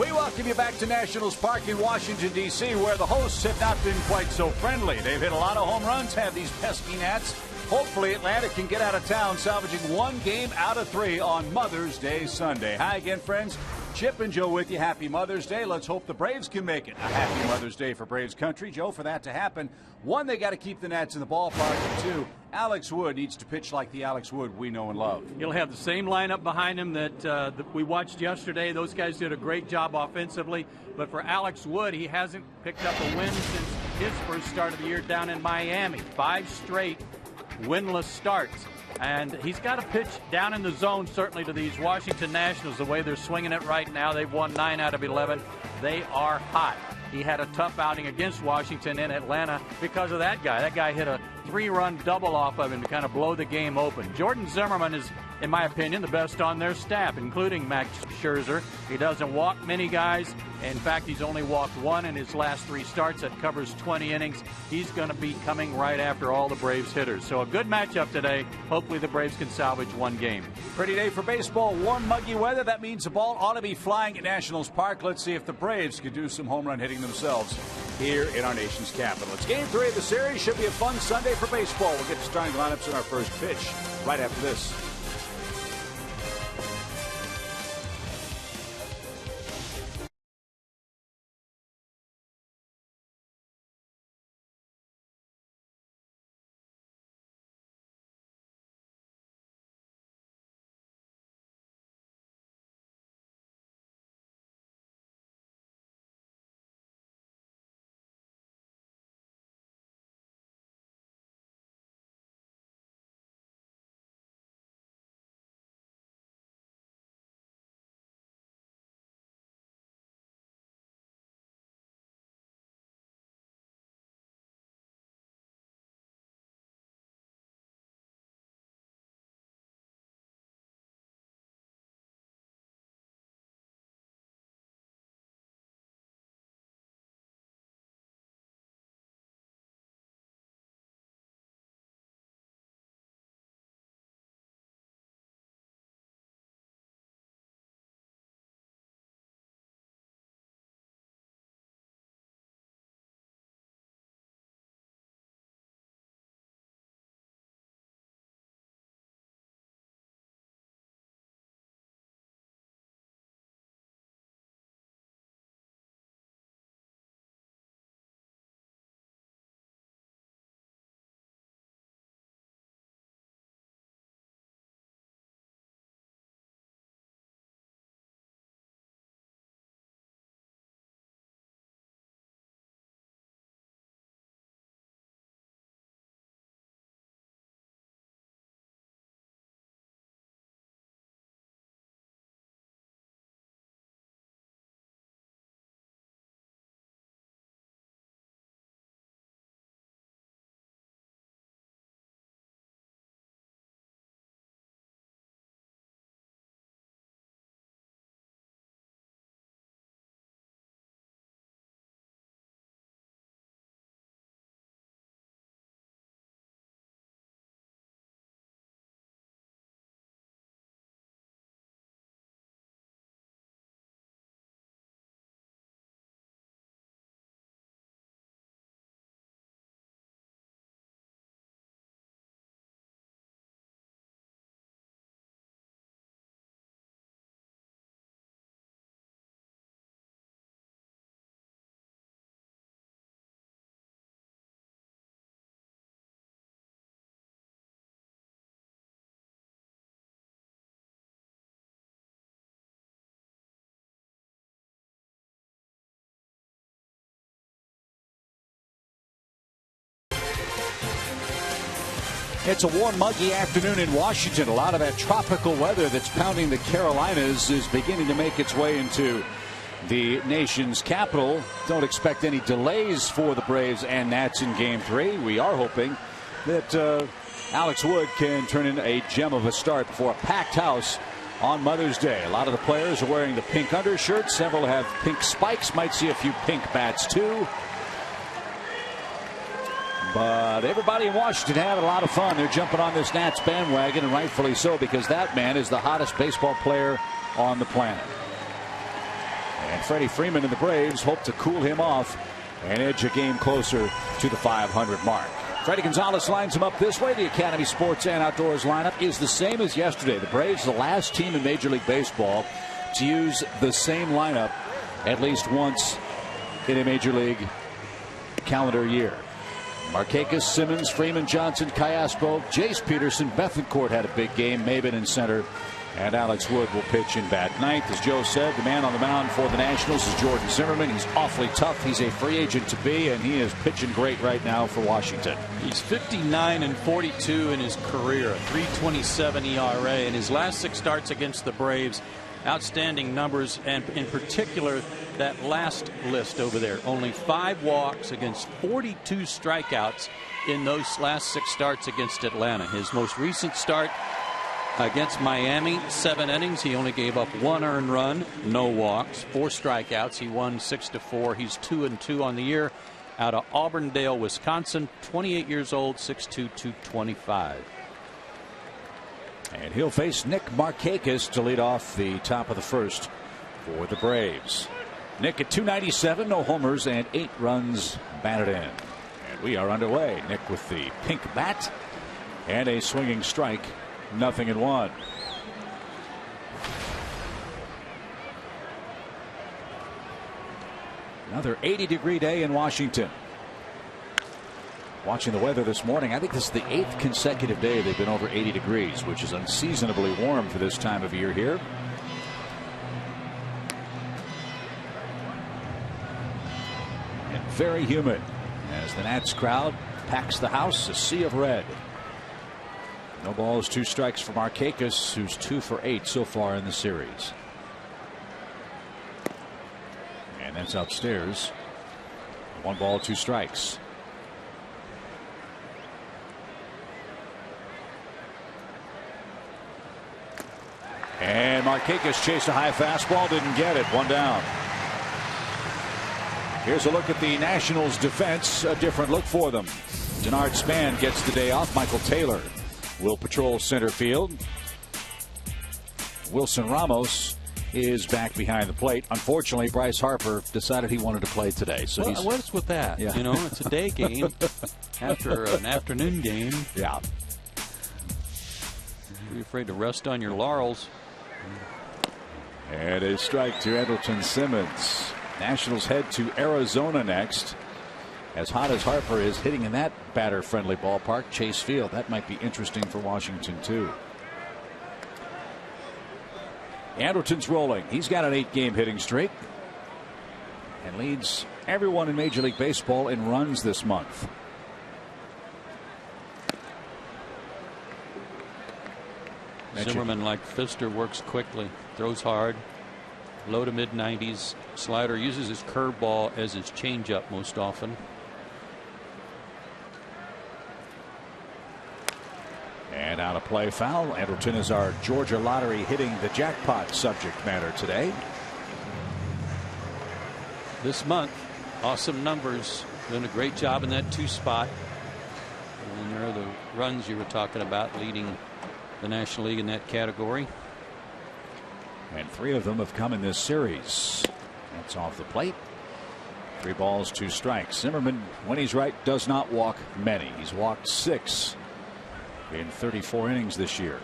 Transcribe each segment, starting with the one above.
We welcome you back to Nationals Park in Washington, D.C., where the hosts have not been quite so friendly. They've hit a lot of home runs, have these pesky Nats. Hopefully, Atlanta can get out of town, salvaging one game out of 3 on Mother's Day Sunday. Hi again, friends. Chip and Joe with you. Happy Mother's Day. Let's hope the Braves can make it. A happy Mother's Day for Braves country. Joe, for that to happen, 1, they got to keep the Nats in the ballpark, and 2, Alex Wood needs to pitch like the Alex Wood we know and love. He'll have the same lineup behind him that we watched yesterday. Those guys did a great job offensively. But for Alex Wood, he hasn't picked up a win since his first start of the year down in Miami. 5 straight winless starts. And he's got to pitch down in the zone, certainly, to these Washington Nationals. The way they're swinging it right now, they've won 9 out of 11. They are hot. He had a tough outing against Washington in Atlanta because of that guy. That guy hit a 3-run double off of him to kind of blow the game open. Jordan Zimmermann is, in my opinion, the best on their staff, including Max Scherzer. He doesn't walk many guys. In fact, he's only walked 1 in his last 3 starts. That covers 20 innings. He's going to be coming right after all the Braves hitters. So a good matchup today. Hopefully the Braves can salvage 1 game. Pretty day for baseball. Warm, muggy weather. That means the ball ought to be flying at Nationals Park. Let's see if the Braves could do some home run hitting themselves here in our nation's capital. It's Game 3 of the series. Should be a fun Sunday for baseball. We'll get to starting lineups in our first pitch right after this. It's a warm, muggy afternoon in Washington. A lot of that tropical weather that's pounding the Carolinas is beginning to make its way into the nation's capital. Don't expect any delays for the Braves and Nats in Game 3. We are hoping that Alex Wood can turn in a gem of a start before a packed house on Mother's Day. A lot of the players are wearing the pink undershirts. Several have pink spikes. Might see a few pink bats, too. But everybody in Washington having a lot of fun. They're jumping on this Nats bandwagon, and rightfully so, because that man is the hottest baseball player on the planet. And Freddie Freeman and the Braves hope to cool him off and edge a game closer to the 500 mark. Freddie Gonzalez lines him up this way. The Academy Sports and Outdoors lineup is the same as yesterday. The Braves, the last team in Major League Baseball to use the same lineup at least once in a Major League calendar year. Markakis, Simmons, Freeman, Johnson, Callaspo, Jace Peterson, Bethancourt had a big game. Maben in center. And Alex Wood will pitch in bat ninth. As Joe said, the man on the mound for the Nationals is Jordan Zimmermann. He's awfully tough. He's a free agent to be, and he is pitching great right now for Washington. He's 59-42 in his career, a 3.27 ERA. In his last 6 starts against the Braves, outstanding numbers, and in particular that last list over there. Only 5 walks against 42 strikeouts in those last 6 starts against Atlanta. His most recent start against Miami, 7 innings. He only gave up 1 earned run, no walks, 4 strikeouts. He won 6-4. He's 2-2 on the year. Out of Auburndale, Wisconsin, 28 years old, 6'2", 225. And he'll face Nick Markakis to lead off the top of the first for the Braves. Nick at 297, no homers and 8 runs batted in. And we are underway. Nick with the pink bat and a swinging strike. 0-1. Another 80-degree day in Washington. Watching the weather this morning, I think this is the 8th consecutive day they've been over 80 degrees, which is unseasonably warm for this time of year here. And very humid as the Nats crowd packs the house, a sea of red. No balls, 2 strikes for Markakis, who's 2 for 8 so far in the series. And that's upstairs. 1 ball, 2 strikes. And Markakis chased a high fastball, didn't get it. 1 down. Here's a look at the Nationals defense. A different look for them. Denard Span gets the day off. Michael Taylor will patrol center field. Wilson Ramos is back behind the plate. Unfortunately, Bryce Harper decided he wanted to play today. So well, what's with that? Yeah. You know, it's a day game after an afternoon game. Yeah. You're afraid to rest on your laurels. And a strike to Andrelton Simmons. Nationals head to Arizona next. As hot as Harper is hitting in that batter-friendly ballpark, Chase Field, that might be interesting for Washington, too. Andrelton's rolling. He's got an 8-game hitting streak and leads everyone in Major League Baseball in runs this month. Zimmermann, like Pfister, works quickly, throws hard, low to mid-90s. Slider, uses his curveball as his changeup most often. And out of play, foul. Andrelton is our Georgia lottery hitting the jackpot subject matter today. This month, awesome numbers, doing a great job in that 2 spot. And there are the runs you were talking about, leading the National League in that category. And 3 of them have come in this series. That's off the plate. 3 balls, 2 strikes. Zimmermann, when he's right, does not walk many. He's walked 6 in 34 innings this year.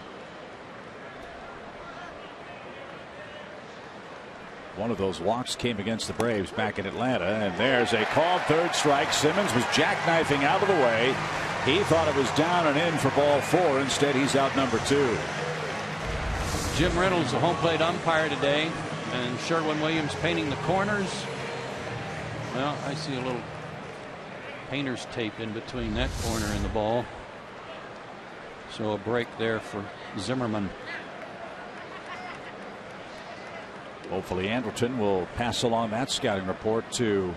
One of those walks came against the Braves back in Atlanta, and there's a called 3rd strike. Simmons was jackknifing out of the way. He thought it was down and in for ball 4. Instead, he's out number 2. Jim Reynolds, the home plate umpire today, and Sherwin Williams painting the corners. Well, I see a little painter's tape in between that corner and the ball. So a break there for Zimmermann. Hopefully Andrelton will pass along that scouting report to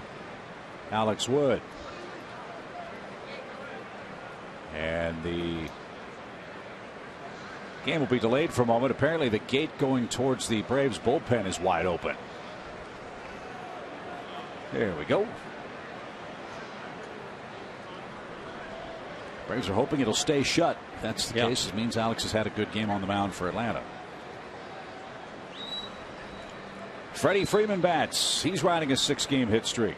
Alex Wood. And the game will be delayed for a moment. Apparently the gate going towards the Braves bullpen is wide open. There we go. Braves are hoping it'll stay shut. If that's the case, it means Alex has had a good game on the mound for Atlanta. Freddie Freeman bats. He's riding a 6-game hit streak.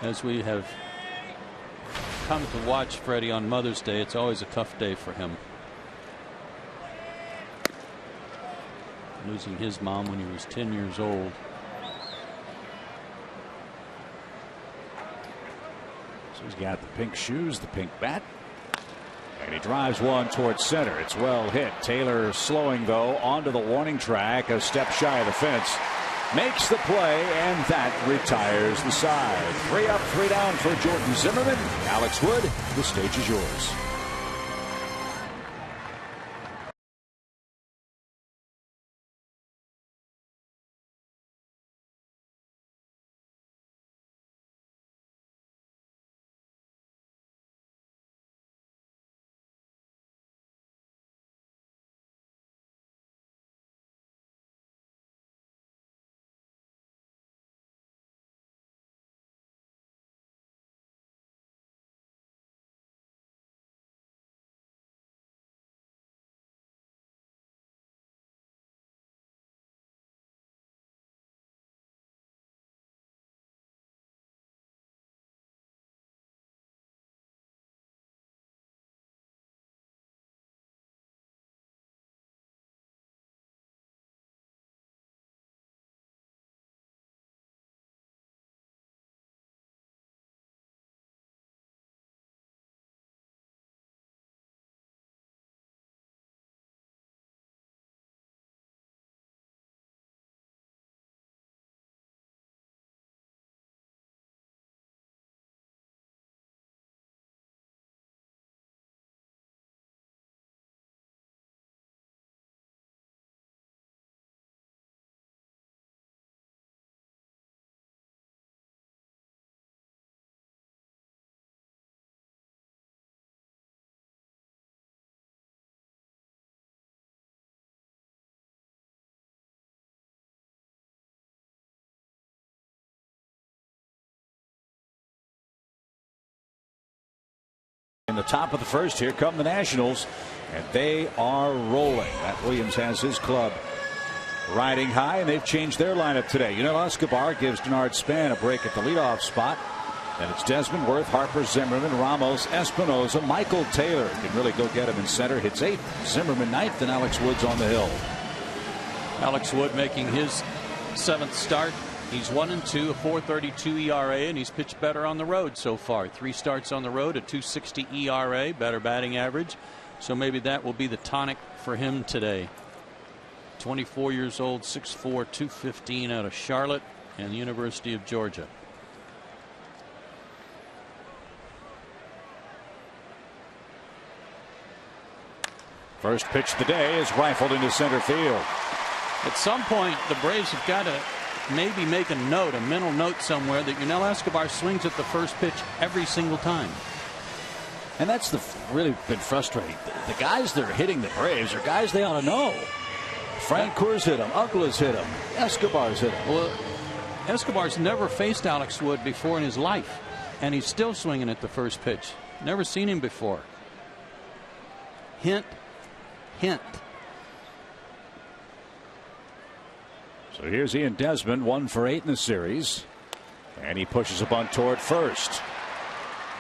As we have come to watch Freddie on Mother's Day, it's always a tough day for him. Losing his mom when he was 10 years old. So he's got the pink shoes, the pink bat. And he drives one towards center. It's well hit. Taylor slowing though onto the warning track, a step shy of the fence. Makes the play, and that retires the side. 3 up, 3 down for Jordan Zimmermann. Alex Wood, the stage is yours. In the top of the first, here come the Nationals, and they are rolling. Matt Williams has his club riding high, and they've changed their lineup today. Escobar gives Denard Span a break at the leadoff spot. Then it's Desmond Worth, Harper, Zimmerman, Ramos, Espinosa, Michael Taylor can really go get him in center. Hits 8th, Zimmerman 9th, and Alex Wood's on the hill. Alex Wood making his 7th start. He's 1-2, a 4.32 ERA, and he's pitched better on the road so far. 3 starts on the road, a 2.60 ERA, better batting average. So maybe that will be the tonic for him today. 24 years old, 6'4", 215 out of Charlotte and the University of Georgia. First pitch of the day is rifled into center field. At some point, the Braves have got to maybe make a note, a mental note somewhere, that Escobar swings at the first pitch every single time. And that's really been frustrating. The guys that are hitting the Braves are guys they ought to know. Frank Coors hit him. Uggla's hit him. Escobar's hit him. Well, Escobar's never faced Alex Wood before in his life, and he's still swinging at the first pitch. Never seen him before. Hint, hint. So here's Ian Desmond, 1 for 8 in the series, and he pushes a bunt toward first,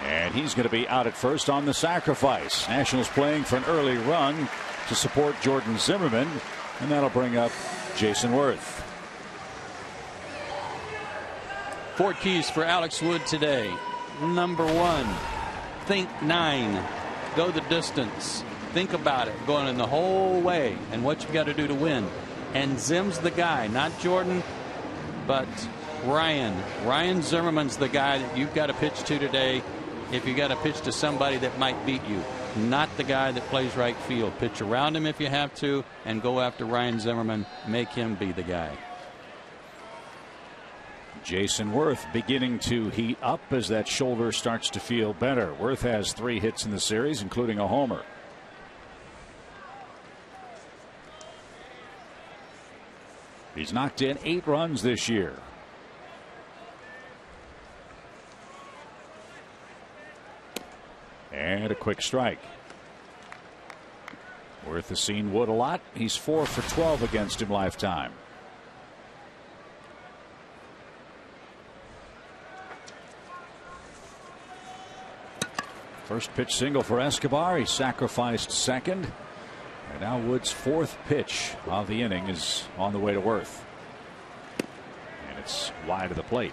and he's going to be out at first on the sacrifice. Nationals playing for an early run to support Jordan Zimmermann, and that'll bring up Jason Worth. 4 keys for Alex Wood today. Number 1, think 9, go the distance, think about it, going in the whole way, and what you got to do to win. And Zim's the guy, not Jordan, but Ryan. Ryan Zimmerman's the guy that you've got to pitch to today if you got to pitch to somebody that might beat you. Not the guy that plays right field. Pitch around him if you have to, and go after Ryan Zimmerman. Make him be the guy. Jason Worth beginning to heat up as that shoulder starts to feel better. Worth has 3 hits in the series, including a homer. He's knocked in 8 runs this year. And a quick strike. Worth has seen Wood a lot. He's 4 for 12 against him lifetime. First pitch single for Escobar. He sacrificed second. And now Wood's 4th pitch of the inning is on the way to Worth. And it's wide of the plate.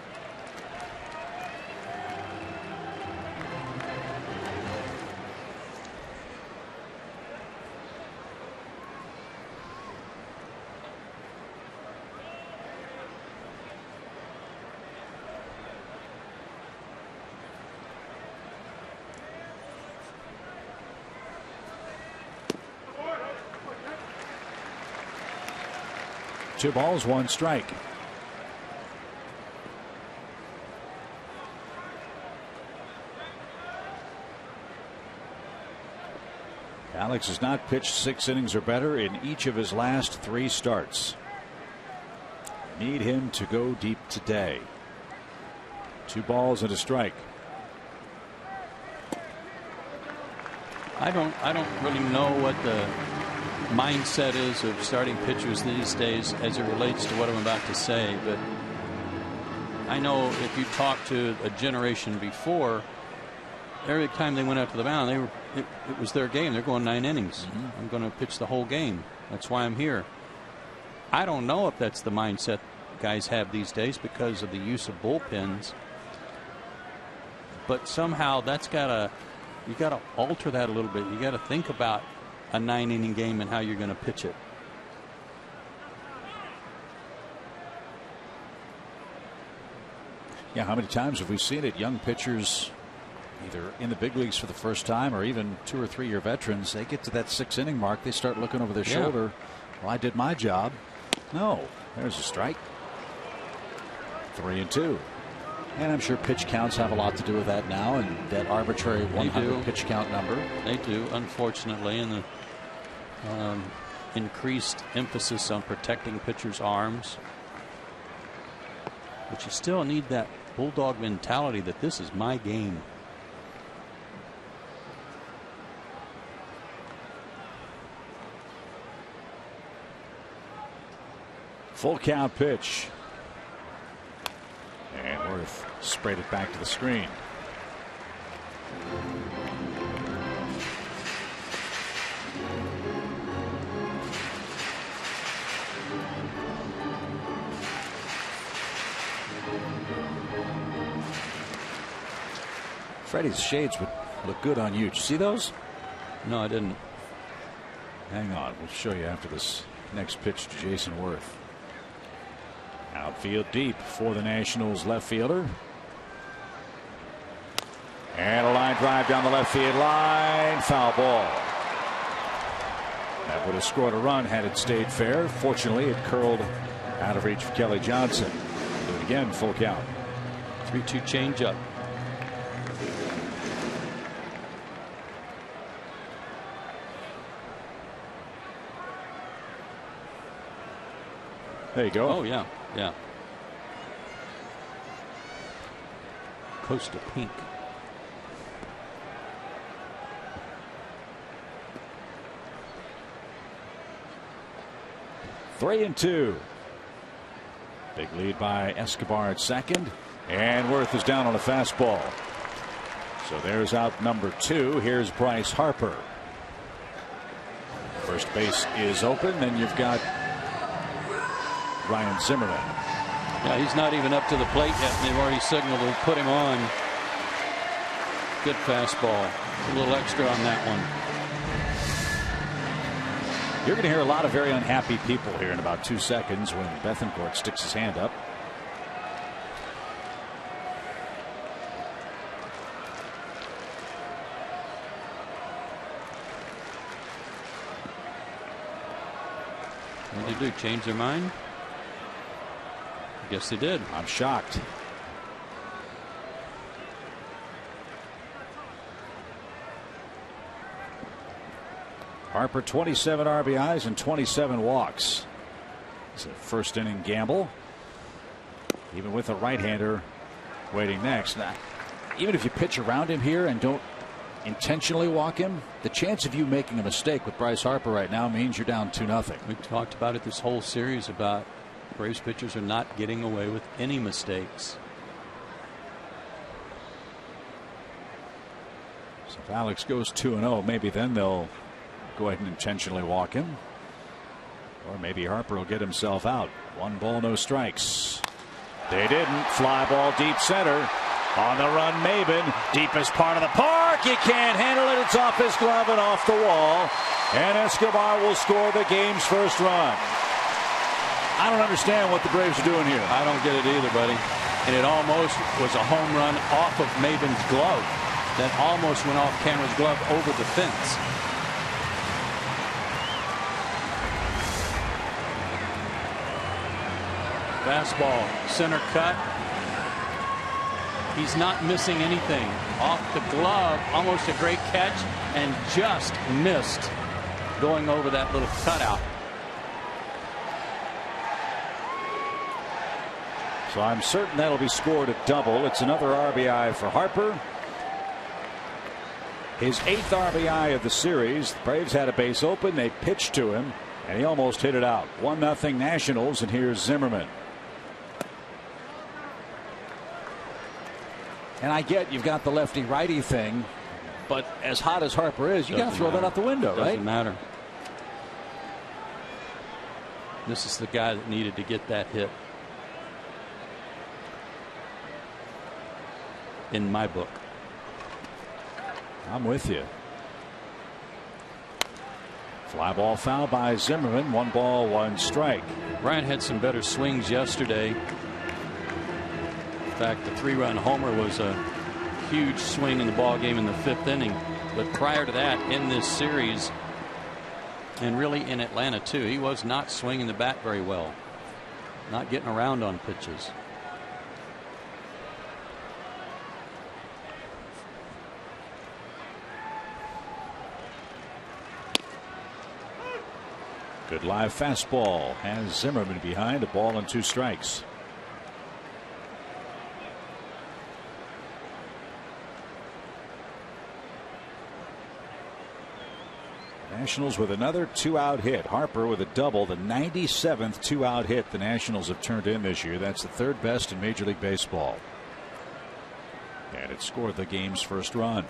Two balls, one strike. Alex has not pitched 6 innings or better in each of his last 3 starts. Need him to go deep today. 2 balls and a strike. I don't really know what the mindset is of starting pitchers these days as it relates to what I'm about to say, but I know if you talk to a generation before, every time they went out to the mound, it was their game. They're going 9 innings. I'm going to pitch the whole game. That's why I'm here. I don't know if that's the mindset guys have these days because of the use of bullpens, but somehow you got to alter that a little bit. You got to think about a 9-inning game and how you're going to pitch it. Yeah, how many times have we seen it? Young pitchers, either in the big leagues for the first time or even 2 or 3 year veterans, they get to that 6-inning mark, they start looking over their shoulder. Well, I did my job. No, there's a strike. 3-2. And I'm sure pitch counts have a lot to do with that now, and that arbitrary 100 pitch count number. They do, unfortunately, and the increased emphasis on protecting pitchers' arms. But you still need that bulldog mentality that this is my game. Full count pitch. And Worth sprayed it back to the screen. Freddie's shades would look good on you. Did you see those? No, I didn't. Hang on. We'll show you after this next pitch to Jason Worth. Outfield deep for the Nationals left fielder. And a line drive down the left field line. Foul ball. That would have scored a run had it stayed fair. Fortunately, it curled out of reach for Kelly Johnson. Do it again, full count. 3-2 changeup. There you go. Oh, yeah. Yeah. Coast of pink. Three and two. Big lead by Escobar at second. And Worth is down on a fastball. So there's out number 2. Here's Bryce Harper. First base is open, and you've got Ryan Zimmerman. Yeah, he's not even up to the plate yet, and they've already signaled to put him on. Good fastball. A little extra on that one. You're going to hear a lot of very unhappy people here in about 2 seconds when Bethancourt sticks his hand up. What did they do? Change their mind? I guess they did. I'm shocked. Harper 27 RBIs and 27 walks. It's a first inning gamble. Even with a right-hander waiting next. Now, even if you pitch around him here and don't intentionally walk him, the chance of you making a mistake with Bryce Harper right now means you're down 2-0. We've talked about it this whole series about Braves pitchers are not getting away with any mistakes. So if Alex goes 2-0, maybe then they'll go ahead and intentionally walk him. Or maybe Harper will get himself out. 1 ball, no strikes. They didn't. Fly ball deep center. On the run, Maben. Deepest part of the park. He can't handle it. It's off his glove and off the wall. And Escobar will score the game's first run. I don't understand what the Braves are doing here. I don't get it either, buddy. And it almost was a home run off of Maben's glove. That almost went off Cameron's glove over the fence. Fastball, center cut. He's not missing anything. Off the glove, almost a great catch, and just missed going over that little cutout. So I'm certain that'll be scored a double. It's another RBI for Harper. His 8th RBI of the series. The Braves had a base open. They pitched to him, and he almost hit it out. 1-0 Nationals, and here's Zimmerman. And I get you've got the lefty-righty thing, but as hot as Harper is, you got to throw that out the window, right? Doesn't matter. This is the guy that needed to get that hit. In my book. I'm with you. Fly ball foul by Zimmerman. 1 ball, 1 strike. Bryant had some better swings yesterday. In fact, the 3-run homer was a huge swing in the ball game in the 5th inning. But prior to that, in this series, and really in Atlanta too, he was not swinging the bat very well. Not getting around on pitches. Good live fastball has Zimmerman behind. 1 ball and 2 strikes. Nationals with another 2-out hit. Harper with a double, the 97th 2-out hit the Nationals have turned in this year. That's the 3rd best in Major League Baseball. And it scored the game's first run.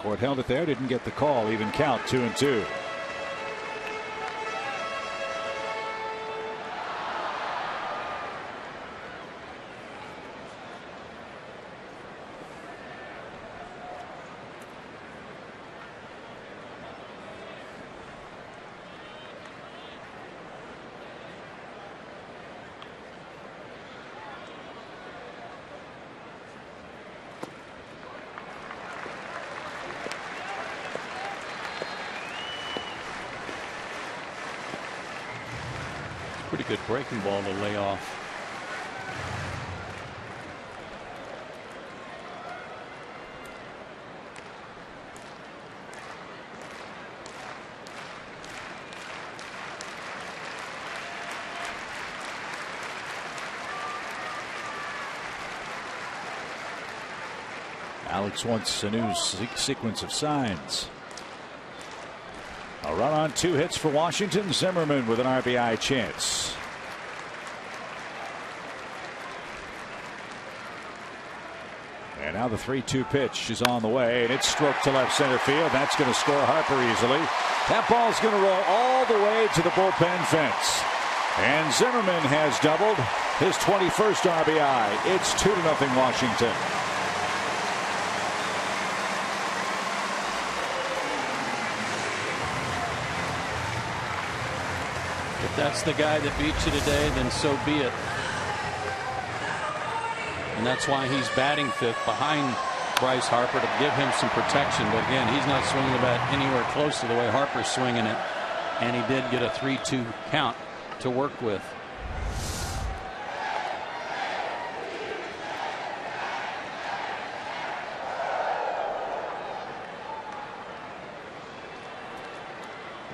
Court held it there, didn't get the call. Even count, 2-2. Pretty good breaking ball to lay off. Alex wants a new sequence of signs. A run on 2 hits for Washington. Zimmerman with an RBI chance. And now the 3-2 pitch is on the way, and it's stroked to left center field. That's going to score Harper easily. That ball's going to roll all the way to the bullpen fence. And Zimmerman has doubled his 21st RBI. It's 2-0 Washington. If that's the guy that beats you today, then so be it. And that's why he's batting 5th behind Bryce Harper, to give him some protection. But again, he's not swinging the bat anywhere close to the way Harper's swinging it. And he did get a 3-2 count to work with.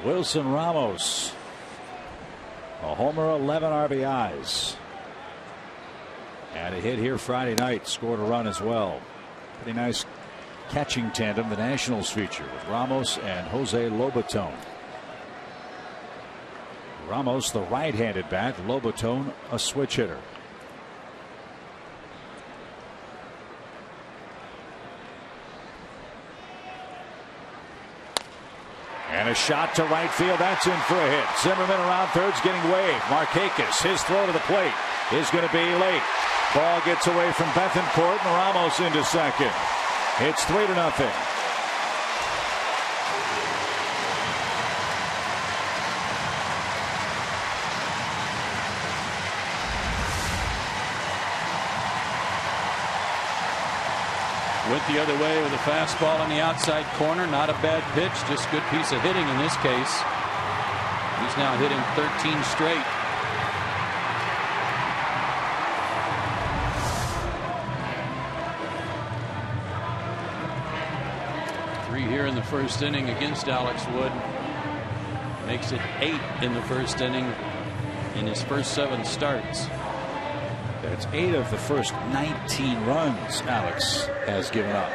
Wilson Ramos, a homer, 11 RBIs. And a hit here Friday night, scored a run as well. Pretty nice catching tandem the Nationals feature with Ramos and Jose Lobaton. Ramos the right-handed bat, Lobaton a switch hitter. And a shot to right field. That's in for a hit. Zimmerman around third's getting waved. Markakis, his throw to the plate is going to be late. Ball gets away from Bethancourt and Ramos into second. It's 3-0. Went the other way with a fastball on the outside corner. Not a bad pitch, just good piece of hitting in this case. He's now hitting 13 straight. Three here in the first inning against Alex Wood. Makes it 8 in the first inning in his first 7 starts. That's 8 of the first 19 runs Alex has given up.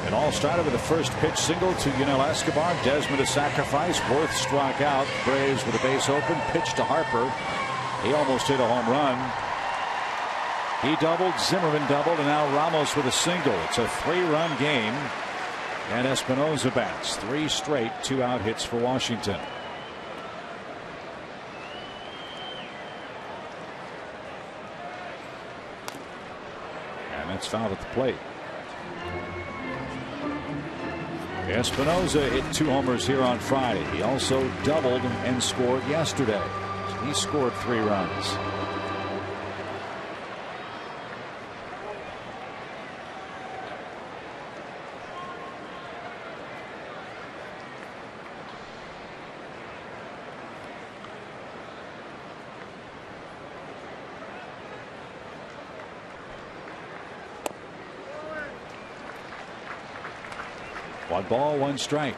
It all started with the first pitch single to Yunel Escobar. Desmond a sacrifice. Worth struck out. Braves with a base open. Pitch to Harper. He almost hit a home run. He doubled. Zimmerman doubled. And now Ramos with a single. It's a 3-run game. And Espinosa bats. 3 straight 2-out hits for Washington. That's fouled at the plate. Espinosa hit 2 homers here on Friday. He also doubled and scored yesterday. He scored 3 runs. One ball, 1 strike.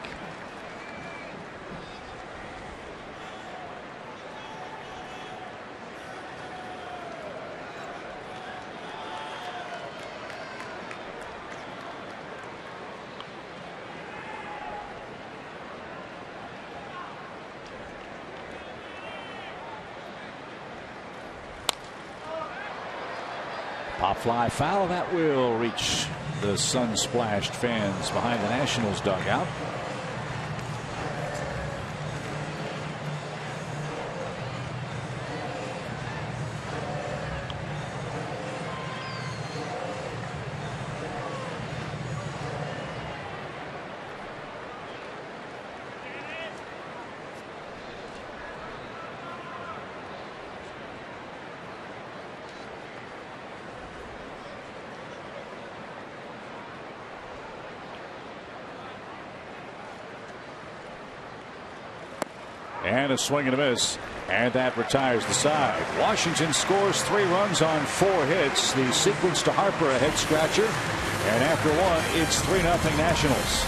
Pop fly foul. That will reach the sun-splashed fans behind the Nationals dugout. And a swing and a miss, and that retires the side. Washington scores 3 runs on 4 hits. The sequence to Harper, a head scratcher, and after 1, it's 3-0 Nationals.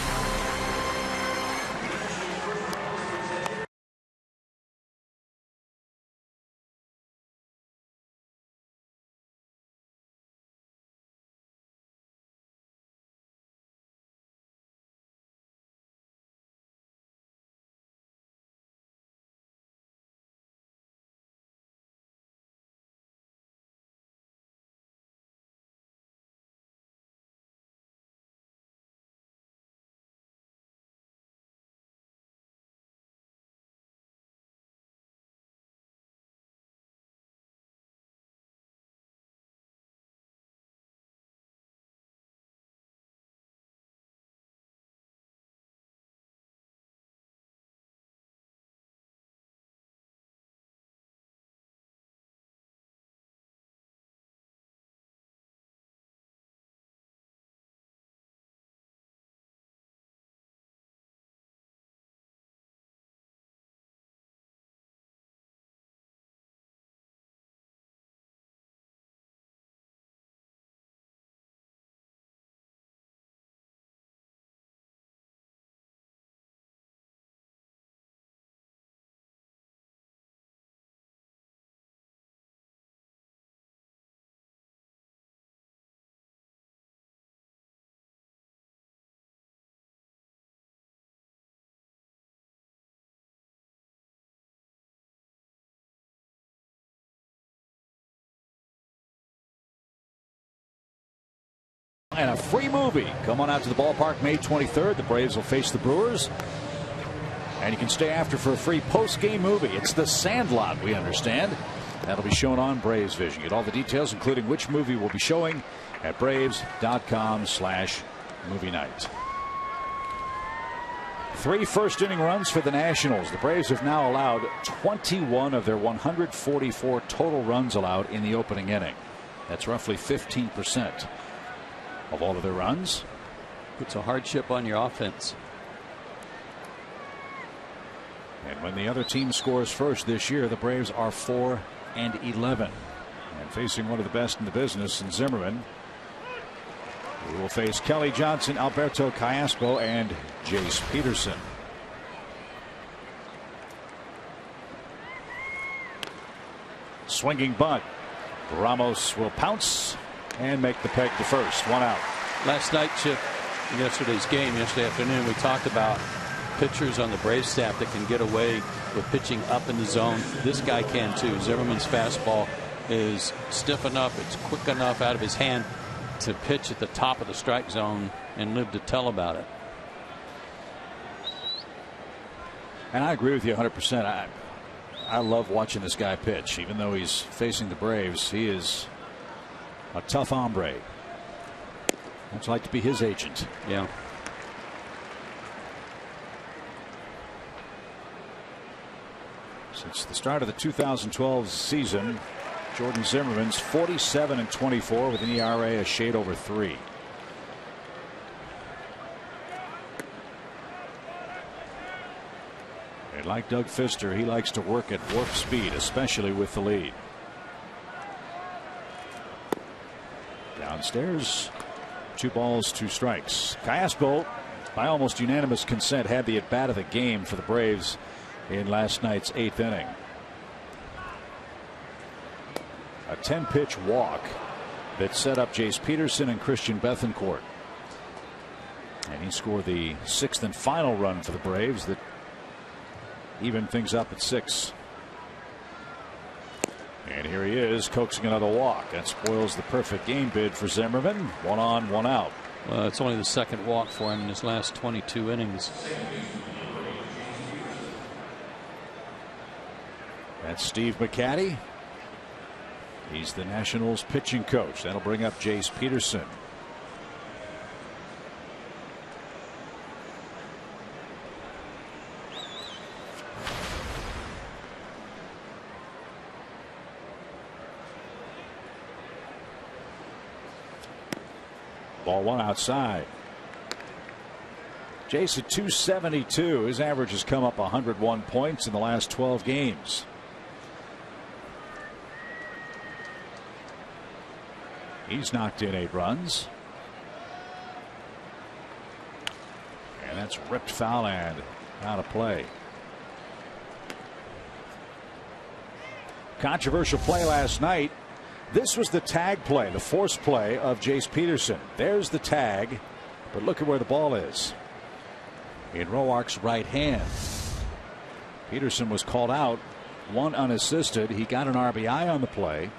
and a free movie. Come on out to the ballpark May 23rd. The Braves will face the Brewers. And you can stay after for a free post-game movie. It's The Sandlot, we understand. That'll be shown on Braves Vision. Get all the details, including which movie we'll be showing, at Braves.com/movie night. 3 first-inning runs for the Nationals. The Braves have now allowed 21 of their 144 total runs allowed in the opening inning. That's roughly 15% of all of their runs. Puts a hardship on your offense. And when the other team scores first this year, the Braves are 4-11. And facing one of the best in the business in Zimmerman, we will face Kelly Johnson, Alberto Callaspo, and Jace Peterson. Swinging bunt. Ramos will pounce and make the peg to first. 1 out. Last night, Chip, yesterday afternoon, we talked about pitchers on the Braves staff that can get away with pitching up in the zone. This guy can too. Zimmerman's fastball is stiff enough, it's quick enough out of his hand to pitch at the top of the strike zone and live to tell about it. And I agree with you 100%. I love watching this guy pitch. Even though he's facing the Braves, he is a tough hombre. I'd like to be his agent. Yeah. Since the start of the 2012 season, Jordan Zimmerman's 47-24 with an ERA a shade over 3. And like Doug Fister, he likes to work at warp speed, especially with the lead. Downstairs, 2 balls, 2 strikes. Callaspo, by almost unanimous consent, had the at-bat of the game for the Braves in last night's 8th inning. A 10-pitch walk that set up Jace Peterson and Christian Bethancourt. And he scored the 6th and final run for the Braves that evened things up at 6. And here he is coaxing another walk. That spoils the perfect game bid for Zimmerman. 1 on, 1 out. Well, it's only the 2nd walk for him in his last 22 innings. That's Steve McCatty. He's the Nationals pitching coach. That'll bring up Jace Peterson. Ball 1 outside. Jace at 272. His average has come up 101 points in the last 12 games. He's knocked in 8 runs. And that's ripped foul and out of play. Controversial play last night. This was the tag play, the force play of Jace Peterson. There's the tag, but look at where the ball is. In Roark's right hand. Peterson was called out, 1 unassisted. He got an RBI on the play.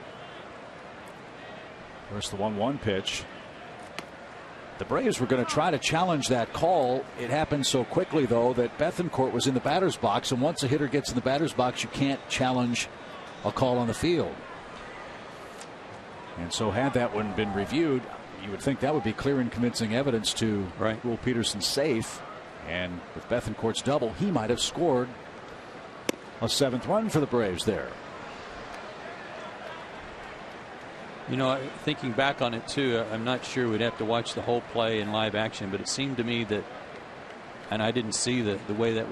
First the 1-1 pitch. The Braves were going to try to challenge that call. It happened so quickly, though, that Bethancourt was in the batter's box, and once a hitter gets in the batter's box, you can't challenge a call on the field. And so had that one been reviewed, you would think that would be clear and convincing evidence to rule Peterson safe. And with Bethancourt's double, he might have scored a 7th run for the Braves there. You know, thinking back on it too, I'm not sure we'd have to watch the whole play in live action, but it seemed to me that, and I didn't see the way that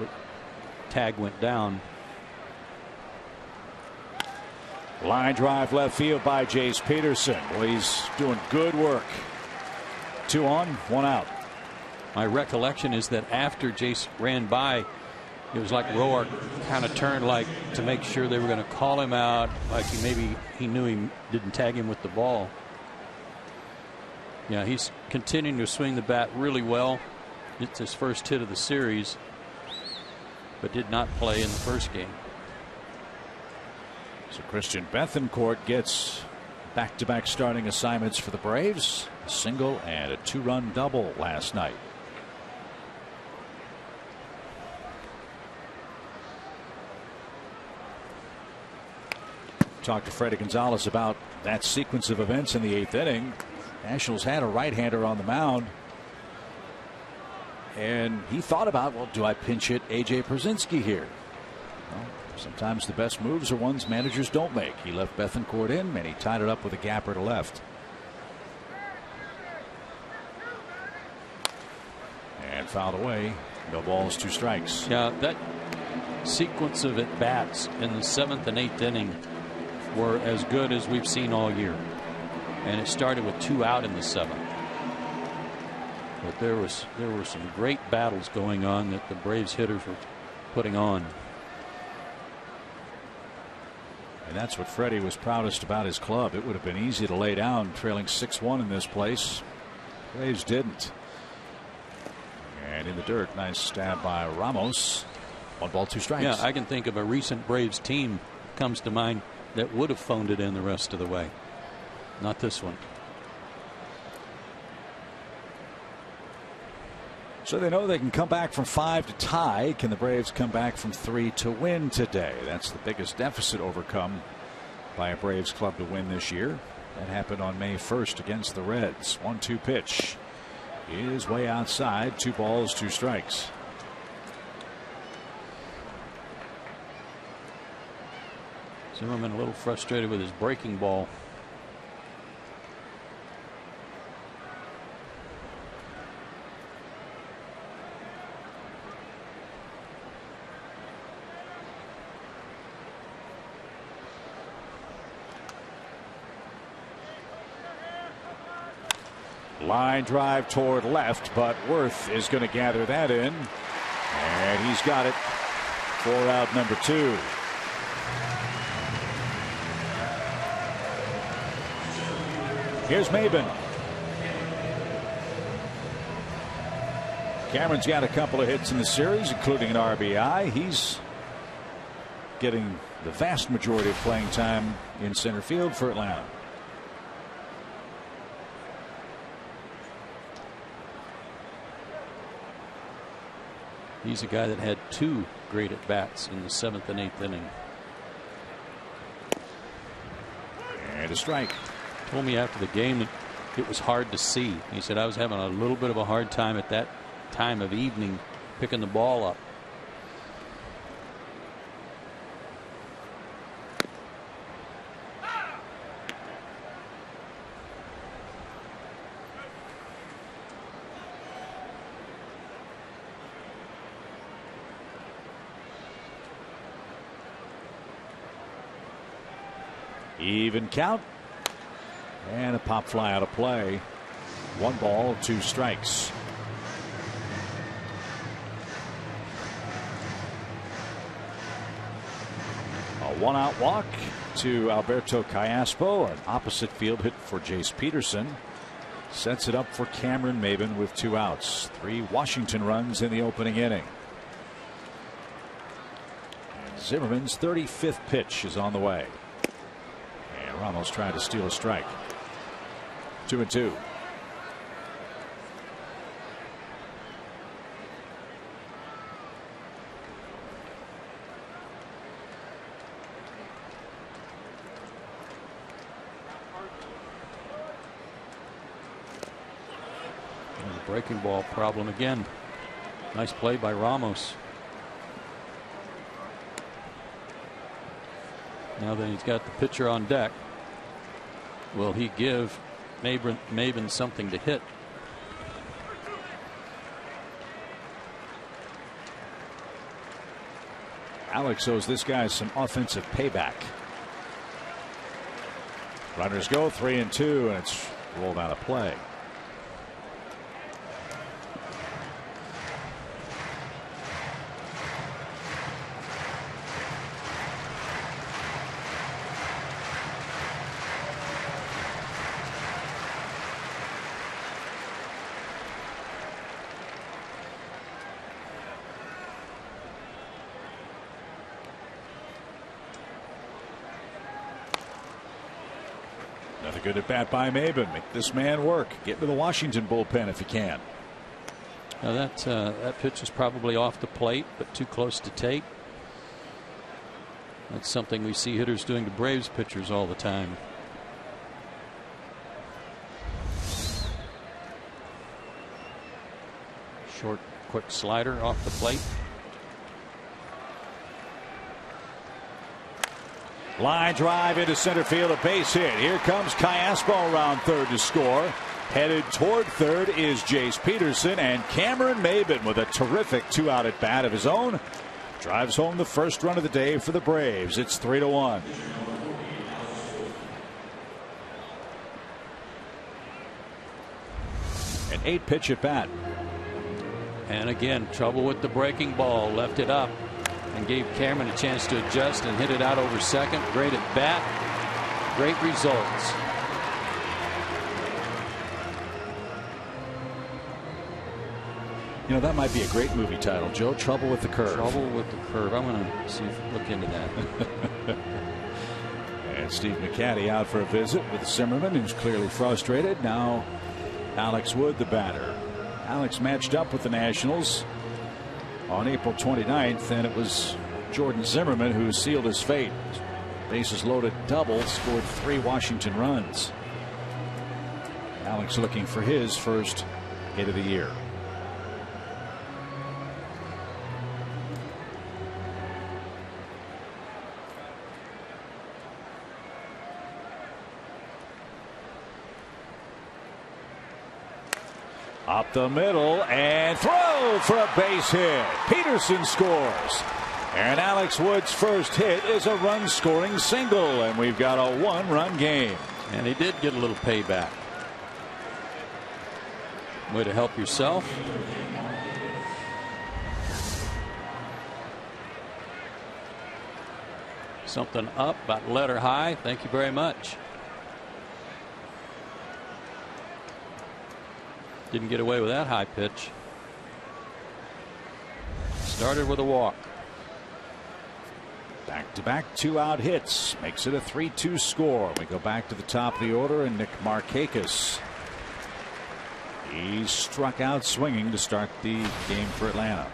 tag went down. Line drive left field by Jace Peterson. Well, he's doing good work. 2 on, 1 out. My recollection is that after Jace ran by, it was like Roark kind of turned like to make sure they were going to call him out, like maybe he knew he didn't tag him with the ball. Yeah, he's continuing to swing the bat really well. It's his first hit of the series, but did not play in the first game. So Christian Bethancourt gets back-to-back starting assignments for the Braves. A single and a 2-run double last night. Talked to Freddie Gonzalez about that sequence of events in the 8th inning. Nationals had a right-hander on the mound, and he thought about, well, do I pinch hit A.J. Pierzynski here? Well, sometimes the best moves are ones managers don't make. He left Bethancourt in, and he tied it up with a gapper to left. And fouled away. No balls, 2 strikes. Yeah, that sequence of at-bats in the 7th and 8th inning were as good as we've seen all year. And it started with 2 out in the 7th. But there were some great battles going on that the Braves hitters were putting on. And that's what Freddie was proudest about his club. It would have been easy to lay down trailing 6-1 in this place. Braves didn't. And in the dirt, nice stab by Ramos. 1 ball, 2 strikes. Yeah, I can think of a recent Braves team comes to mind that would have phoned it in the rest of the way. Not this one. So they know they can come back from 5 to tie. Can the Braves come back from 3 to win today? That's the biggest deficit overcome by a Braves club to win this year. That happened on May 1st against the Reds. 1-2 pitch is way outside. 2 balls, 2 strikes. Zimmerman a little frustrated with his breaking ball. Line drive toward left, but Worth is going to gather that in. And he's got it for out number 2. Here's Maben. Cameron's got a couple of hits in the series, including an RBI. He's getting the vast majority of playing time in center field for Atlanta. He's a guy that had 2 great at bats in the 7th and 8th inning. And a strike. Told me after the game that it was hard to see. He said, I was having a little bit of a hard time at that time of evening picking the ball up. Even count. And a pop fly out of play. 1 ball, 2 strikes. A 1-out walk to Alberto Callaspo. An opposite field hit for Jace Peterson. Sets it up for Cameron Maben with 2 outs. 3 Washington runs in the opening inning. And Zimmerman's 35th pitch is on the way. And Ramos trying to steal a strike. 2-2. Breaking ball problem again. Nice play by Ramos. Now that he's got the pitcher on deck, will he give Maben something to hit? Alex owes this guy some offensive payback. Runners go 3-2, and it's rolled out of play. A good at bat by Maben. Make this man work. Get to the Washington bullpen if you can. Now that pitch is probably off the plate, but too close to tape. That's something we see hitters doing to Braves pitchers all the time. Short, quick slider off the plate. Line drive into center field, a base hit. Here comes Callaspo around third to score. Headed toward third is Jace Peterson, and Cameron Maben with a terrific 2-out at bat of his own drives home the first run of the day for the Braves. It's 3-1. An 8-pitch at bat. And again, trouble with the breaking ball. Left it up and gave Cameron a chance to adjust and hit it out over second. Great at bat. Great results. You know, that might be a great movie title, Joe. Trouble with the Curve. Trouble with the Curve. I'm going to look into that. And Steve McCatty out for a visit with Zimmerman, who's clearly frustrated. Now Alex Wood, the batter. Alex matched up with the Nationals on April 29th, and it was Jordan Zimmerman who sealed his fate. Bases loaded double, scored 3 Washington runs. Alex looking for his first hit of the year. Up the middle and throw for a base hit. Peterson scores. And Alex Wood's first hit is a run scoring single. And we've got a 1-run game. And he did get a little payback. Way to help yourself. Something up, about letter high. Thank you very much. Didn't get away with that high pitch. Started with a walk. Back-to-back 2-out hits makes it a 3-2 score. We go back to the top of the order, and Nick Markakis. He struck out swinging to start the game for Atlanta.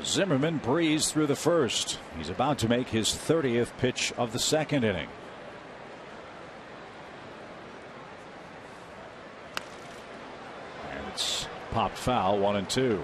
Zimmerman breezed through the first. He's about to make his 30th pitch of the second inning. And it's popped foul, 1-2.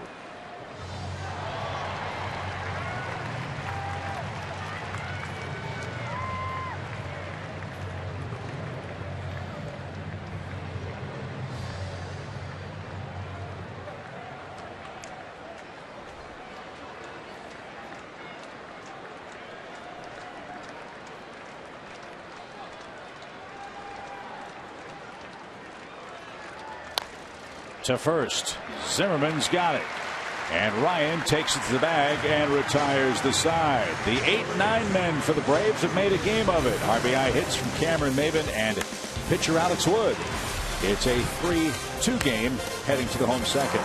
To first. Zimmerman's got it. And Ryan takes it to the bag and retires the side. The 8-9 men for the Braves have made a game of it. RBI hits from Cameron Maben and pitcher Alex Wood. It's a 3-2 game heading to the home second.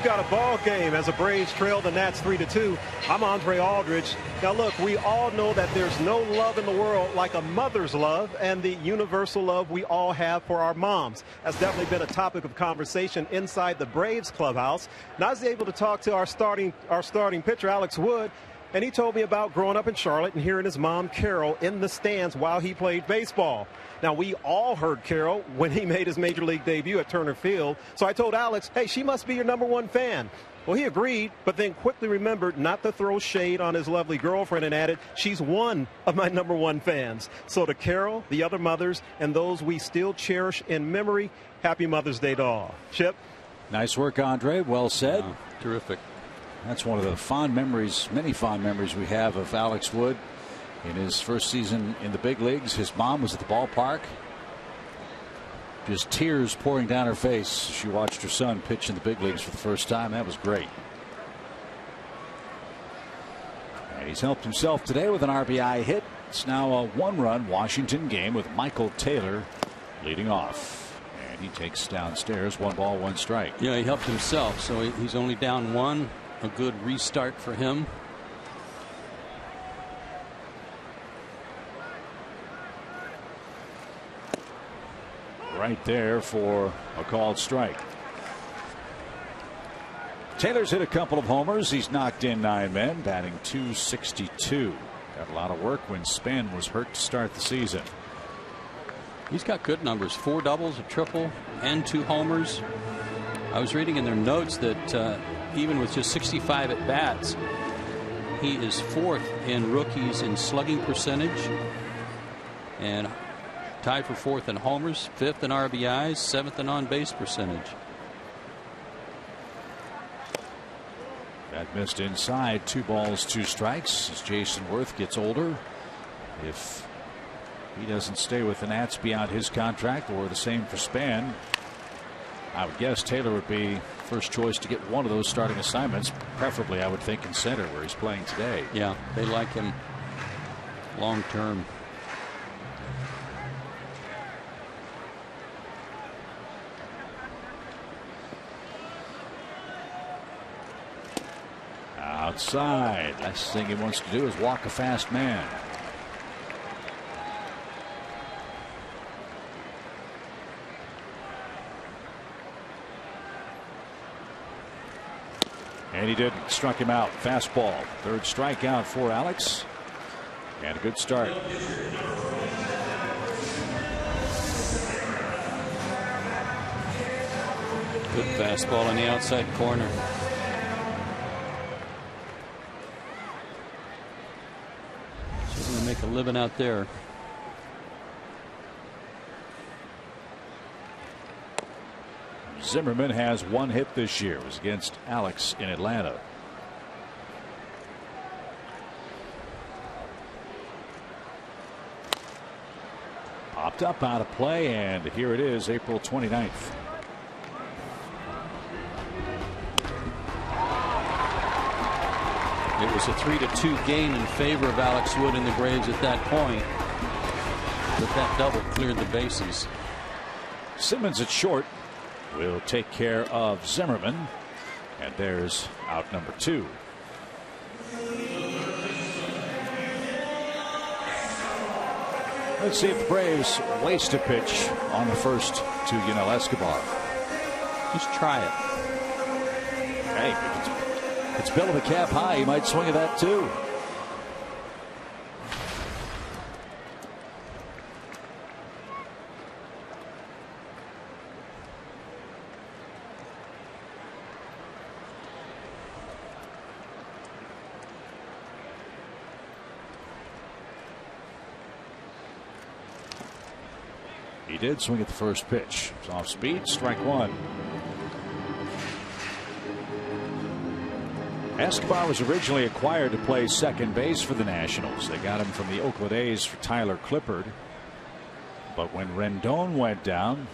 got a ball game as the Braves trail the Nats 3-2. I'm Andre Aldridge. Now look, we all know that there's no love in the world like a mother's love and the universal love we all have for our moms. That's definitely been a topic of conversation inside the Braves clubhouse. Now I was able to talk to our starting pitcher, Alex Wood, and he told me about growing up in Charlotte and hearing his mom, Carol, in the stands while he played baseball. Now, we all heard Carol when he made his major league debut at Turner Field. So I told Alex, hey, she must be your #1 fan. Well, he agreed, but then quickly remembered not to throw shade on his lovely girlfriend and added, she's one of my #1 fans. So to Carol, the other mothers, and those we still cherish in memory, happy Mother's Day to all. Chip? Nice work, Andre. Well said. Terrific. That's one of the fond memories, many fond memories we have of Alex Wood in his first season in the big leagues. His mom was at the ballpark, just tears pouring down her face as she watched her son pitch in the big leagues for the first time. That was great. And he's helped himself today with an RBI hit. It's now a 1-run Washington game with Michael Taylor leading off. And he takes downstairs, 1 ball, 1 strike. Yeah, he helped himself, so he's only down 1. A good restart for him. Right there for a called strike. Taylor's hit a couple of homers. He's knocked in 9 men, batting .262. Got a lot of work when Span was hurt to start the season. He's got good numbers, 4 doubles, a triple, and 2 homers. I was reading in their notes that even with just 65 at bats, he is 4th in rookies in slugging percentage and tied for 4th in homers, 5th in RBIs, 7th in on-base percentage. That missed inside, 2 balls, 2 strikes as Jason Worth gets older. If he doesn't stay with the Nats beyond his contract, or the same for Span, I would guess Taylor would be first choice to get one of those starting assignments, preferably I would think in center where he's playing today. Yeah, they like him long term. Outside. Last thing he wants to do is walk a fast man. And he didn't. Struck him out. Fastball. 3rd strikeout for Alex. And a good start. Good fastball in the outside corner. She's going to make a living out there. Zimmerman has 1 hit this year. It was against Alex in Atlanta. Popped up out of play, and here it is, April 29th. It was a 3-2 game in favor of Alex Wood and the Braves at that point, but that double cleared the bases. Simmons at short will take care of Zimmerman, and there's out number 2. Let's see if the Braves waste a pitch on the first to Yunel Escobar. Just try it. Hey, if it's Bill of the cap high, he might swing at that too. He did swing at the first pitch. It's off speed, strike 1. Escobar was originally acquired to play second base for the Nationals. They got him from the Oakland A's for Tyler Clippard. But when Rendon went down,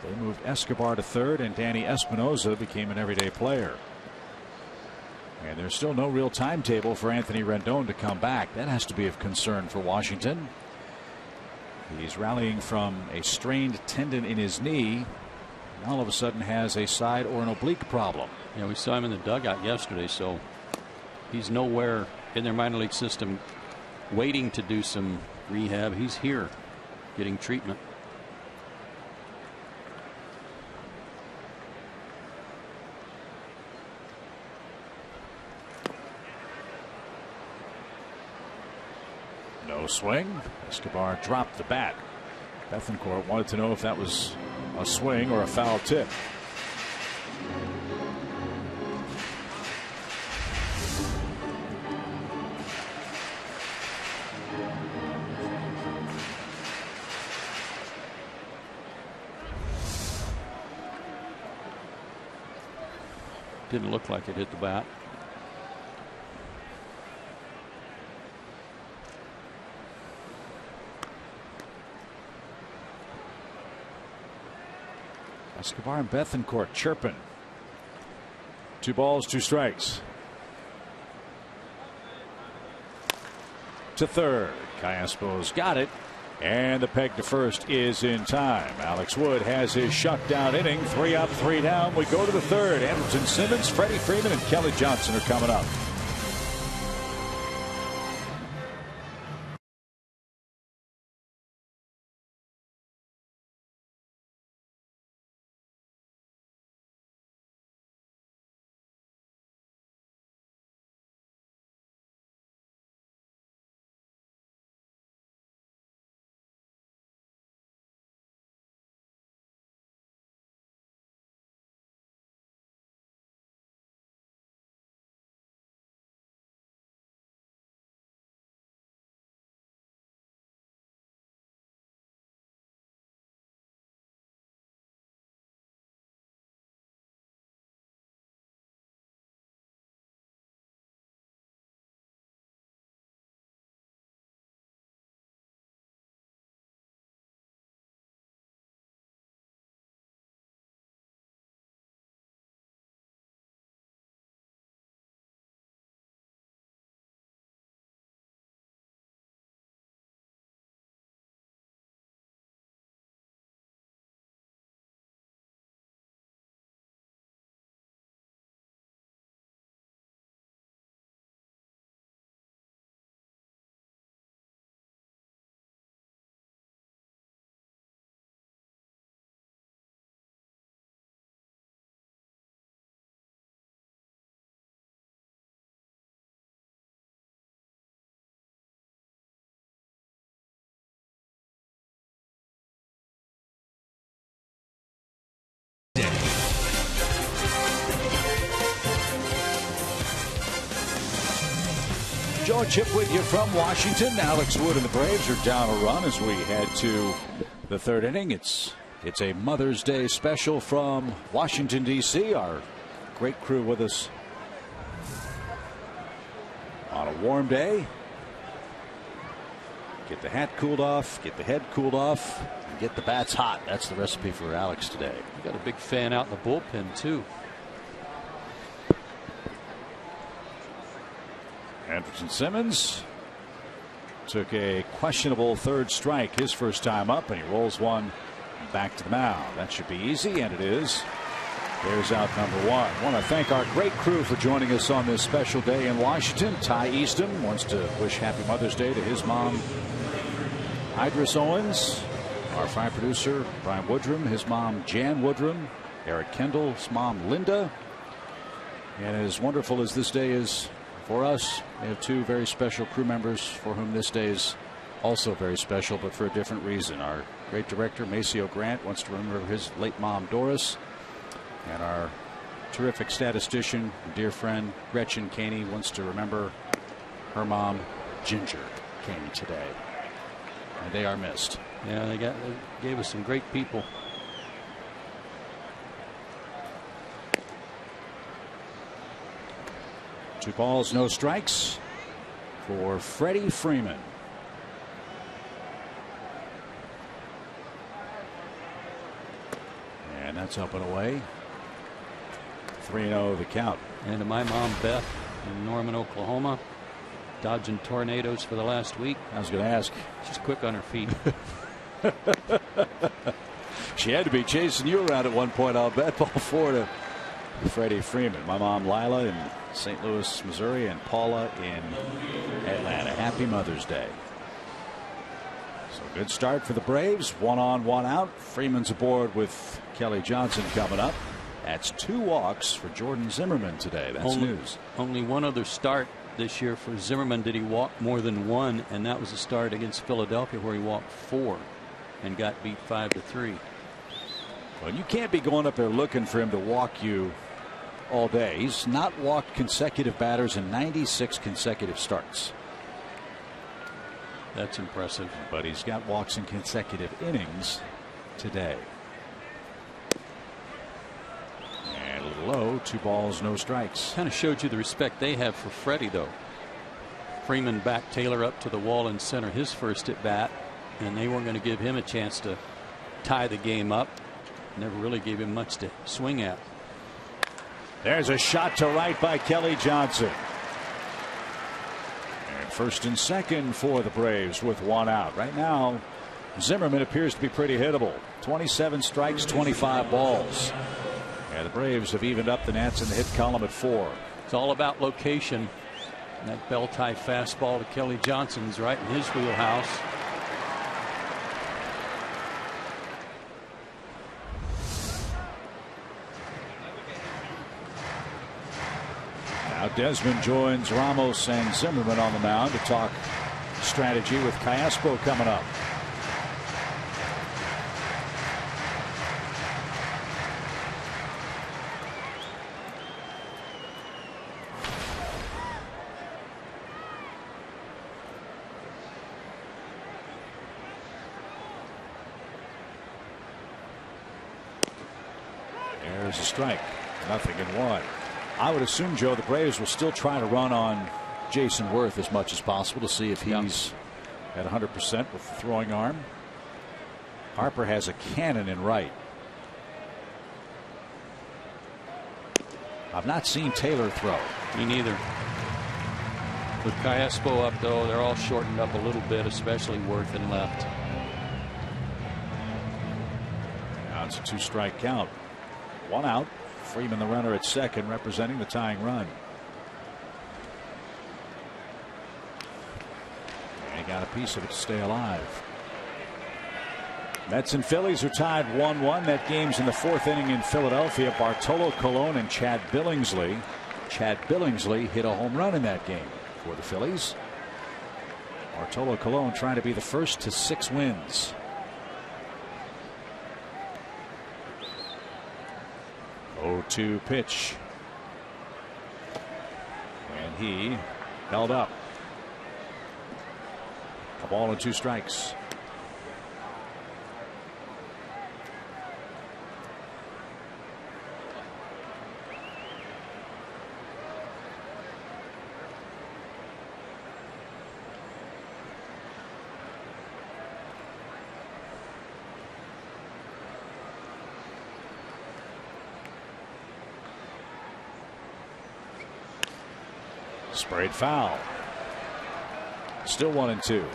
they moved Escobar to third, and Danny Espinosa became an everyday player. And there's still no real timetable for Anthony Rendon to come back. That has to be of concern for Washington. He's rallying from a strained tendon in his knee, and all of a sudden has a side or an oblique problem. Yeah, we saw him in the dugout yesterday, so he's nowhere in their minor league system waiting to do some rehab. He's here getting treatment. No swing. Escobar dropped the bat. Bethancourt wanted to know if that was a swing or a foul tip. Didn't look like it hit the bat. Escobar and Bethancourt chirping. 2 balls, 2 strikes. To third. Callaspo's got it. And the peg to first is in time. Alex Wood has his shutdown inning. 3 up, 3 down. We go to the third. Andrelton Simmons, Freddie Freeman, and Kelly Johnson are coming up. Joe and Chip with you from Washington. Alex Wood and the Braves are down a run as we head to the third inning. It's a Mother's Day special from Washington, D.C. Our great crew with us on a warm day. Get the hat cooled off, get the head cooled off, and get the bats hot. That's the recipe for Alex today. We got a big fan out in the bullpen, too. Andrelton Simmons took a questionable third strike his first time up, and he rolls one back to the mound. That should be easy, and it is. There's out number 1. I want to thank our great crew for joining us on this special day in Washington. Ty Easton wants to wish Happy Mother's Day to his mom, Idris Owens. Our fine producer, Brian Woodrum, his mom, Jan Woodrum. Eric Kendall's mom, Linda. And as wonderful as this day is for us, we have 2 very special crew members for whom this day is also very special, but for a different reason. Our great director, Maceo Grant, wants to remember his late mom, Doris. And our terrific statistician, dear friend, Gretchen Caney, wants to remember her mom, Ginger Caney, today. And they are missed. Yeah, they gave us some great people. Two balls, no strikes for Freddie Freeman. And that's up and away. 3-0 the count. And to my mom, Beth, in Norman, Oklahoma, dodging tornadoes for the last week. I was going to ask. She's quick on her feet. She had to be chasing you around at one point, I'll bet, ball 4 to Freddie Freeman. My mom Lila in St. Louis, Missouri, and Paula in Atlanta. Happy Mother's Day. So good start for the Braves. 1 on, 1 out. Freeman's aboard with Kelly Johnson coming up. That's 2 walks for Jordan Zimmermann today. That's news. Only one other start this year for Zimmermann did he walk more than 1, and that was a start against Philadelphia where he walked 4 and got beat 5-3. Well, you can't be going up there looking for him to walk you all day. He's not walked consecutive batters in 96 consecutive starts. That's impressive. But he's got walks in consecutive innings today. And a little low, 2 balls, no strikes. Kind of showed you the respect they have for Freddie, though. Freeman backed Taylor up to the wall in center his first at bat, and they weren't going to give him a chance to tie the game up. Never really gave him much to swing at. There's a shot to right by Kelly Johnson. And first and second for the Braves with 1 out. Right now, Zimmermann appears to be pretty hittable. 27 strikes, 25 balls. And the Braves have evened up the Nats in the hit column at 4. It's all about location. And that bell tie fastball to Kelly Johnson's right in his wheelhouse. Now Desmond joins Ramos and Zimmermann on the mound to talk strategy with Callaspo coming up. There's a strike. 0-1. I would assume, Joe, the Braves will still try to run on Jason Worth as much as possible to see if he's at 100% with the throwing arm. Harper has a cannon in right. I've not seen Taylor throw. Me neither. With Callaspo up, though, they're all shortened up a little bit, especially Worth in left. Now it's a 2-strike count. 1 out. Freeman, the runner at second, representing the tying run. And he got a piece of it to stay alive. Mets and Phillies are tied 1-1. That game's in the 4th inning in Philadelphia. Bartolo Colon and Chad Billingsley. Chad Billingsley hit a home run in that game for the Phillies. Bartolo Colon trying to be the first to 6 wins. Oh, 2 pitch. And he held up. A ball and 2 strikes. Sprayed foul. Still 1-2.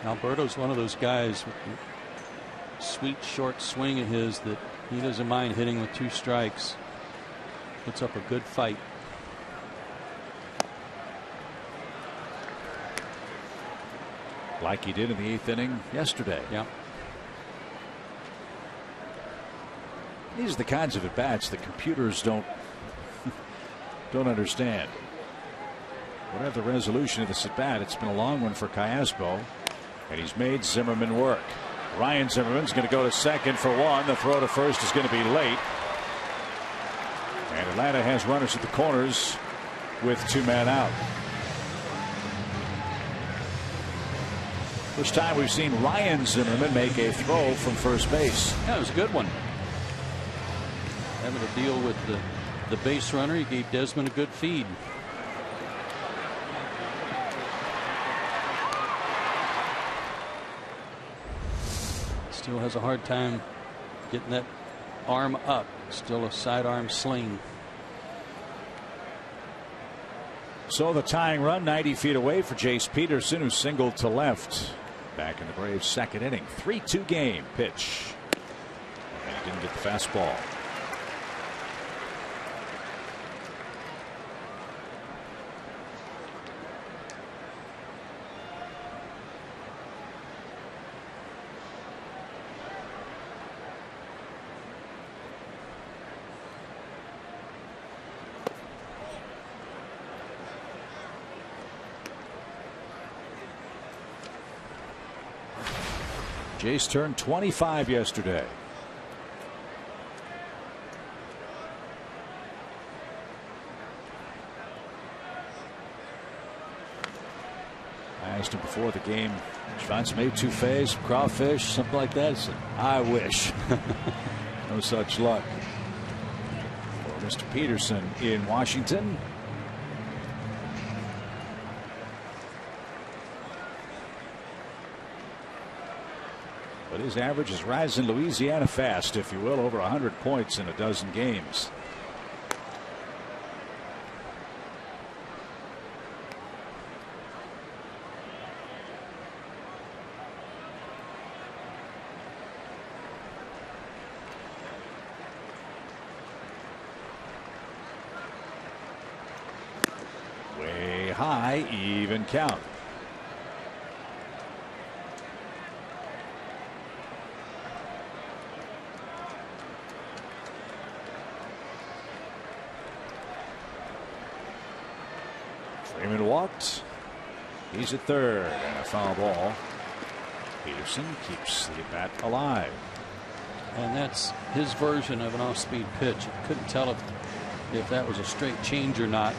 Alberto's one of those guys with the sweet short swing of his that he doesn't mind hitting with 2 strikes. Puts up a good fight. Like he did in the 8th inning yesterday. Yeah. These are the kinds of at-bats that computers don't understand. Whatever the resolution of this at-bat, it's been a long one for Callaspo, and he's made Zimmermann work. Ryan Zimmerman's going to go to second for 1. The throw to first is going to be late. And Atlanta has runners at the corners with 2 men out. First time we've seen Ryan Zimmermann make a throw from first base. Yeah, it was a good one. Having to deal with the base runner, he gave Desmond a good feed. Still has a hard time getting that arm up. Still a sidearm sling. So the tying run 90 feet away for Jace Peterson, who singled to left Back in the Braves' second inning. 3-2 game. Pitch. And he didn't get the fastball. Jace turned 25 yesterday. I asked him before the game, "Did you find some A2 some crawfish, something like that?" He said, "I wish." No such luck for Mr. Peterson in Washington. But his average is rising Louisiana fast, if you will, over 100 points in a dozen games. Way high, even count. Freeman walked. He's at third and a foul ball. Peterson keeps the bat alive. And that's his version of an off-speed pitch. Couldn't tell if that was a straight change or not,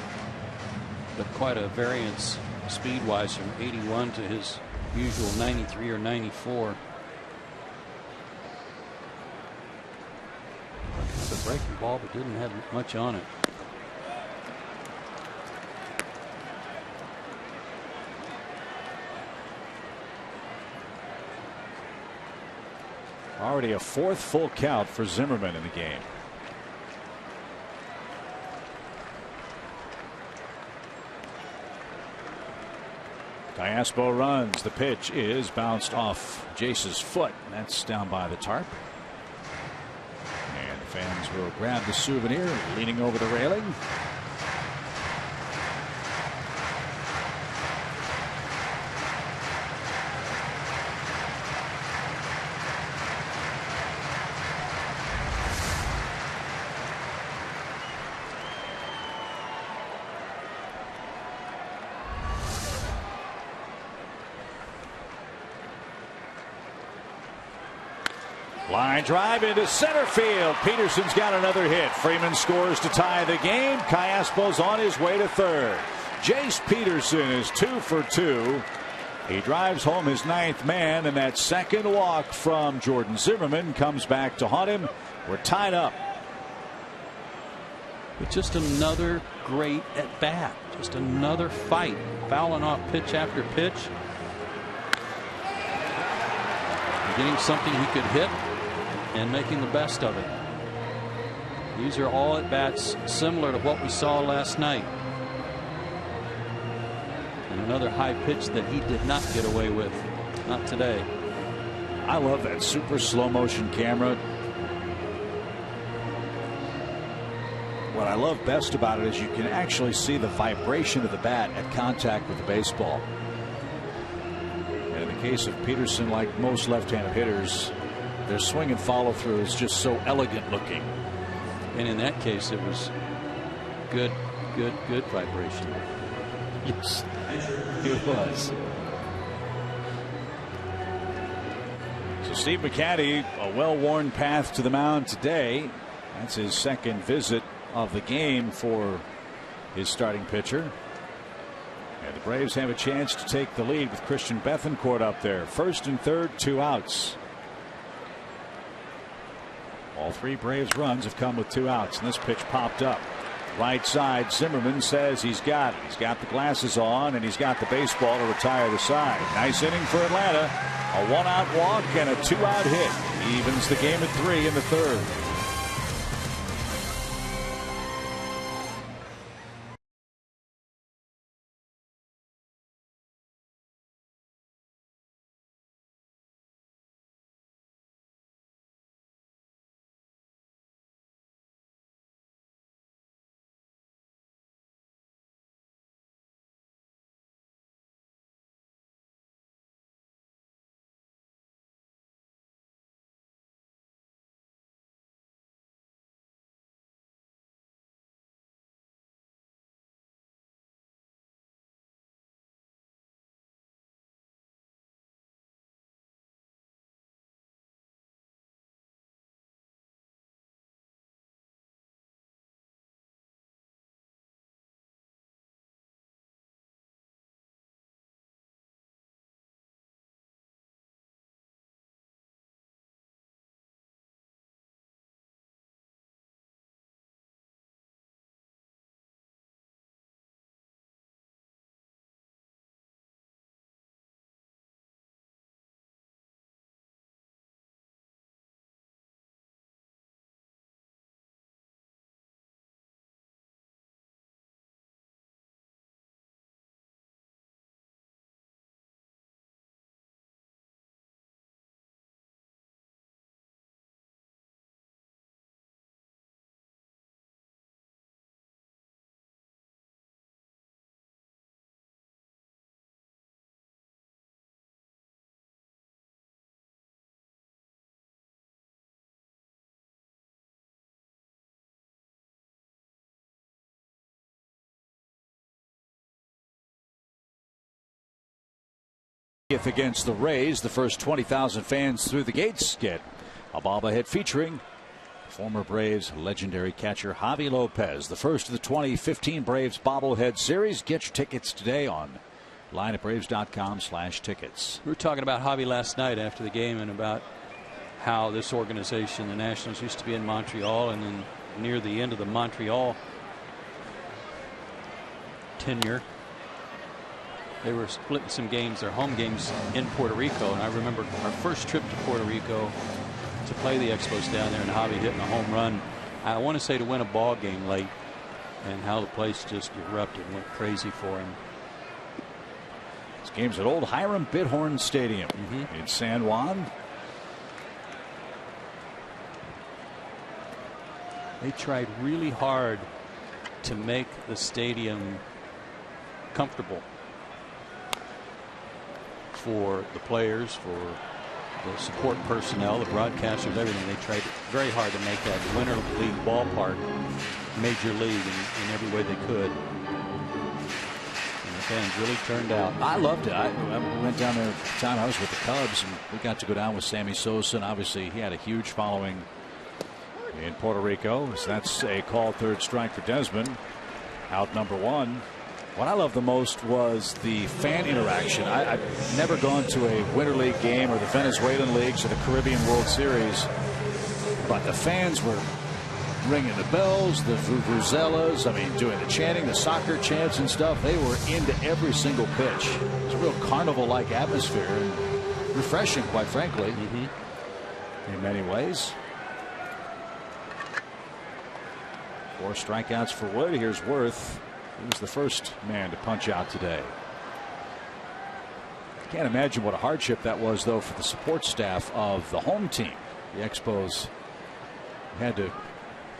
but quite a variance speed-wise from 81 to his usual 93 or 94. It's a breaking ball, but didn't have much on it. Already a fourth full count for Zimmerman in the game. Diaspo runs. The pitch is bounced off Jace's foot. That's down by the tarp. And the fans will grab the souvenir, leaning over the railing. Line drive into center field. Peterson's got another hit. Freeman scores to tie the game. Callaspo's on his way to third. Jace Peterson is 2 for 2. He drives home his 9th man, and that second walk from Jordan Zimmerman comes back to haunt him. We're tied up. But just another great at bat. Just another fight. Fouling off pitch after pitch. Getting something he could hit and making the best of it. These are all at bats similar to what we saw last night. And another high pitch that he did not get away with. Not today. I love that super slow motion camera. What I love best about it is you can actually see the vibration of the bat at contact with the baseball. And in the case of Peterson, like most left-handed hitters, their swing and follow through is just so elegant looking. And in that case, it was good vibration. Yes, it was. So Steve McCatty, a well-worn path to the mound today. That's his second visit of the game for his starting pitcher. And the Braves have a chance to take the lead with Christian Bethancourt up there. First and third, 2 outs. All 3 Braves runs have come with 2 outs, and this pitch popped up. Right side, Zimmerman says he's got it. He's got the glasses on, and he's got the baseball to retire the side. Nice inning for Atlanta. A 1-out walk and a 2-out hit. Evens the game at 3 in the third. Against the Rays, the first 20,000 fans through the gates get a bobblehead featuring former Braves legendary catcher Javi Lopez. The first of the 2015 Braves bobblehead series. Get your tickets today on lineatbraves.com/tickets. We were talking about Javi last night after the game and about how this organization, the Nationals, used to be in Montreal, and then near the end of the Montreal tenure, they were splitting some games, their home games, in Puerto Rico. And I remember our first trip to Puerto Rico to play the Expos down there, and Javi hitting a home run, I want to say to win a ball game late, and how the place just erupted and went crazy for him. This game's at Old Hiram Bithorn Stadium in San Juan. They tried really hard to make the stadium comfortable for the players, for the support personnel, the broadcasters, everything. They tried very hard to make that Winter League ballpark major league in every way they could. And the fans really turned out. I loved it. I went down there at the time I was with the Cubs, and we got to go down with Sammy Sosa, and obviously he had a huge following in Puerto Rico. So that's a called third strike for Desmond. Out number one. What I loved the most was the fan interaction. I've never gone to a Winter League game or the Venezuelan Leagues or the Caribbean World Series, but the fans were ringing the bells, the vuvuzelas, I mean, doing the chanting, the soccer chants and stuff. They were into every single pitch. It's a real carnival-like atmosphere and refreshing, quite frankly, in many ways. 4 strikeouts for Wood. Here's Worth. He was the first man to punch out today. Can't imagine what a hardship that was, though, for the support staff of the home team. The Expos had to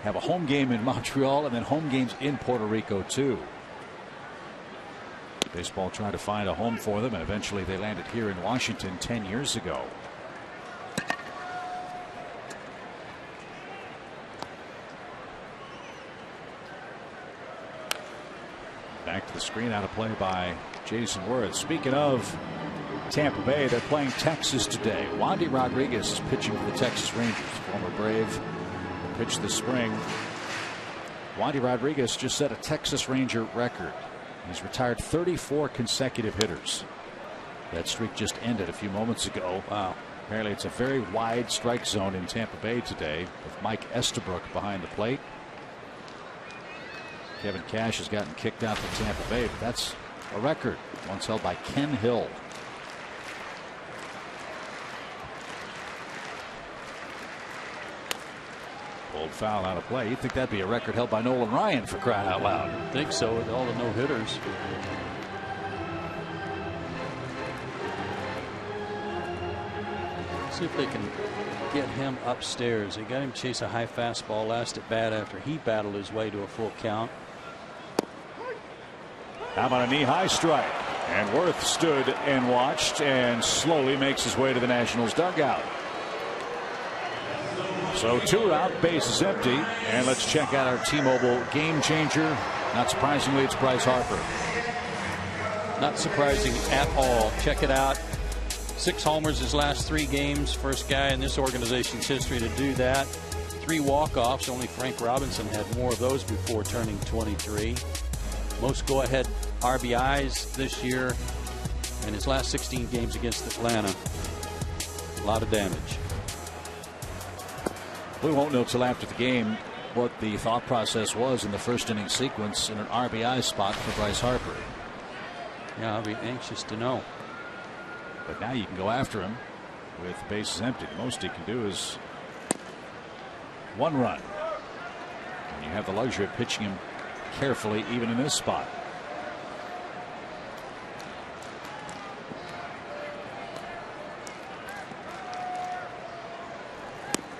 have a home game in Montreal and then home games in Puerto Rico, too. Baseball tried to find a home for them, and eventually they landed here in Washington 10 years ago. Back to the screen, out of play by Jason Worth. Speaking of Tampa Bay, they're playing Texas today. Wandy Rodriguez is pitching for the Texas Rangers, former Brave, who pitched this spring. Wandy Rodriguez just set a Texas Ranger record. He's retired 34 consecutive hitters. That streak just ended a few moments ago. Wow. Apparently it's a very wide strike zone in Tampa Bay today, with Mike Estabrook behind the plate. Kevin Cash has gotten kicked out for Tampa Bay, but that's a record once held by Ken Hill. Pulled foul, out of play. You'd think that'd be a record held by Nolan Ryan, for crying out loud. I think so, with all the no-hitters. See if they can get him upstairs. They got him chase a high fastball last at bat after he battled his way to a full count. How about a knee-high strike? And Worth stood and watched and slowly makes his way to the Nationals dugout. So 2 out, base is empty, and let's check out our T-Mobile game changer. Not surprisingly, it's Bryce Harper. Not surprising at all. Check it out. 6 homers his last 3 games. First guy in this organization's history to do that. 3 walk-offs. Only Frank Robinson had more of those before turning 23. Most go-ahead RBIs this year in his last 16 games against Atlanta. A lot of damage. We won't know till after the game what the thought process was in the first inning sequence in an RBI spot for Bryce Harper. Yeah, I'll be anxious to know. But now you can go after him with the bases empty. The most he can do is 1 run. And you have the luxury of pitching him carefully even in this spot.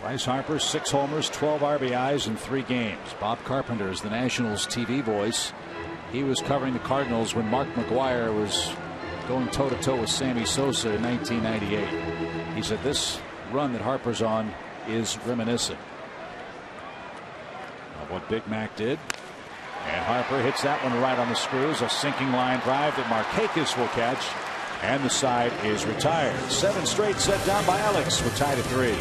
Bryce Harper, 6 homers, 12 RBIs in 3 games. Bob Carpenter is the Nationals TV voice. He was covering the Cardinals when Mark McGwire was going toe-to-toe with Sammy Sosa in 1998. He said this run that Harper's on is reminiscent of what Big Mac did. And Harper hits that one right on the screws. A sinking line drive that Markakis will catch. And the side is retired. 7 straight set down by Alex. We're tied at 3.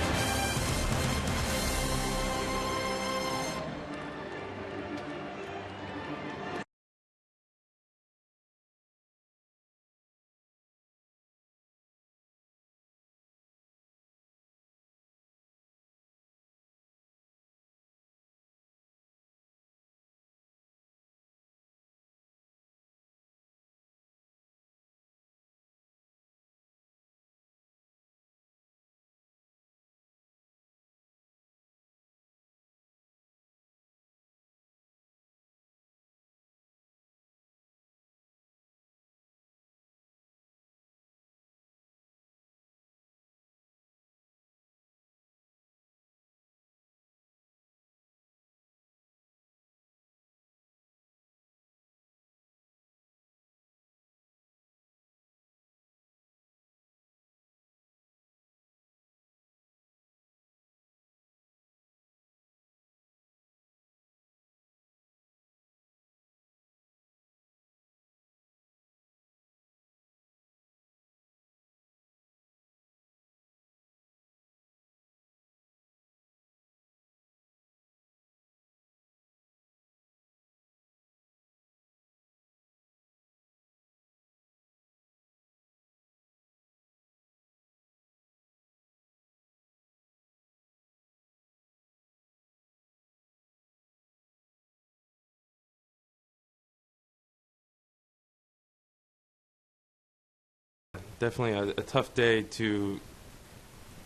Definitely a tough day to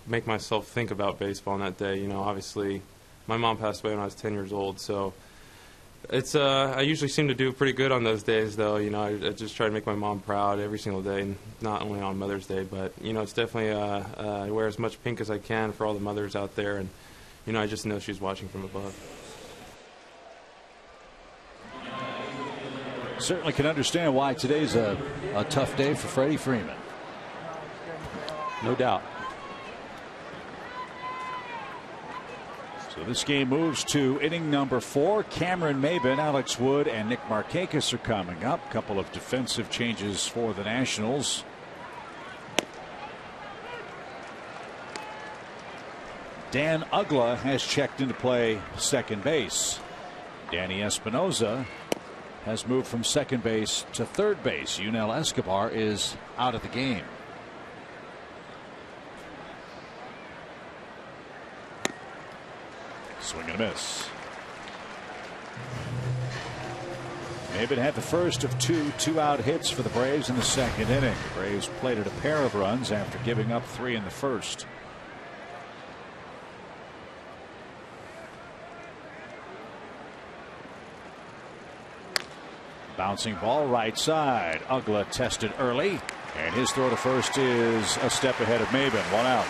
make myself think about baseball on that day. You know, obviously, my mom passed away when I was 10 years old, so it's I usually seem to do pretty good on those days, though. You know, I just try to make my mom proud every single day, and not only on Mother's Day, but you know, it's definitely I wear as much pink as I can for all the mothers out there, and you know, I just know she's watching from above. Certainly can understand why today's a tough day for Freddie Freeman. No doubt. So this game moves to inning number 4. Cameron Maybin, Alex Wood, and Nick Markakis are coming up. A couple of defensive changes for the Nationals. Dan Uggla has checked into play second base. Danny Espinoza has moved from second base to third base. Yunel Escobar is out of the game. Swing and a miss. Maybin had the first of 2 two-out hits for the Braves in the second inning. The Braves plated a pair of runs after giving up 3 in the first. Bouncing ball right side. Uggla tested early, and his throw to first is a step ahead of Maybin. 1 out.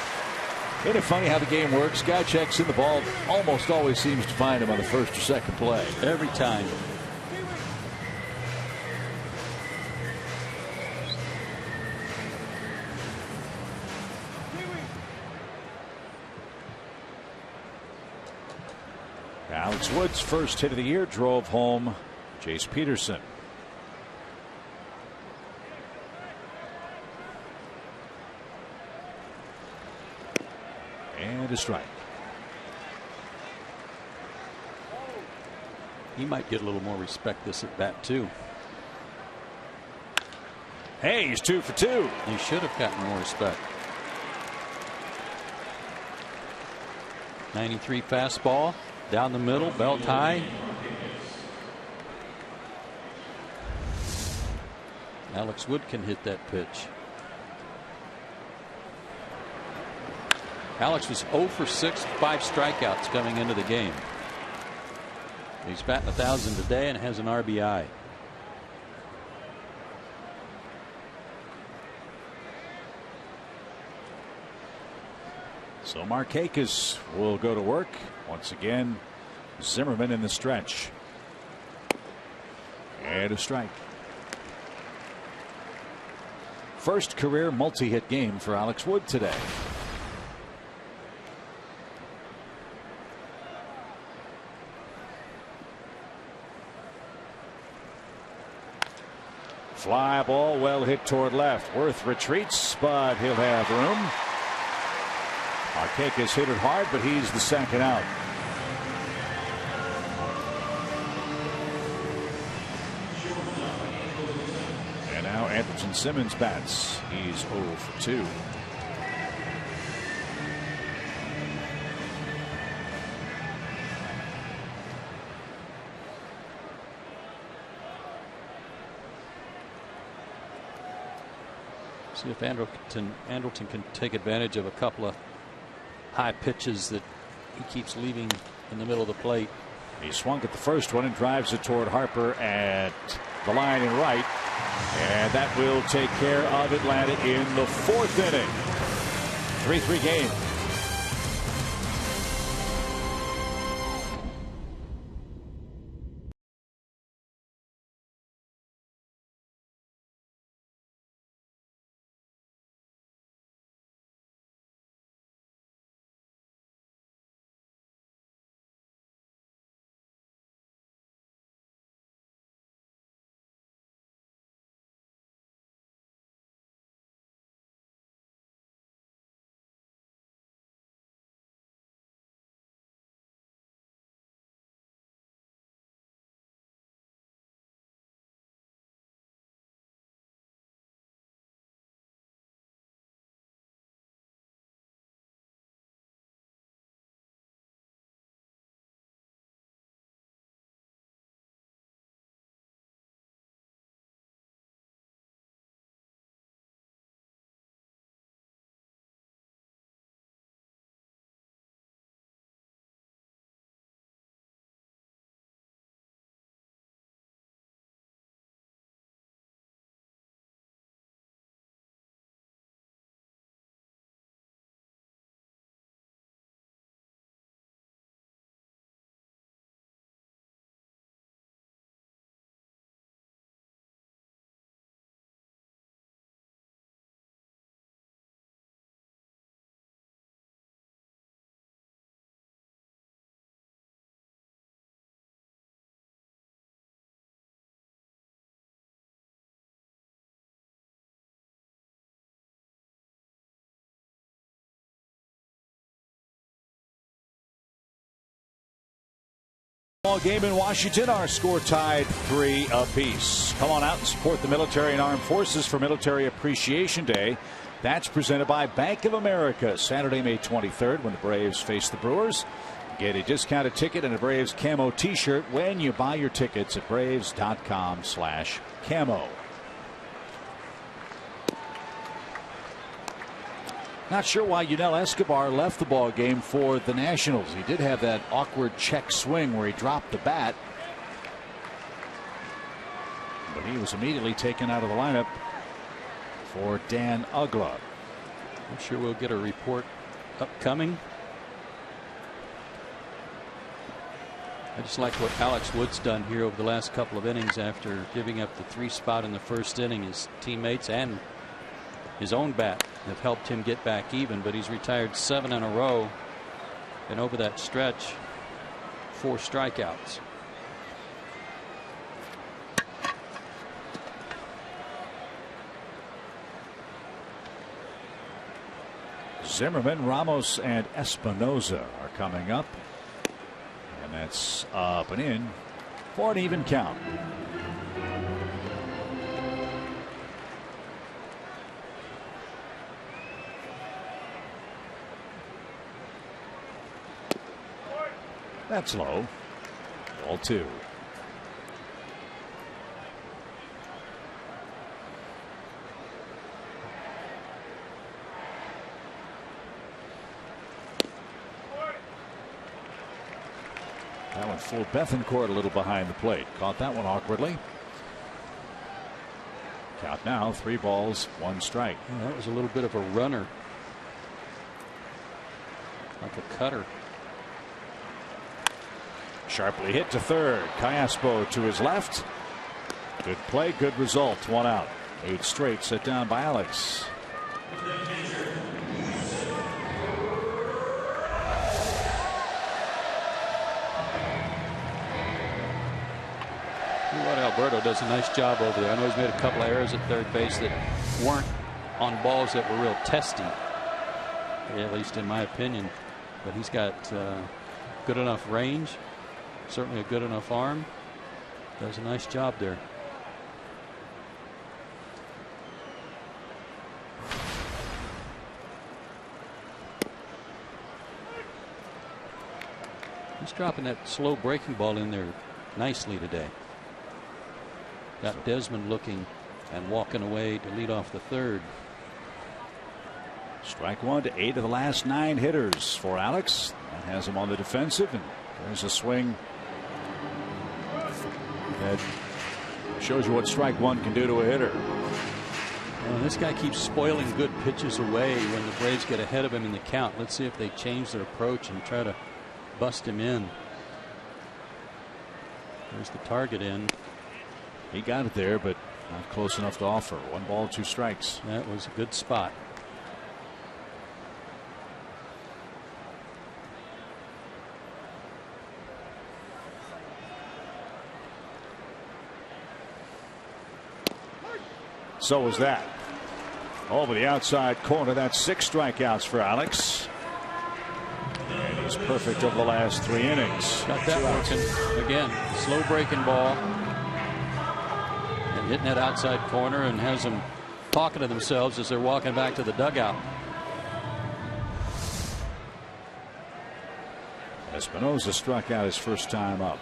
Isn't it funny how the game works? Guy checks in, the ball almost always seems to find him on the first or second play. Every time. Alex Wood's first hit of the year drove home Jace Peterson. And a strike. He might get a little more respect this at bat too. Hey, he's 2 for 2. He should have gotten more respect. 93 fastball down the middle, belt high. Alex Wood can hit that pitch. Alex was 0 for 6, 5 strikeouts coming into the game. He's batting 1,000 today and has an RBI. So Markakis will go to work once again. Zimmerman in the stretch. And a strike. First career multi-hit game for Alex Wood today. Fly ball well hit toward left. Worth retreats, but he'll have room. Markakis hit it hard, but he's the second out. And now Anderson Simmons bats. He's 0 for 2. See if Andrelton can take advantage of a couple of high pitches that he keeps leaving in the middle of the plate. He swung at the first one and drives it toward Harper at the line and right. And that will take care of Atlanta in the 4th inning. 3-3 game. Ball game in Washington. Our score tied 3 apiece. Come on out and support the military and armed forces for Military Appreciation Day. That's presented by Bank of America. Saturday, May 23rd, when the Braves face the Brewers. Get a discounted ticket and a Braves camo t-shirt when you buy your tickets at braves.com/camo. Not sure why Yunel Escobar left the ball game for the Nationals. He did have that awkward check swing where he dropped the bat, but he was immediately taken out of the lineup for Dan Uggla. I'm sure we'll get a report upcoming. I just like what Alex Wood's done here over the last couple of innings after giving up the 3 spot in the first inning. His teammates and his own bat have helped him get back even, but he's retired 7 in a row, and over that stretch 4 strikeouts. Zimmerman, Ramos, and Espinoza are coming up, and that's up and in for an even count. That's low. Ball 2. That one fooled Bethancourt a little behind the plate. Caught that one awkwardly. Count now 3 balls, 1 strike. Well, that was a little bit of a runner, like a cutter. Sharply hit to third. Callaspo to his left. Good play, good result. 1 out. 8 straight set down by Alex. Alberto does a nice job over there. I know he's made a couple of errors at third base that weren't on balls that were real testy, at least in my opinion. But he's got good enough range, certainly a good enough arm. Does a nice job there. He's dropping that slow breaking ball in there nicely today. Got Desmond looking and walking away to lead off the third. Strike one to 8 of the last 9 hitters for Alex. That has him on the defensive, and there's a swing that shows you what strike one can do to a hitter. Well, this guy keeps spoiling good pitches away when the Braves get ahead of him in the count. Let's see if they change their approach and try to bust him in. There's the target in. He got it there, but not close enough to offer. 1 ball, 2 strikes. That was a good spot. So was that. Over the outside corner. That's 6 strikeouts for Alex. And he's perfect over the last 3 innings. Got that working. Again, slow breaking ball. And hitting that outside corner, and has them talking to themselves as they're walking back to the dugout. Espinosa struck out his first time up.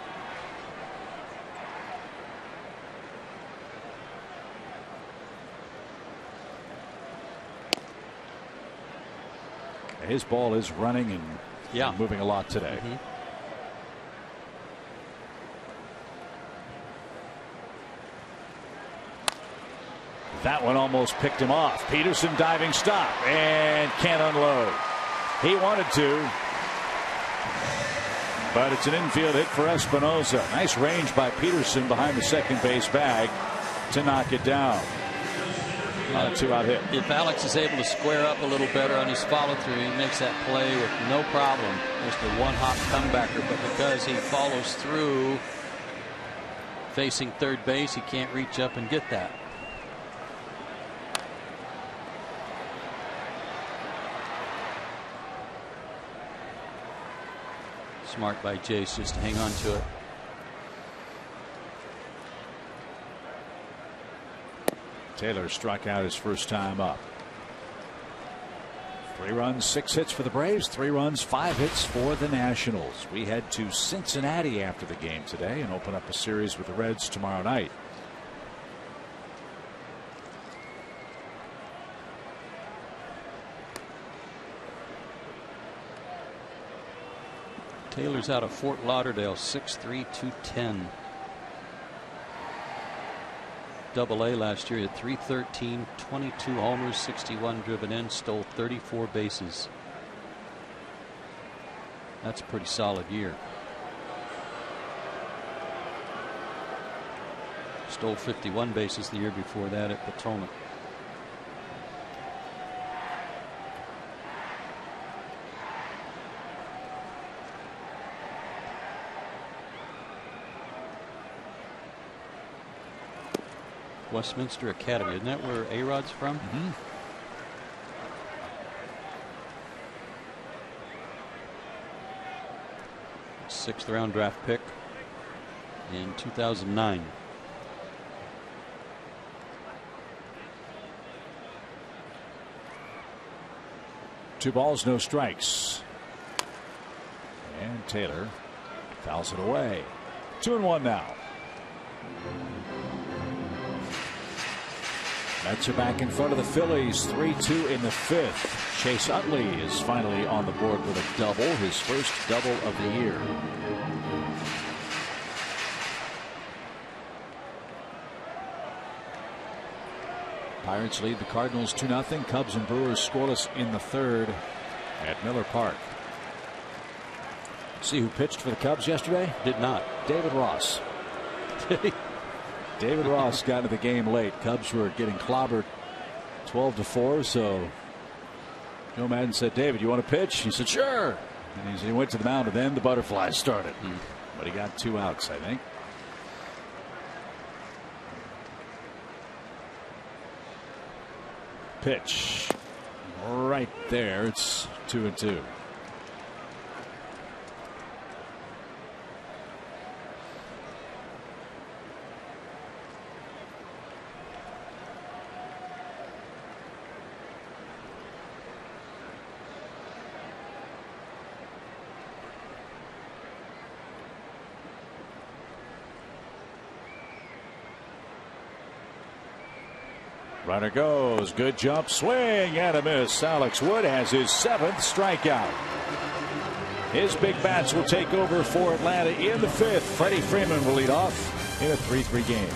His ball is running and moving a lot today. That one almost picked him off. Peterson diving stop and can't unload. He wanted to, but it's an infield hit for Espinosa. Nice range by Peterson behind the second base bag to knock it down. 2-out hit. If Alex is able to square up a little better on his follow through, he makes that play with no problem. Just a one-hop comebacker, but because he follows through facing third base, he can't reach up and get that. Smart by Jace just to hang on to it. Taylor struck out his first time up. 3 runs, 6 hits for the Braves. 3 runs, 5 hits for the Nationals. We head to Cincinnati after the game today and open up a series with the Reds tomorrow night. Taylor's out of Fort Lauderdale, 6'3", 210. Double-A last year, he had .313, 22 homers, 61 driven in, stole 34 bases. That's a pretty solid year. Stole 51 bases the year before that at Potomac. Westminster Academy, isn't that where A-Rod's from? Mm-hmm. Sixth-round draft pick in 2009. Two balls, no strikes. And Taylor fouls it away. 2-1 now. Mets are back in front of the Phillies, 3-2 in the 5th. Chase Utley is finally on the board with a double, his first double of the year. Pirates lead the Cardinals 2-0. Cubs and Brewers scoreless in the 3rd at Miller Park. See who pitched for the Cubs yesterday? Did not. David Ross. David Ross got into the game late. Cubs were getting clobbered 12-4. So Joe Madden said, "David, you want to pitch?" He said, "Sure." And he went to the mound, and then the butterflies started. But he got 2 outs, I think. pitch. Right there. It's 2-2. Runner goes. Good jump swing and a miss. Alex Wood has his 7th strikeout. His big bats will take over for Atlanta in the 5th. Freddie Freeman will lead off in a 3-3 game.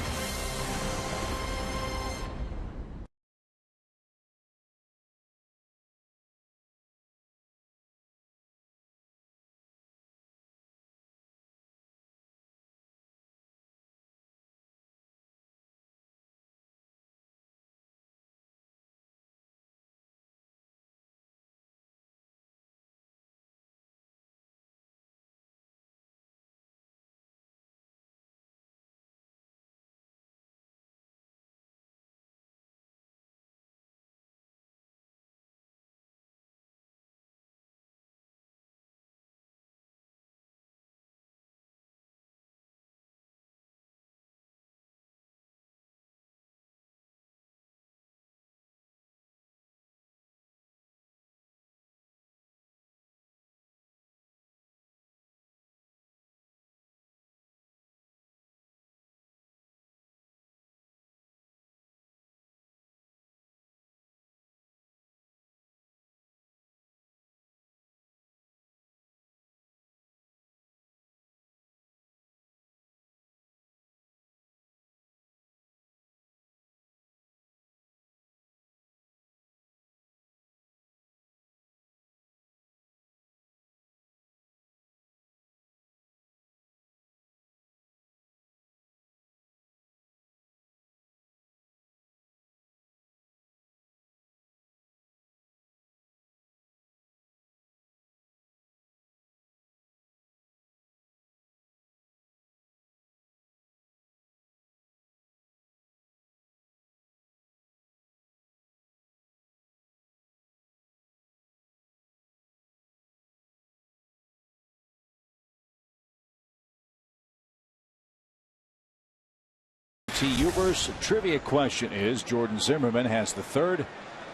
Uber's trivia question is: Jordan Zimmermann has the 3rd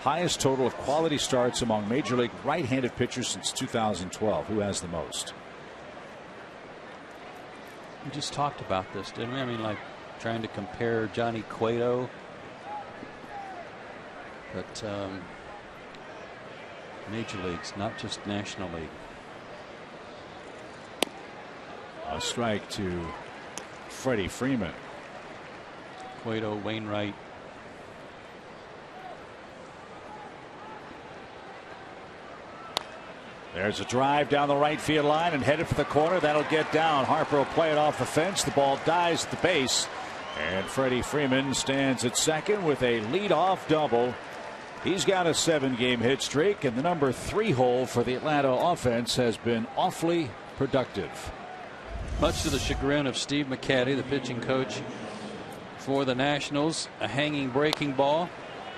highest total of quality starts among Major League right-handed pitchers since 2012. Who has the most? We just talked about this, didn't we? I mean, like trying to compare Johnny Cueto, but Major Leagues, not just National League. A strike to Freddie Freeman. Cueto, Wainwright. There's a drive down the right field line and headed for the corner. That'll get down. Harper will play it off the fence. The ball dies at the base. And Freddie Freeman stands at second with a leadoff double. He's got a 7-game hit streak, and the number 3 hole for the Atlanta offense has been awfully productive. Much to the chagrin of Steve McCatty, the pitching coach for the Nationals. A hanging breaking ball.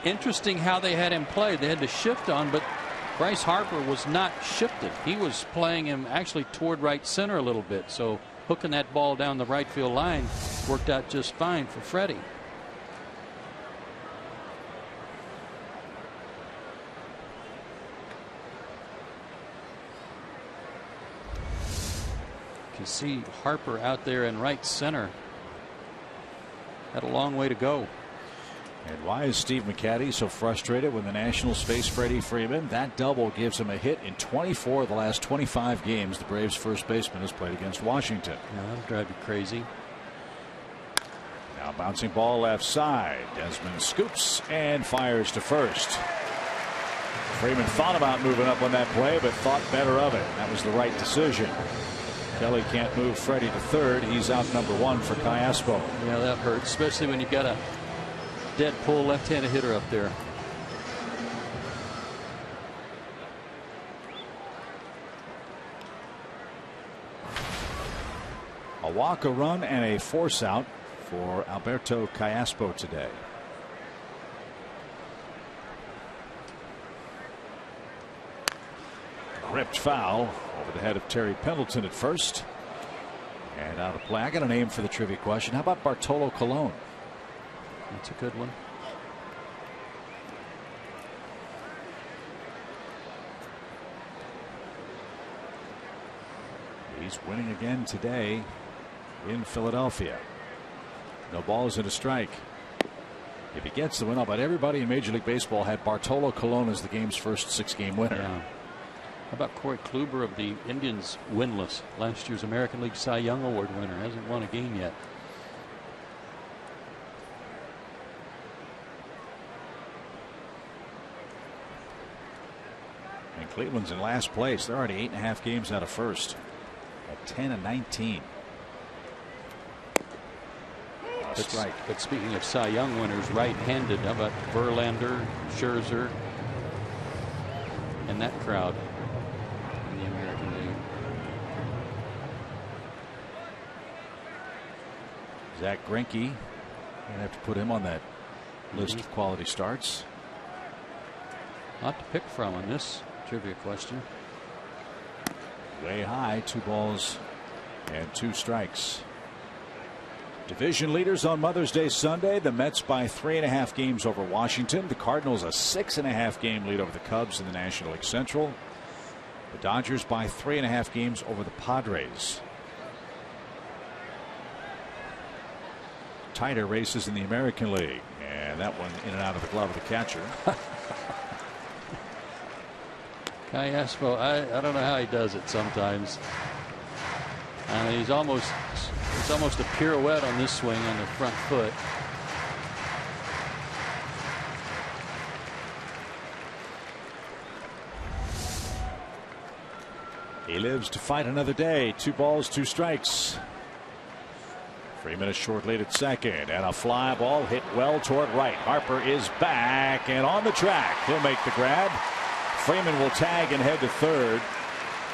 Interesting how they had him played. They had to shift on, but Bryce Harper was not shifted. He was playing him actually toward right center a little bit. So hooking that ball down the right field line worked out just fine for Freddie. You can see Harper out there in right center. Had a long way to go. And why is Steve McCatty so frustrated when the Nationals face Freddie Freeman? That double gives him a hit in 24 of the last 25 games the Braves first baseman has played against Washington. Yeah, that'll drive you crazy. Now bouncing ball left side. Desmond scoops and fires to first. Freeman thought about moving up on that play, but thought better of it. That was the right decision. Kelly can't move Freddie to third. He's out number 1 for Callaspo. Yeah, that hurts, especially when you've got a dead pull left-handed hitter up there. A walk, a run, and a force out for Alberto Callaspo today. Ripped foul over the head of Terry Pendleton at first. And out of play. I got a name for the trivia question. How about Bartolo Colon? That's a good one. He's winning again today in Philadelphia. No balls and a strike. If he gets the win, but everybody in Major League Baseball had Bartolo Colon as the game's first 6-game winner. Yeah. How about Corey Kluber of the Indians, winless, last year's American League Cy Young Award winner, hasn't won a game yet. And Cleveland's in last place. They're already 8.5 games out of first at 10-19. Strike. But speaking of Cy Young winners, right-handed, how about Verlander, Scherzer, and that crowd in the American League? Zach Greinke, gonna have to put him on that list of quality starts. Lot to pick from on this trivia question. Way high, 2 balls and 2 strikes. Division leaders on Mother's Day Sunday. The Mets by 3.5 games over Washington. The Cardinals a 6.5 game lead over the Cubs in the National League Central. The Dodgers by 3.5 games over the Padres. Tighter races in the American League, and that one in and out of the glove of the catcher. Kai Aspo, I don't know how he does it sometimes. He's almost a pirouette on this swing on the front foot. He lives to fight another day. 2 balls, 2 strikes. Freeman is short lead at second, and a fly ball hit well toward right. Harper is back and on the track. He'll make the grab. Freeman will tag and head to third.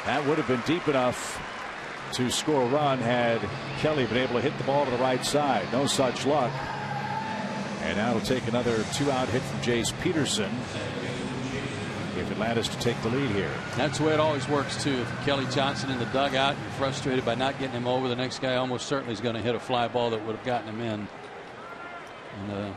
That would have been deep enough to score a run had Kelly been able to hit the ball to the right side. No such luck. And now it'll take another 2-out hit from Jace Peterson if Atlanta's to take the lead here. That's the way it always works too. If Kelly Johnson in the dugout, you're frustrated by not getting him over, the next guy almost certainly is going to hit a fly ball that would have gotten him in. And the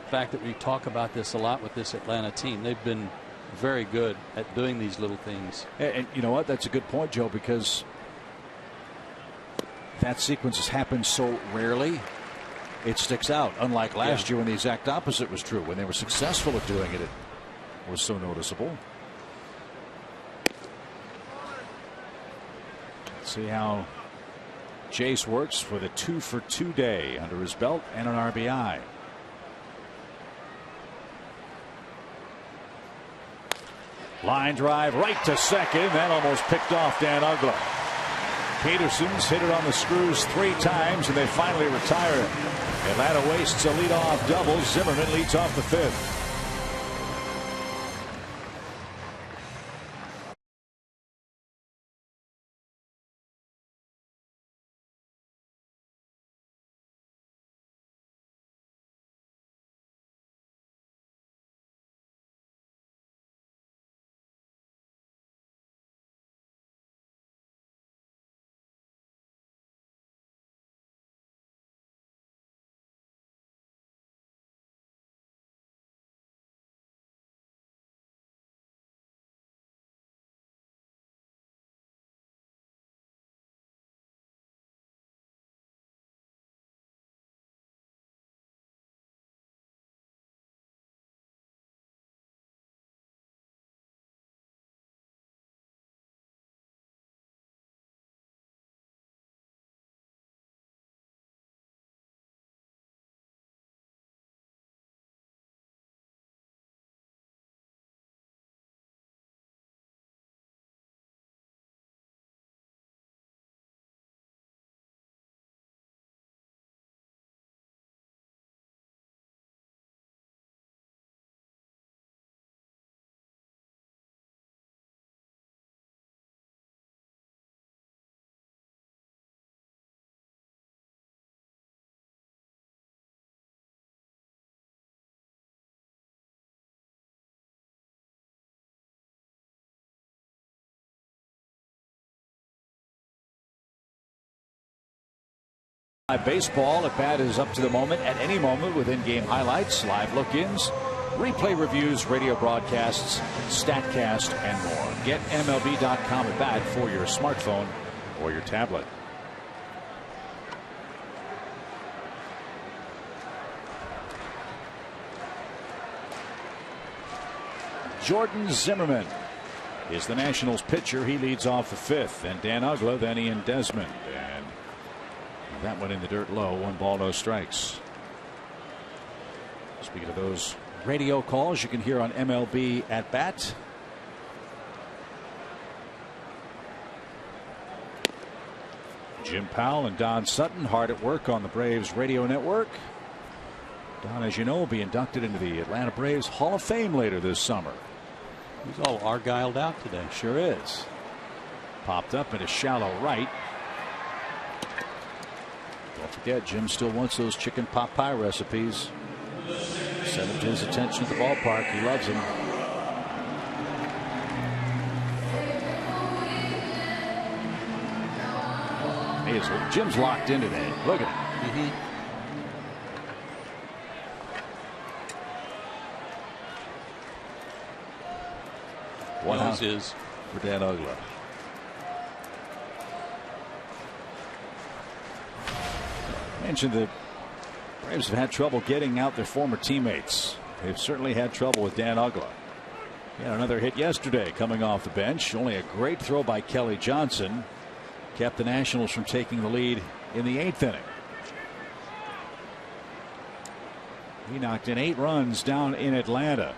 fact that we talk about this a lot with this Atlanta team, they've been very good at doing these little things. And you know what? That's a good point, Joe, because that sequence has happened so rarely. It sticks out, unlike last year when the exact opposite was true. When they were successful at doing it, it was so noticeable. Let's see how Jace works with a 2-for-2 day under his belt and an RBI. Line drive right to second. That almost picked off Dan Uggla. Peterson's hit it on the screws 3 times, and they finally retire it. Atlanta wastes a leadoff double. Zimmerman leads off the 5th. Baseball at bat is up to the moment at any moment with in-game highlights, live look-ins, replay reviews, radio broadcasts, StatCast, and more. Get MLB.com at bat for your smartphone or your tablet. Jordan Zimmerman is the Nationals pitcher. He leads off the fifth, and Dan Uggla, then Ian Desmond, and that one in the dirt low. 1 ball, no strikes. Speaking of those radio calls you can hear on MLB at bat. Jim Powell and Don Sutton hard at work on the Braves radio network. Don, as you know, will be inducted into the Atlanta Braves Hall of Fame later this summer. He's all argyled out today. Sure is. Popped up in a shallow right. Don't forget, Jim still wants those chicken pot pie recipes. Send him to his attention at the ballpark. He loves them. Jim's locked in today. Look at it. One house is for Dan Uggla. Mentioned the Braves have had trouble getting out their former teammates. They've certainly had trouble with Dan Uggla. He had another hit yesterday coming off the bench. Only a great throw by Kelly Johnson kept the Nationals from taking the lead in the 8th inning. He knocked in 8 runs down in Atlanta.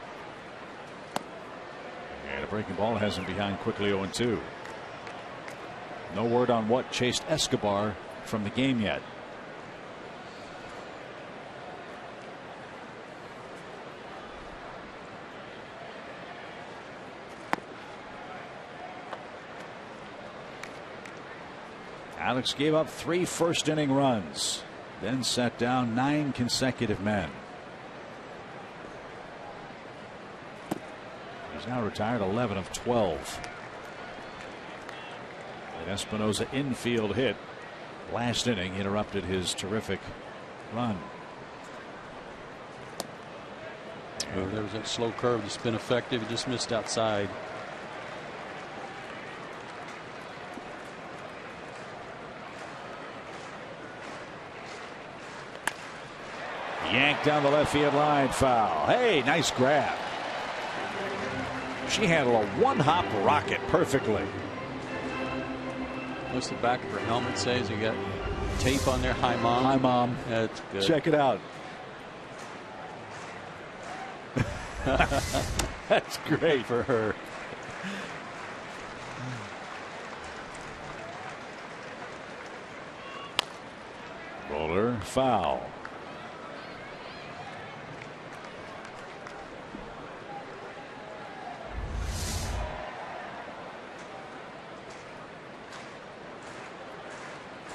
And a breaking ball has him behind quickly 0-2. No word on what chased Escobar from the game yet. Alex gave up 3 first-inning runs, then set down 9 consecutive men. He's now retired 11 of 12. An Espinosa infield hit last inning interrupted his terrific run. Oh, there was that slow curve that's been effective. He just missed outside. Yanked down the left field line, foul. Hey, nice grab. She handled a 1-hop rocket perfectly. What's the back of her helmet says? You got tape on there. Hi, Mom. Hi, Mom. That's good. Check it out. That's great for her. Roller, foul.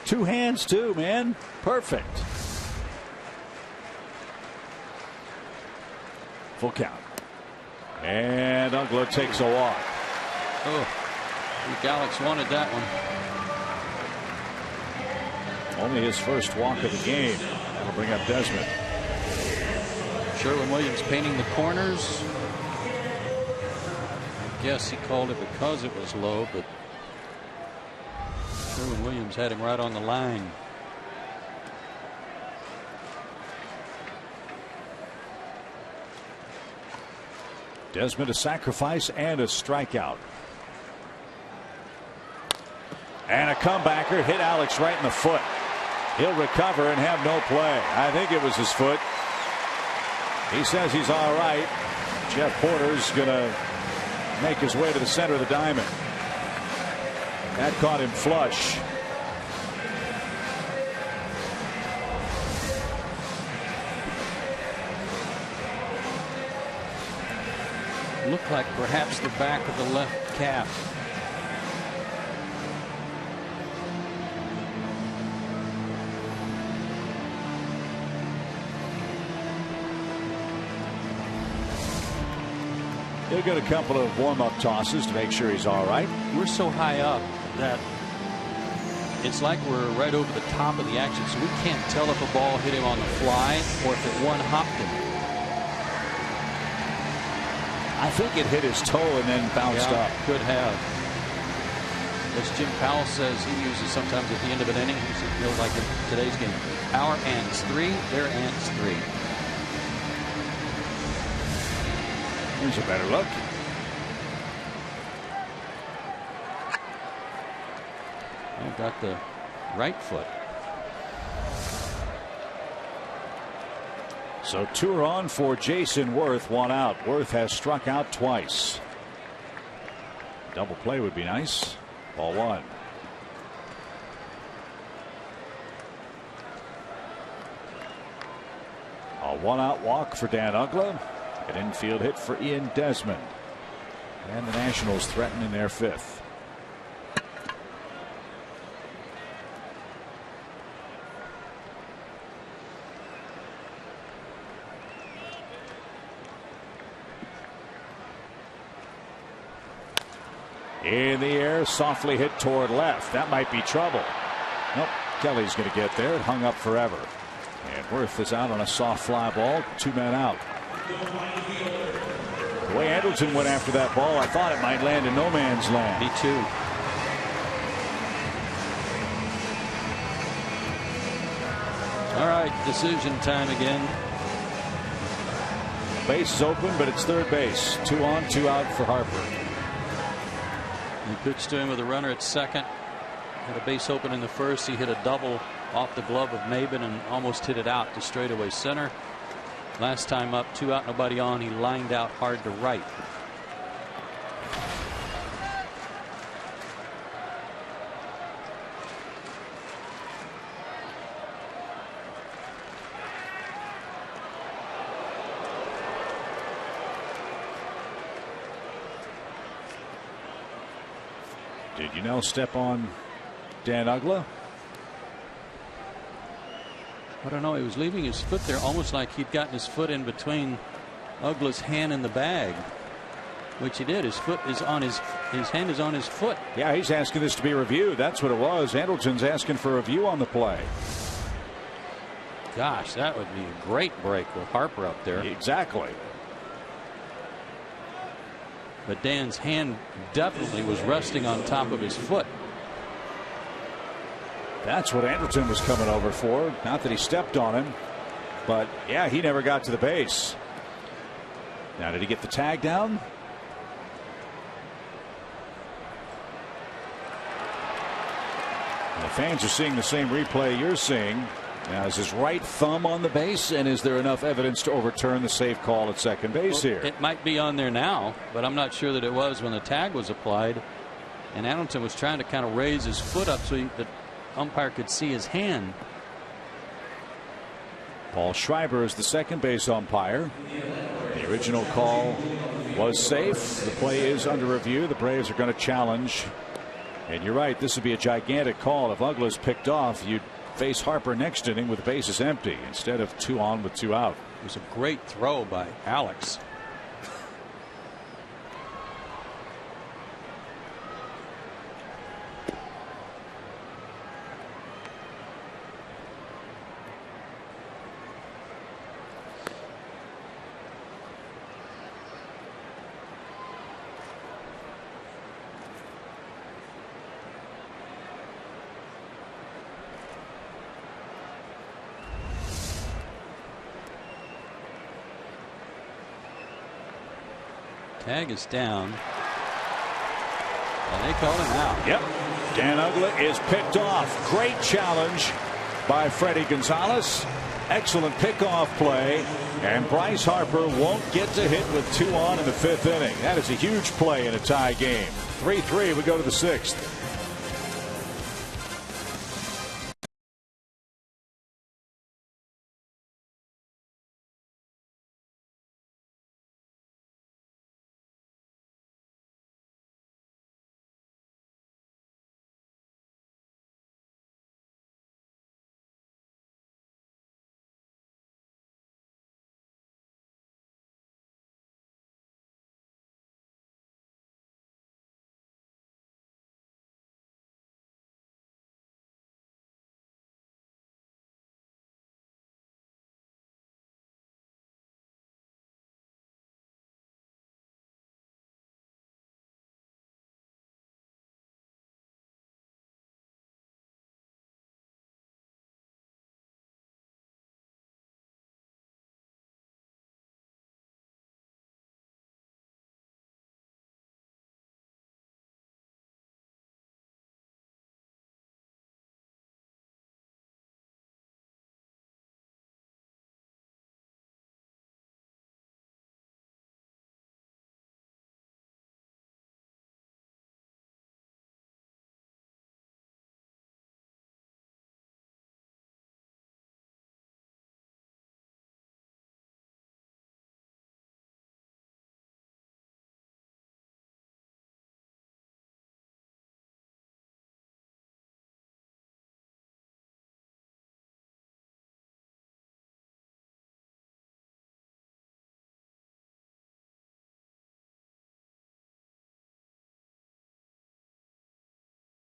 Two hands too, man. Perfect. Full count. And Uggla takes a walk. Oh, I think Alex wanted that one. Only his first walk of the game. That'll bring up Desmond. Sherwin-Williams painting the corners. I guess he called it because it was low, but Sherwin-Williams had him right on the line. Desmond a sacrifice and a strikeout. And a comebacker hit Alex right in the foot. He'll recover and have no play. I think it was his foot. He says he's all right. Jeff Porter's going to make his way to the center of the diamond. That caught him flush. Looked like perhaps the back of the left calf. He'll get a couple of warm-up tosses to make sure he's all right. We're so high up that it's like we're right over the top of the action, so we can't tell if a ball hit him on the fly or if it one-hopped him. I think it hit his toe and then bounced up. Could have. As Jim Powell says, he uses sometimes at the end of an inning, he feels like in today's game, our ants 3, their ants 3. Here's a better look. Got the right foot. So 2 are on for Jason Worth, 1 out. Worth has struck out twice. Double play would be nice. Ball 1. A 1-out walk for Dan Uggla. An infield hit for Ian Desmond. And the Nationals threatening their 5th. In the air, softly hit toward left. That might be trouble. Nope, Kelly's going to get there. It hung up forever. And Worth is out on a soft fly ball. 2 men out. The way Andrelton went after that ball, I thought it might land in no man's land. Me too. All right, decision time again. Base is open, but it's third base. 2 on, 2 out for Harper. He pitched to him with a runner at second. Had a base open in the first. He hit a double off the glove of Maben and almost hit it out to straightaway center. Last time up, 2 out, nobody on. He lined out hard to right. Did you now step on Dan Uggla? I don't know. He was leaving his foot there almost like he'd gotten his foot in between Uggla's hand and the bag, which he did. His foot is on his hand is on his foot. Yeah, he's asking this to be reviewed. That's what it was. Andrelton's asking for a review on the play. Gosh, that would be a great break with Harper up there. Exactly. But Dan's hand definitely was resting on top of his foot. That's what Andrelton was coming over for. Not that he stepped on him, but yeah, he never got to the base. Now, did he get the tag down? And the fans are seeing the same replay you're seeing. Now, is his right thumb on the base, and is there enough evidence to overturn the safe call at second base here? It might be on there now, but I'm not sure that it was when the tag was applied. And Andrelton was trying to kind of raise his foot up so the umpire could see his hand. Paul Schreiber is the second base umpire. The original call was safe. The play is under review. The Braves are going to challenge. And you're right, this would be a gigantic call. If Uggla's picked off, you'd face Harper next inning with the bases empty instead of 2 on with 2 out. It was a great throw by Alex. Tag is down. And they call him out. Yep. Dan Uggla is picked off. Great challenge by Freddie Gonzalez. Excellent pickoff play. And Bryce Harper won't get to hit with 2 on in the 5th inning. That is a huge play in a tie game. 3-3. We go to the 6th.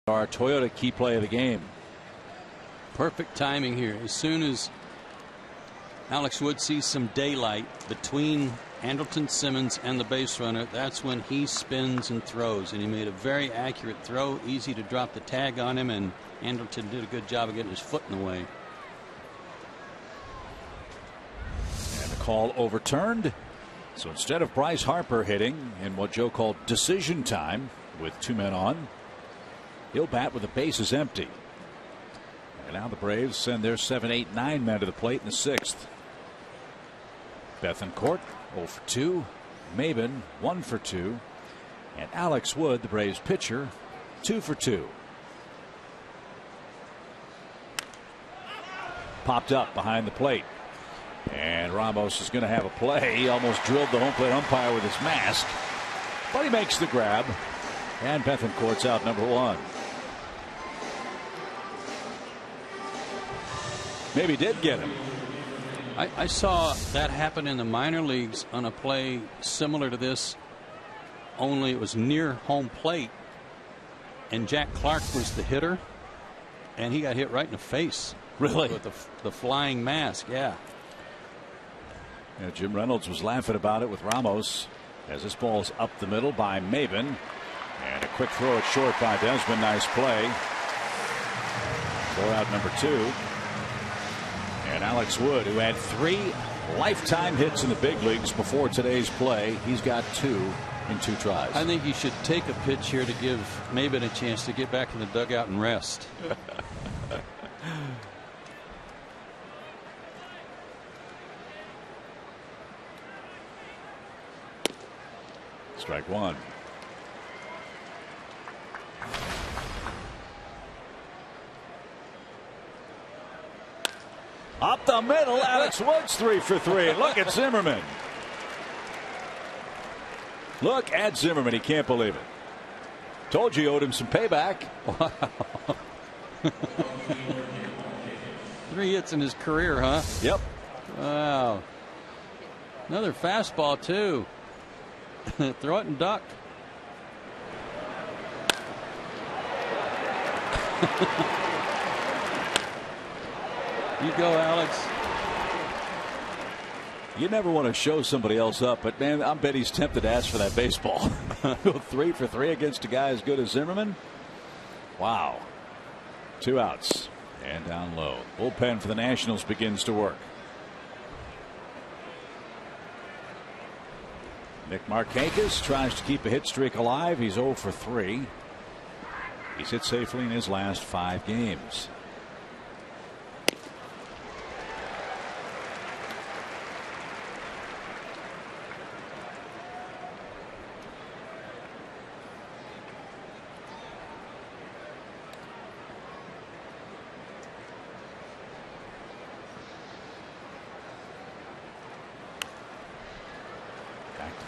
Our Toyota key play of the game. Perfect timing here. As soon as Alex Wood sees some daylight between Andrelton Simmons and the base runner, that's when he spins and throws. And he made a very accurate throw. Easy to drop the tag on him, and Andrelton did a good job of getting his foot in the way. And the call overturned. So instead of Bryce Harper hitting in what Joe called decision time with 2 men on, he'll bat with the bases empty. And now the Braves send their 7, 8, 9 men to the plate in the 6th. Bethancourt 0 for 2. Maben 1 for 2. And Alex Wood, the Braves pitcher, 2 for 2. Popped up behind the plate. And Ramos is going to have a play. He almost drilled the home plate umpire with his mask. But he makes the grab. And Bethancourt's out number 1. Maybe did get him. I saw that happen in the minor leagues on a play similar to this, only it was near home plate, and Jack Clark was the hitter, and he got hit right in the face. Really? With the flying mask. Yeah. Yeah, Jim Reynolds was laughing about it with Ramos as this ball's up the middle by Maben, and a quick throw at short by Desmond. Nice play. Throw out number 2. And Alex Wood, who had 3 lifetime hits in the big leagues before today's play, he's got 2 in 2 tries. I think he should take a pitch here to give Maben a chance to get back in the dugout and rest. Strike 1. Up the middle, Alex Wood's 3 for 3. Look at Zimmerman. Look at Zimmerman. He can't believe it. Told you owed him some payback. Wow. 3 hits in his career, huh? Yep. Wow. Another fastball, too. Throw it and duck. You go, Alex. You never want to show somebody else up, but man, I bet he's tempted to ask for that baseball. Go 3 for 3 against a guy as good as Zimmerman. Wow. 2 outs and down low. Bullpen for the Nationals begins to work. Nick Markakis tries to keep a hit streak alive. He's 0 for 3. He's hit safely in his last 5 games.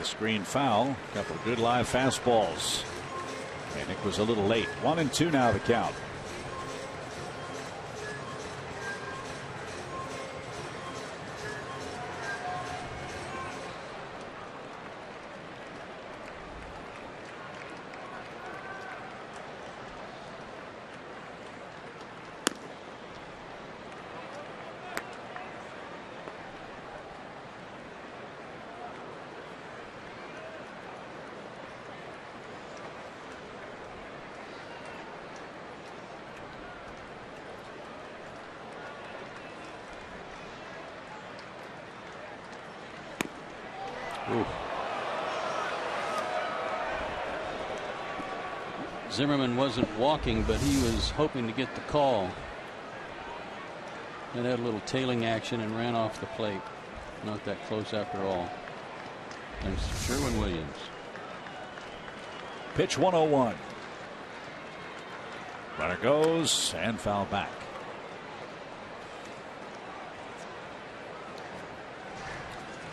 Screen foul. A couple of good live fastballs. And Nick was a little late. 1-2 now the count. Zimmerman wasn't walking, but he was hoping to get the call. And had a little tailing action and ran off the plate. Not that close after all. Thanks to Sherwin-Williams. Pitch 101. Runner goes and foul back.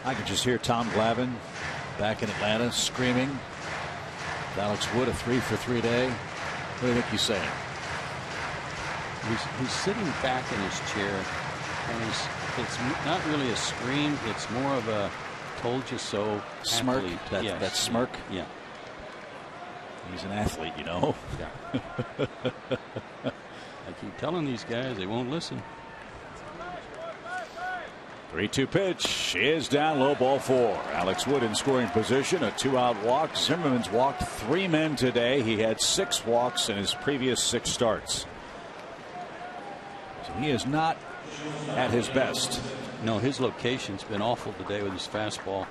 I could just hear Tom Glavine back in Atlanta screaming. Alex Wood a 3 for 3 day. What do you think he's saying? He's sitting back in his chair, and it's not really a scream. It's more of a "told you so" smirk. athlete. That smirk. Yeah. He's an athlete, you know. Yeah. I keep telling these guys they won't listen. 3-2 pitch is down low, ball 4. Alex Wood in scoring position, a 2-out walk. Zimmerman's walked 3 men today. He had 6 walks in his previous 6 starts. So he is not at his best. No, his location's been awful today with his fastball.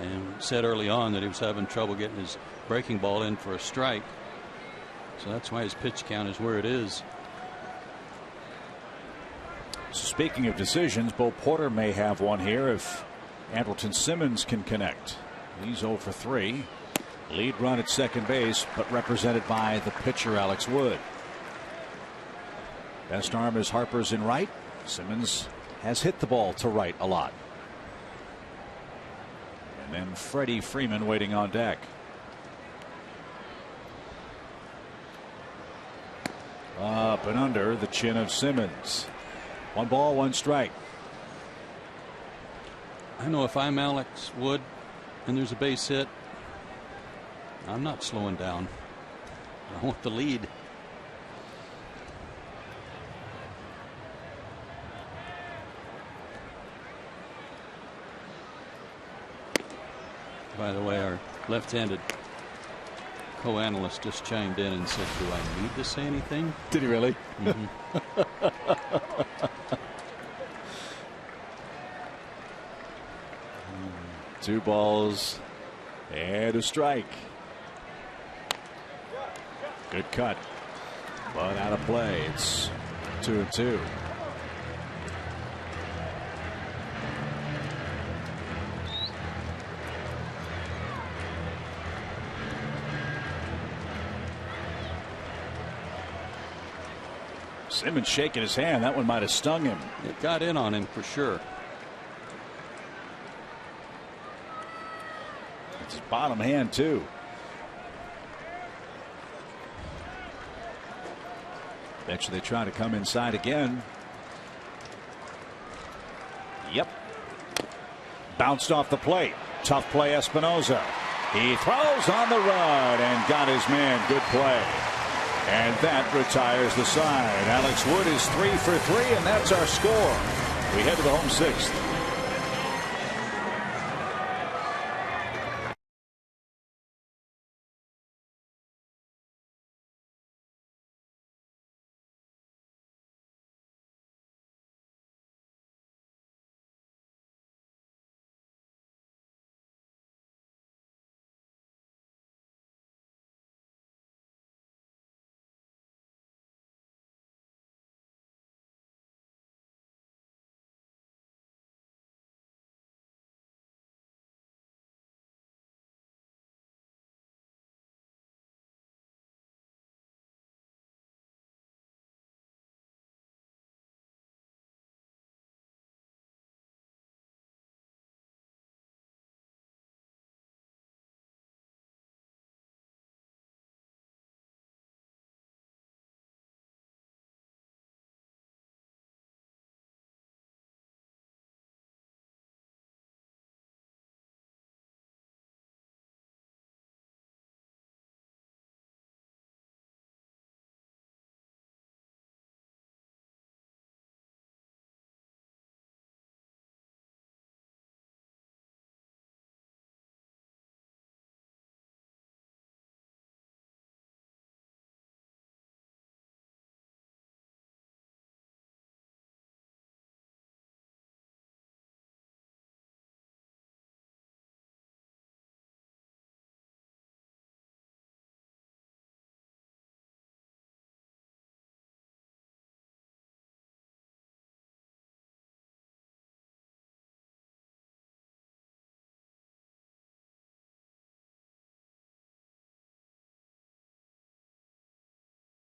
And said early on that he was having trouble getting his breaking ball in for a strike. So that's why his pitch count is where it is. So speaking of decisions, Bo Porter may have one here if Andrelton Simmons can connect. He's 0 for 3. Lead run at second base, but represented by the pitcher Alex Wood. Best arm is Harper's in right. Simmons has hit the ball to right a lot. And then Freddie Freeman waiting on deck. Up and under the chin of Simmons. 1 ball, 1 strike. I know if I'm Alex Wood and there's a base hit, I'm not slowing down. I want the lead. By the way, our left-handed co-analyst just chimed in and said, "Do I need to say anything?" Did he really? Mm-hmm. 2 balls and a strike. Good cut, but out of play. It's 2-2. Simmons shaking his hand. That one might have stung him. It got in on him for sure. It's his bottom hand too. Bet you they try to come inside again. Yep. Bounced off the plate. Tough play, Espinoza. He throws on the run and got his man. Good play. And that retires the side. Alex Wood is 3 for 3, and that's our score. We head to the home 6th.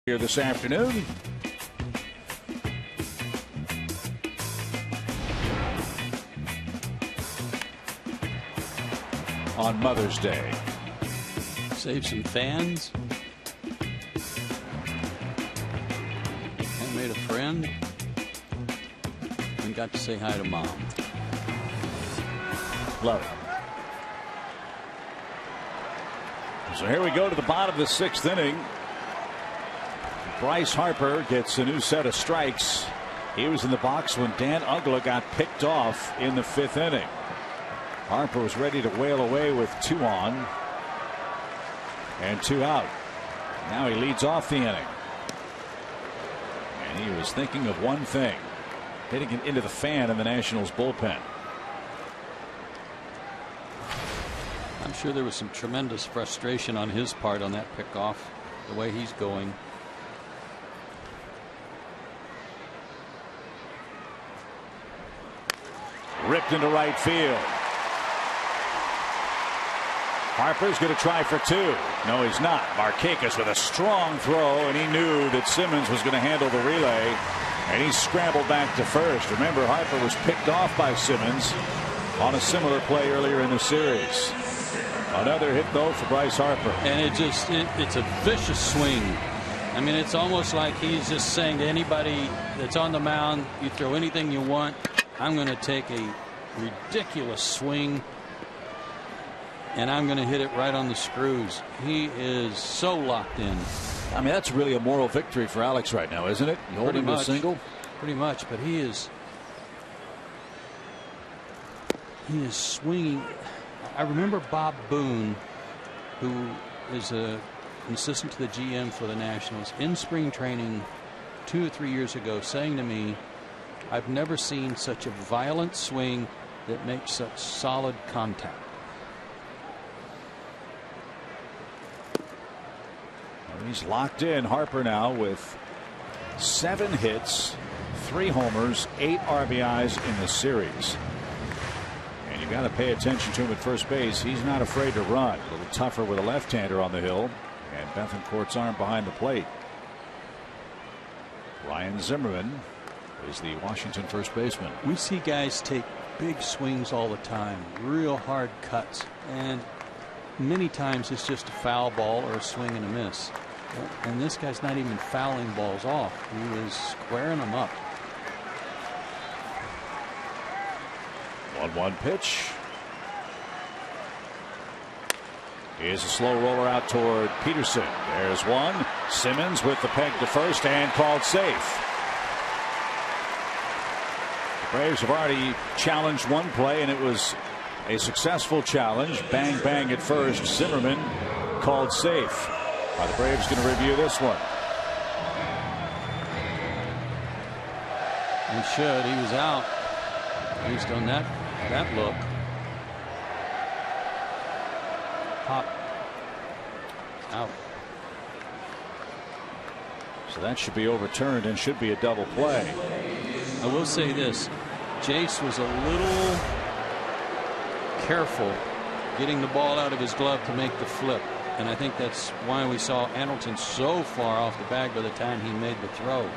Here this afternoon. On Mother's Day. Save some fans. And made a friend. And got to say hi to Mom. Love it. So here we go to the bottom of the 6th inning. Bryce Harper gets a new set of strikes. He was in the box when Dan Uggla got picked off in the 5th inning. Harper was ready to wail away with 2 on and 2 out. Now he leads off the inning. And he was thinking of one thing, hitting it into the fan in the Nationals bullpen. I'm sure there was some tremendous frustration on his part on that pickoff, the way he's going. Ripped into right field. Harper's going to try for 2. No, he's not. Markakis with a strong throw, and he knew that Simmons was going to handle the relay, and he scrambled back to first. Remember, Harper was picked off by Simmons on a similar play earlier in the series. Another hit, though, for Bryce Harper. And it's a vicious swing. I mean, it's almost like he's just saying to anybody that's on the mound, you throw anything you want. I'm going to take a ridiculous swing, and I'm going to hit it right on the screws. He is so locked in. I mean, that's really a moral victory for Alex right now, isn't it? You hold him to a single? Pretty much, but he is swinging. I remember Bob Boone, who is an assistant to the GM for the Nationals, in spring training 2 or 3 years ago, saying to me, I've never seen such a violent swing that makes such solid contact. He's locked in. Harper now with 7 hits, 3 homers, 8 RBIs in the series. And you got to pay attention to him at first base. He's not afraid to run. A little tougher with a left-hander on the hill. And Bethancourt's arm behind the plate. Ryan Zimmerman is the Washington first baseman. We see guys take big swings all the time, real hard cuts, and many times it's just a foul ball or a swing and a miss. And this guy's not even fouling balls off. He is squaring them up. 1-1 pitch. Here's a slow roller out toward Peterson. There's one. Simmons with the peg to first and called safe. The Braves have already challenged one play, and it was a successful challenge. Bang, bang at first. Zimmerman called safe. Are the Braves going to review this one? He should. He was out, at least on that look. Pop. Out. So that should be overturned and should be a double play. I will say this. Jace was a little careful getting the ball out of his glove to make the flip. And I think that's why we saw Andrelton so far off the bag by the time he made the throw. You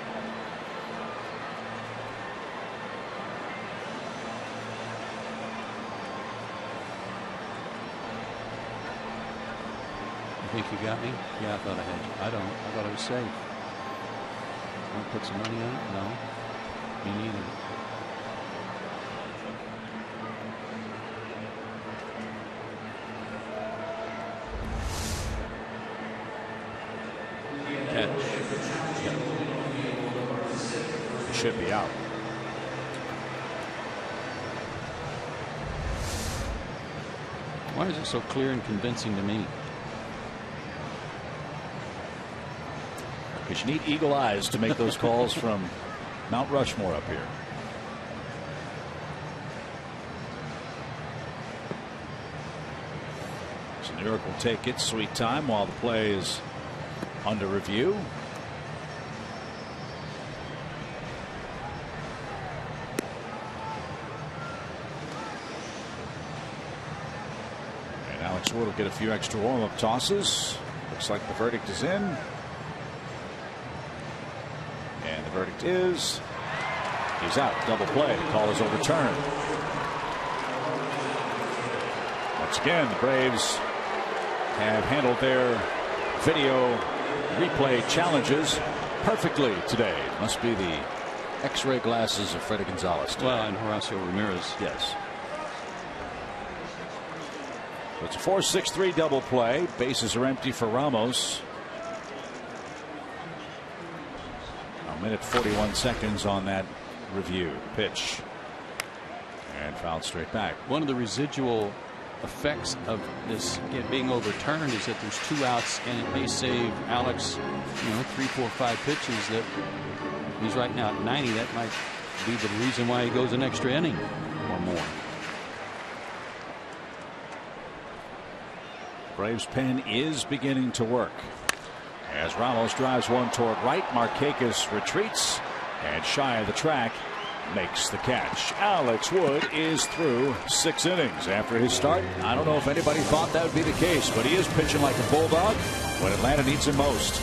think you got me? Yeah, I thought I had you. I don't. I thought I was safe. Want to put some money on it? No. Me neither. Should be out. Why is it so clear and convincing to me? Because you need eagle eyes to make those calls from Mount Rushmore up here. So New York will take its sweet time while the play is under review. Wood will get a few extra warm-up tosses. Looks like the verdict is in. And the verdict is he's out. Double play. The call is overturned. Once again, the Braves have handled their video replay challenges perfectly today. Must be the X-ray glasses of Freddy Gonzalez today. Well, and Horacio Ramirez. Yes. So it's a 4-6-3 double play. Bases are empty for Ramos. A minute 41 seconds on that review. Pitch. And fouled straight back. One of the residual effects of this being overturned is that there's 2 outs, and it may save Alex 3, 4, 5 pitches that he's right now at 90. That might be the reason why he goes an extra inning or more. Braves pen is beginning to work as Ramos drives one toward right. Markakis retreats and shy of the track makes the catch. Alex Wood is through 6 innings after his start. I don't know if anybody thought that would be the case, but he is pitching like a bulldog when Atlanta needs him most.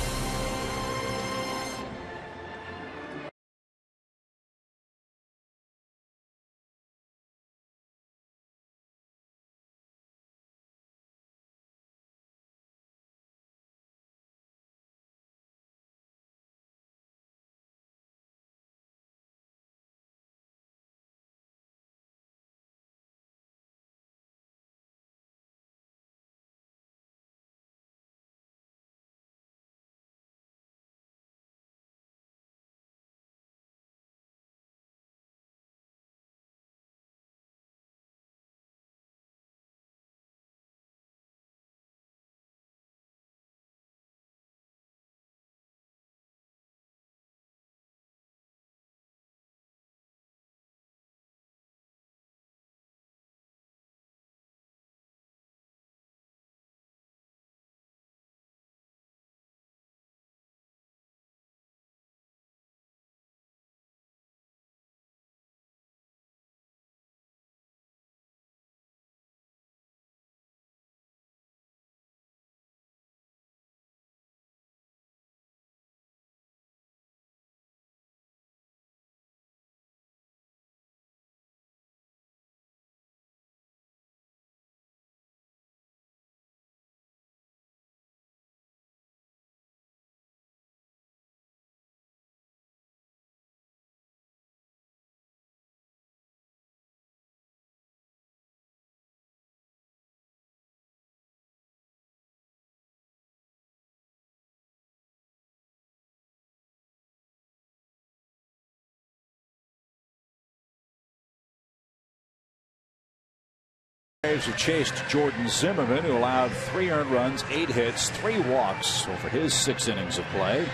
Braves have chased Jordan Zimmerman, who allowed 3 earned runs, 8 hits, 3 walks over his 6 innings of play.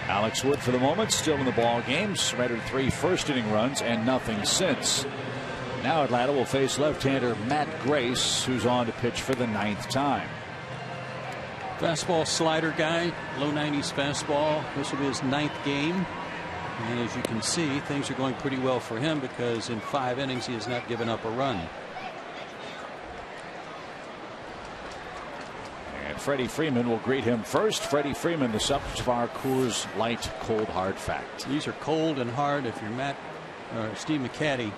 Alex Wood, for the moment, still in the ball game, surrendered 3 first-inning runs and nothing since. Now Atlanta will face left-hander Matt Grace, who's on to pitch for the 9th time. Fastball slider guy, low 90s fastball. This will be his 9th game. And as you can see, things are going pretty well for him because in 5 innings he has not given up a run. Freddie Freeman will greet him first. Freddie Freeman, the subject of our Coors Light Cold Hard Fact. These are cold and hard if you're Steve McCatty,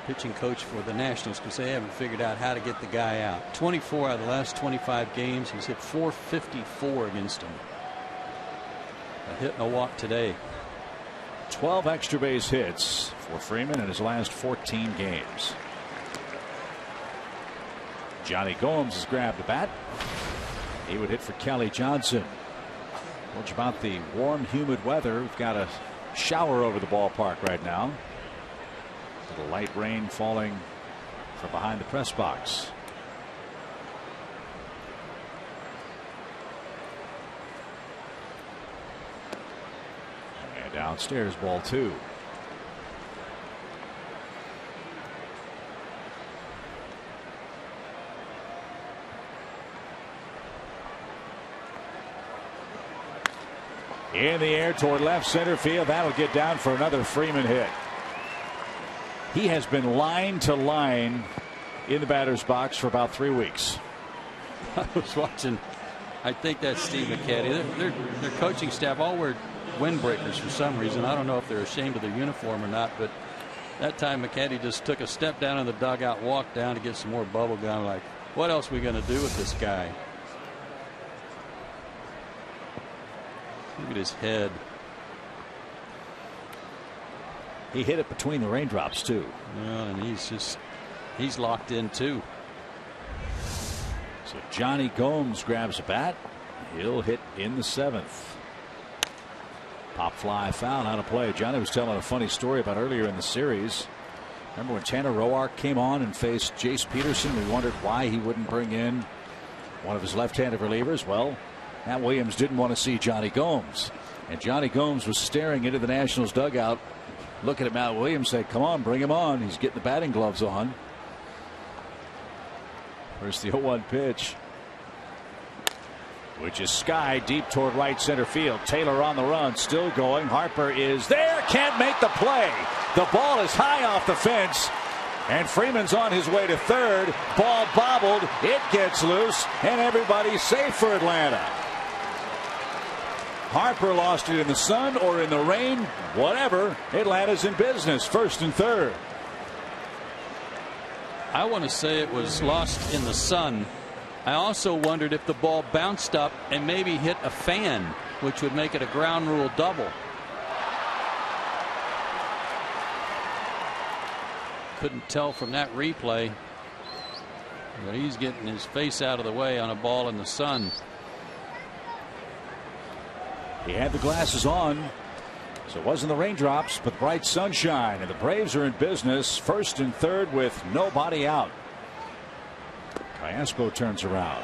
pitching coach for the Nationals, because they haven't figured out how to get the guy out. 24 out of the last 25 games. He's hit .454 against him. A hit and a walk today. 12 extra base hits for Freeman in his last 14 games. Johnny Gomes has grabbed the bat. He would hit for Kelly Johnson. Told you about the warm, humid weather. We've got a shower over the ballpark right now. A little light rain falling from behind the press box. And downstairs, ball 2. In the air toward left center field. That'll get down for another Freeman hit. He has been line to line in the batter's box for about 3 weeks. I was watching. I think that's Steve McCatty. Their coaching staff all wear windbreakers for some reason. I don't know if they're ashamed of their uniform or not, but that time McCatty just took a step down in the dugout, walked down to get some more bubble gum. Like, what else are we going to do with this guy? Look at his head. He hit it between the raindrops too. Well, and he's locked in too. So Johnny Gomes grabs a bat. He'll hit in the 7th. Pop fly foul out of play. Johnny was telling a funny story about earlier in the series. Remember when Tanner Roark came on and faced Jace Peterson? We wondered why he wouldn't bring in one of his left-handed relievers. Well, Matt Williams didn't want to see Johnny Gomes. And Johnny Gomes was staring into the Nationals dugout, looking at Matt Williams, saying, come on, bring him on. He's getting the batting gloves on. First the 0-1 pitch, which is sky deep toward right center field. Taylor on the run, still going. Harper is there, can't make the play. The ball is high off the fence, and Freeman's on his way to third. Ball bobbled, it gets loose, and everybody's safe for Atlanta. Harper lost it in the sun or in the rain, whatever. Atlanta's in business, first and third. I want to say it was lost in the sun. I also wondered if the ball bounced up and maybe hit a fan, which would make it a ground rule double. Couldn't tell from that replay, but he's getting his face out of the way on a ball in the sun. He had the glasses on, so it wasn't the raindrops, but bright sunshine, and the Braves are in business, first and third with nobody out. Callaspo turns around.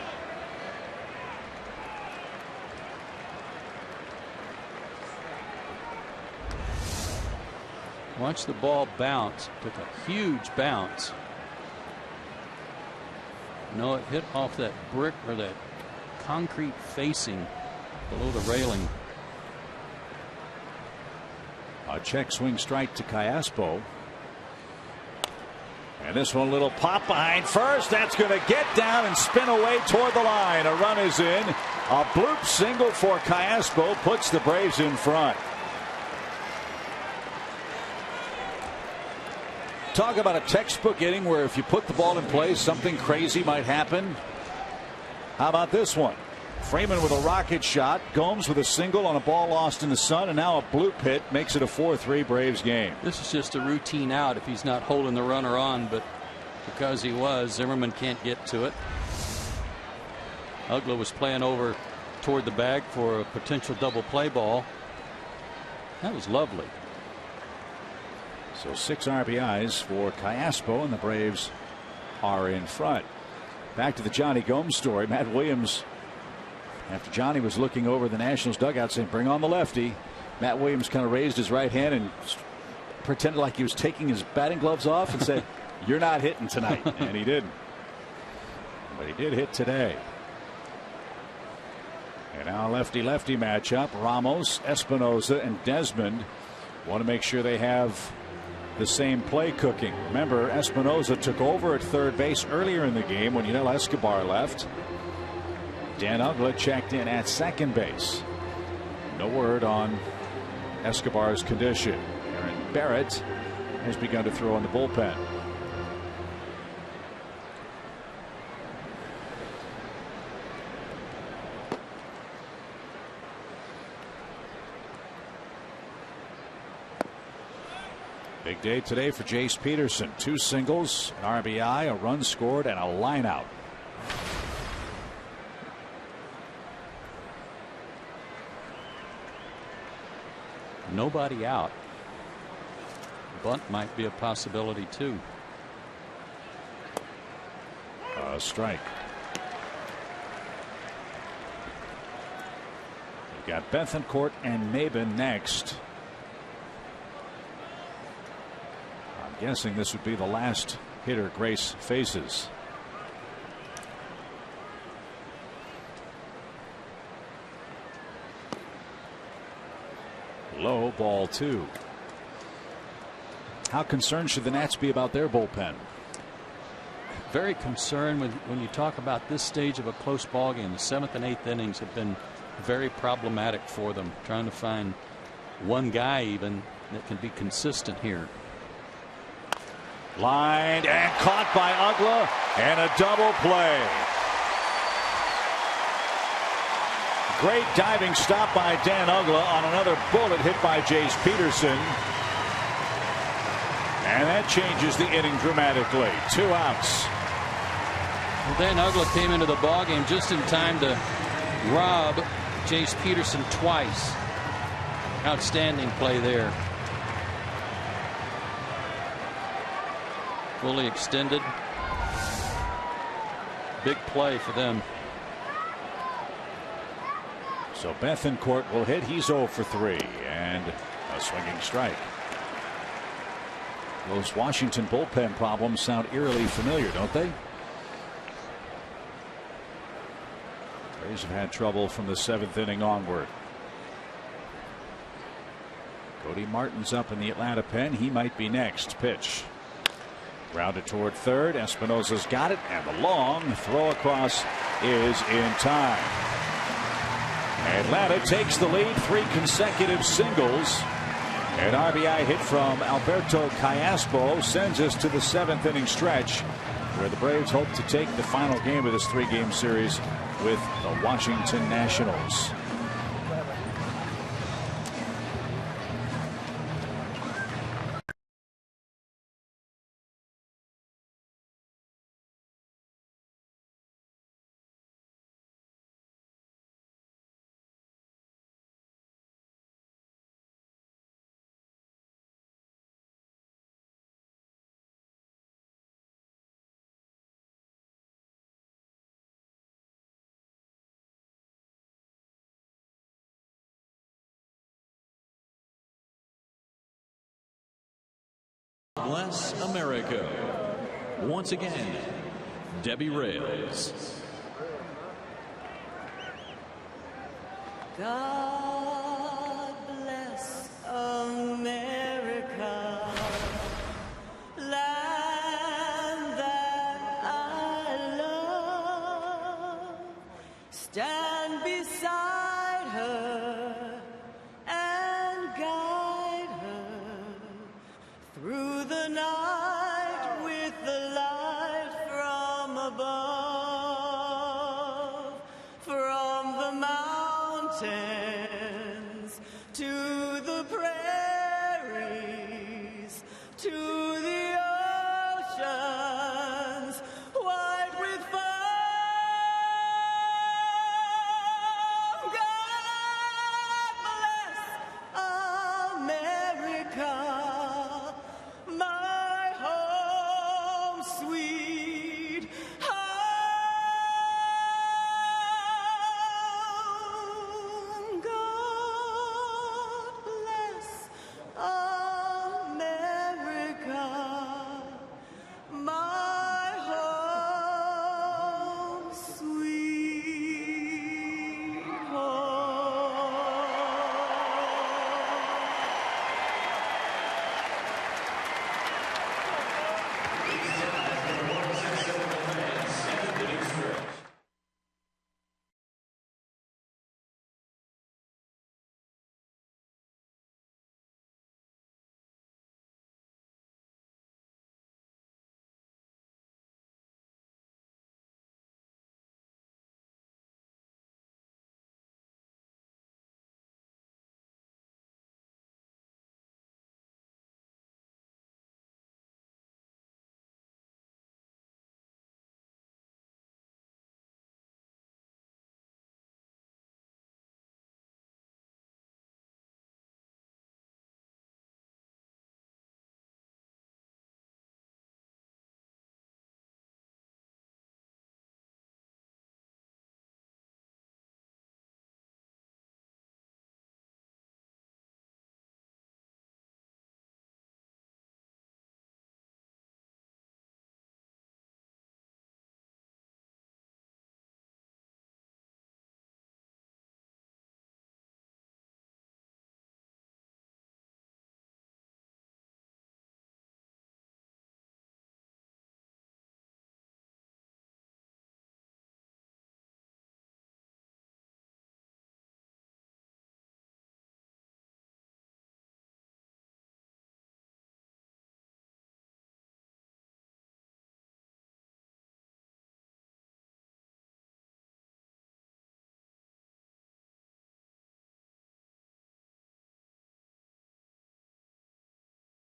Watch the ball bounce. Took a huge bounce. No, it hit off that brick or that concrete facing below the railing. A check swing strike to Callaspo. And this one, a little pop behind first. That's going to get down and spin away toward the line. A run is in. A bloop single for Callaspo puts the Braves in front. Talk about a textbook inning where if you put the ball in play, something crazy might happen. How about this one? Freeman with a rocket shot. Gomes with a single on a ball lost in the sun, and now a bloop hit makes it a 4-3 Braves game. This is just a routine out if he's not holding the runner on, but because he was, Zimmerman can't get to it. Ugla was playing over toward the bag for a potential double play ball. That was lovely. So 6 RBIs for Callaspo, and the Braves are in front. Back to the Johnny Gomes story. Matt Williams, after Johnny was looking over the Nationals dugout saying, bring on the lefty, Matt Williams kind of raised his right hand and pretended like he was taking his batting gloves off and said, you're not hitting tonight. And he didn't. But he did hit today. And now a lefty-lefty matchup. Ramos, Espinosa, and Desmond want to make sure they have the same play cooking. Remember, Espinosa took over at third base earlier in the game when Yunel Escobar left. Dan Ugla checked in at second base. No word on Escobar's condition. Aaron Barrett has begun to throw in the bullpen. Big day today for Jace Peterson. 2 singles, an RBI, a run scored, and a line out. Nobody out. Bunt might be a possibility too. A strike. We've got Bethancourt and Maben next. I'm guessing this would be the last hitter Grace faces. Low, ball 2. How concerned should the Nats be about their bullpen? Very concerned when you talk about this stage of a close ball game. The 7th and 8th innings have been very problematic for them, trying to find one guy even that can be consistent here. Lined and caught by Ugla, and a double play. Great diving stop by Dan Ugla on another bullet hit by Jace Peterson. And that changes the inning dramatically. 2 outs. Dan Uggla came into the ballgame just in time to rob Jace Peterson twice. Outstanding play there. Fully extended. Big play for them. So Bethancourt will hit. He's 0 for 3 and a swinging strike. Those Washington bullpen problems sound eerily familiar, don't they? Rays have had trouble from the 7th inning onward. Cody Martin's up in the Atlanta pen. He might be next. Pitch. Grounded toward third. Espinosa's got it, and the long throw across is in time. Atlanta takes the lead. 3 consecutive singles. An RBI hit from Alberto Callaspo sends us to the 7th inning stretch, where the Braves hope to take the final game of this 3-game series with the Washington Nationals. Bless America. Once again, Debbie Reyes. God bless America, land that I love. Stand beside her and guide her through the night with the light from above, from the mountains to the prairies, to the oceans white with foam. God bless America, my home sweet home. God bless America, my home sweet home.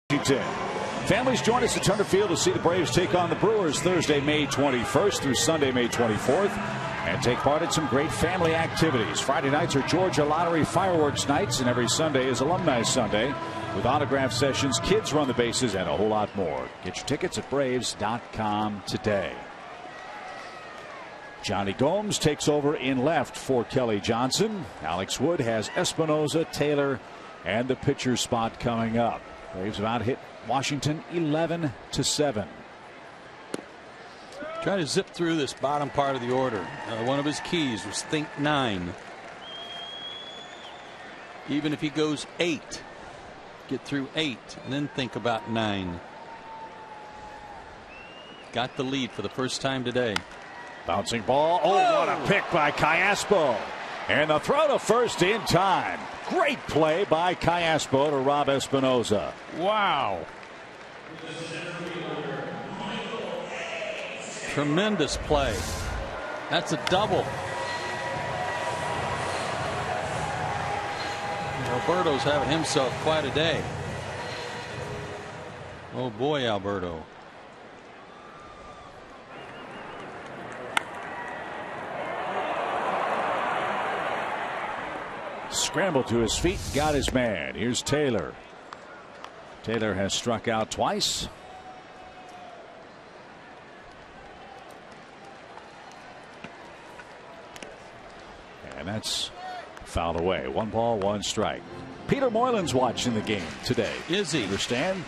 Washington Families join us at Turner Field to see the Braves take on the Brewers Thursday, May 21st through Sunday, May 24th. And take part in some great family activities. Friday nights are Georgia Lottery fireworks nights, and every Sunday is Alumni Sunday with autograph sessions, kids run the bases, and a whole lot more. Get your tickets at Braves.com today. Johnny Gomes takes over in left for Kelly Johnson. Alex Wood has Espinoza, Taylor, and the pitcher spot coming up. Braves have out hit Washington 11-7. Trying to zip through this bottom part of the order. One of his keys was think 9. Even if he goes 8, get through 8 and then think about 9. Got the lead for the first time today. Bouncing ball. Oh, what a pick by Callaspo. And the throw to first in time. Great play by Callaspo to rob Espinoza. Wow. Tremendous play. That's a double. Alberto's having himself quite a day. Oh boy, Alberto. Scrambled to his feet, got his man. Here's Taylor. Taylor has struck out twice. And that's fouled away. 1 ball, 1 strike. Peter Moylan's watching the game today. Is he? Understand?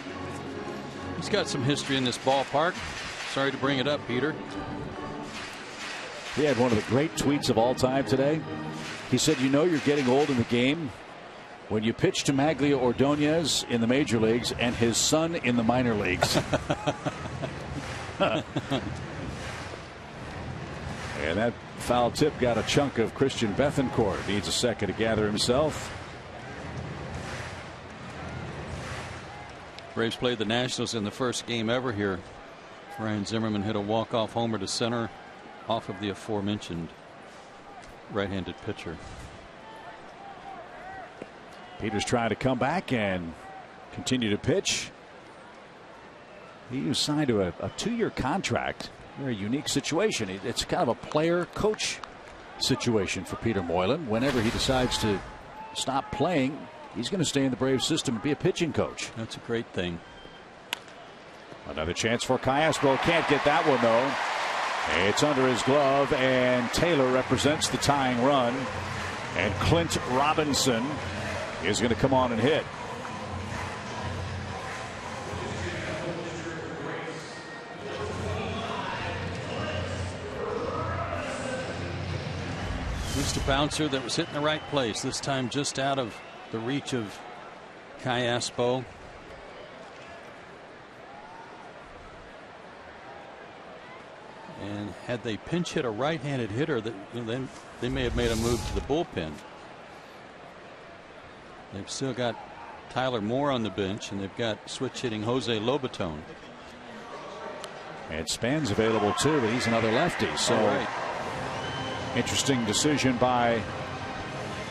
He's got some history in this ballpark. Sorry to bring it up, Peter. He had one of the great tweets of all time today. He said, you know, you're getting old in the game when you pitch to Maglia Ordonez in the major leagues and his son in the minor leagues. And that foul tip got a chunk of Christian Bethancourt. Needs a second to gather himself. Braves played the Nationals in the first game ever here. Ryan Zimmerman hit a walk-off homer to center off of the aforementioned right-handed pitcher. Peters trying to come back and continue to pitch. He was signed to a 2-year contract. Very unique situation. It's kind of a player-coach situation for Peter Moylan. Whenever he decides to stop playing, he's going to stay in the Braves system and be a pitching coach. That's a great thing. Another chance for Callaspo. Can't get that one, though. It's under his glove, and Taylor represents the tying run. And Clint Robinson is going to come on and hit. Just a bouncer that was hitting the right place. This time just out of the reach of Callaspo. And had they pinch hit a right-handed hitter, then they may have made a move to the bullpen. They've still got Tyler Moore on the bench, and they've got switch hitting Jose Lobaton. And Span's available too, but he's another lefty. So interesting decision by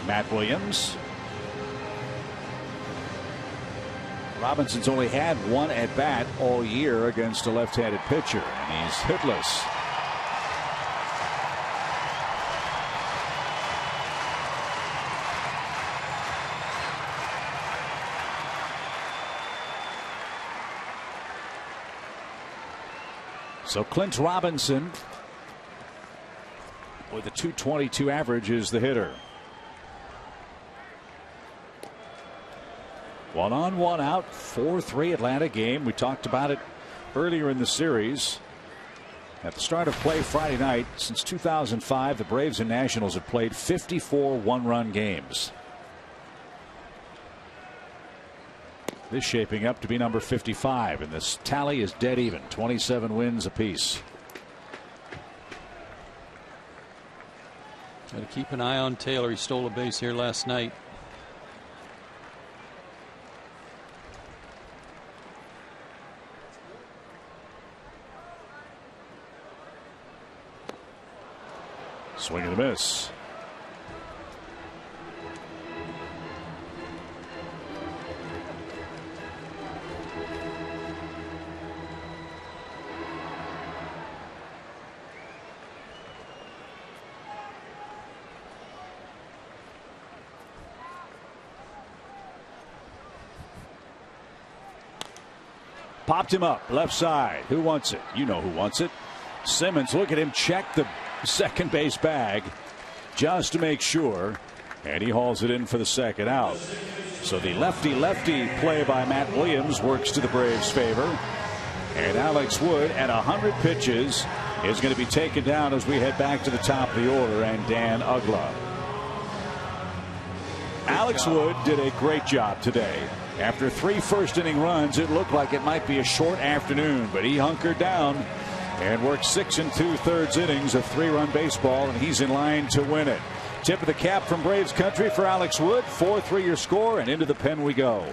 Matt Williams. Robinson's only had 1 at bat all year against a left-handed pitcher, and he's hitless. So Clint Robinson with a .222 average is the hitter. 1 on, 1 out, 4-3 Atlanta game. We talked about it earlier in the series. At the start of play Friday night, since 2005, the Braves and Nationals have played 54 one-run games. This shaping up to be number 55, and this tally is dead even, 27 wins apiece. Got to keep an eye on Taylor. He stole a base here last night. Swing and a miss. Popped him up left side. Who wants it? You know who wants it. Simmons, look at him check the second base bag just to make sure, and he hauls it in for the second out. So the lefty play by Matt Williams works to the Braves' favor, and Alex Wood at 100 pitches is going to be taken down as we head back to the top of the order, and Dan Uggla. Alex Wood did a great job today. After 3 first-inning runs, it looked like it might be a short afternoon, but he hunkered down and worked 6 2/3 innings of 3-run baseball, and he's in line to win it. Tip of the cap from Braves country for Alex Wood. 4-3 your score, and into the pen we go.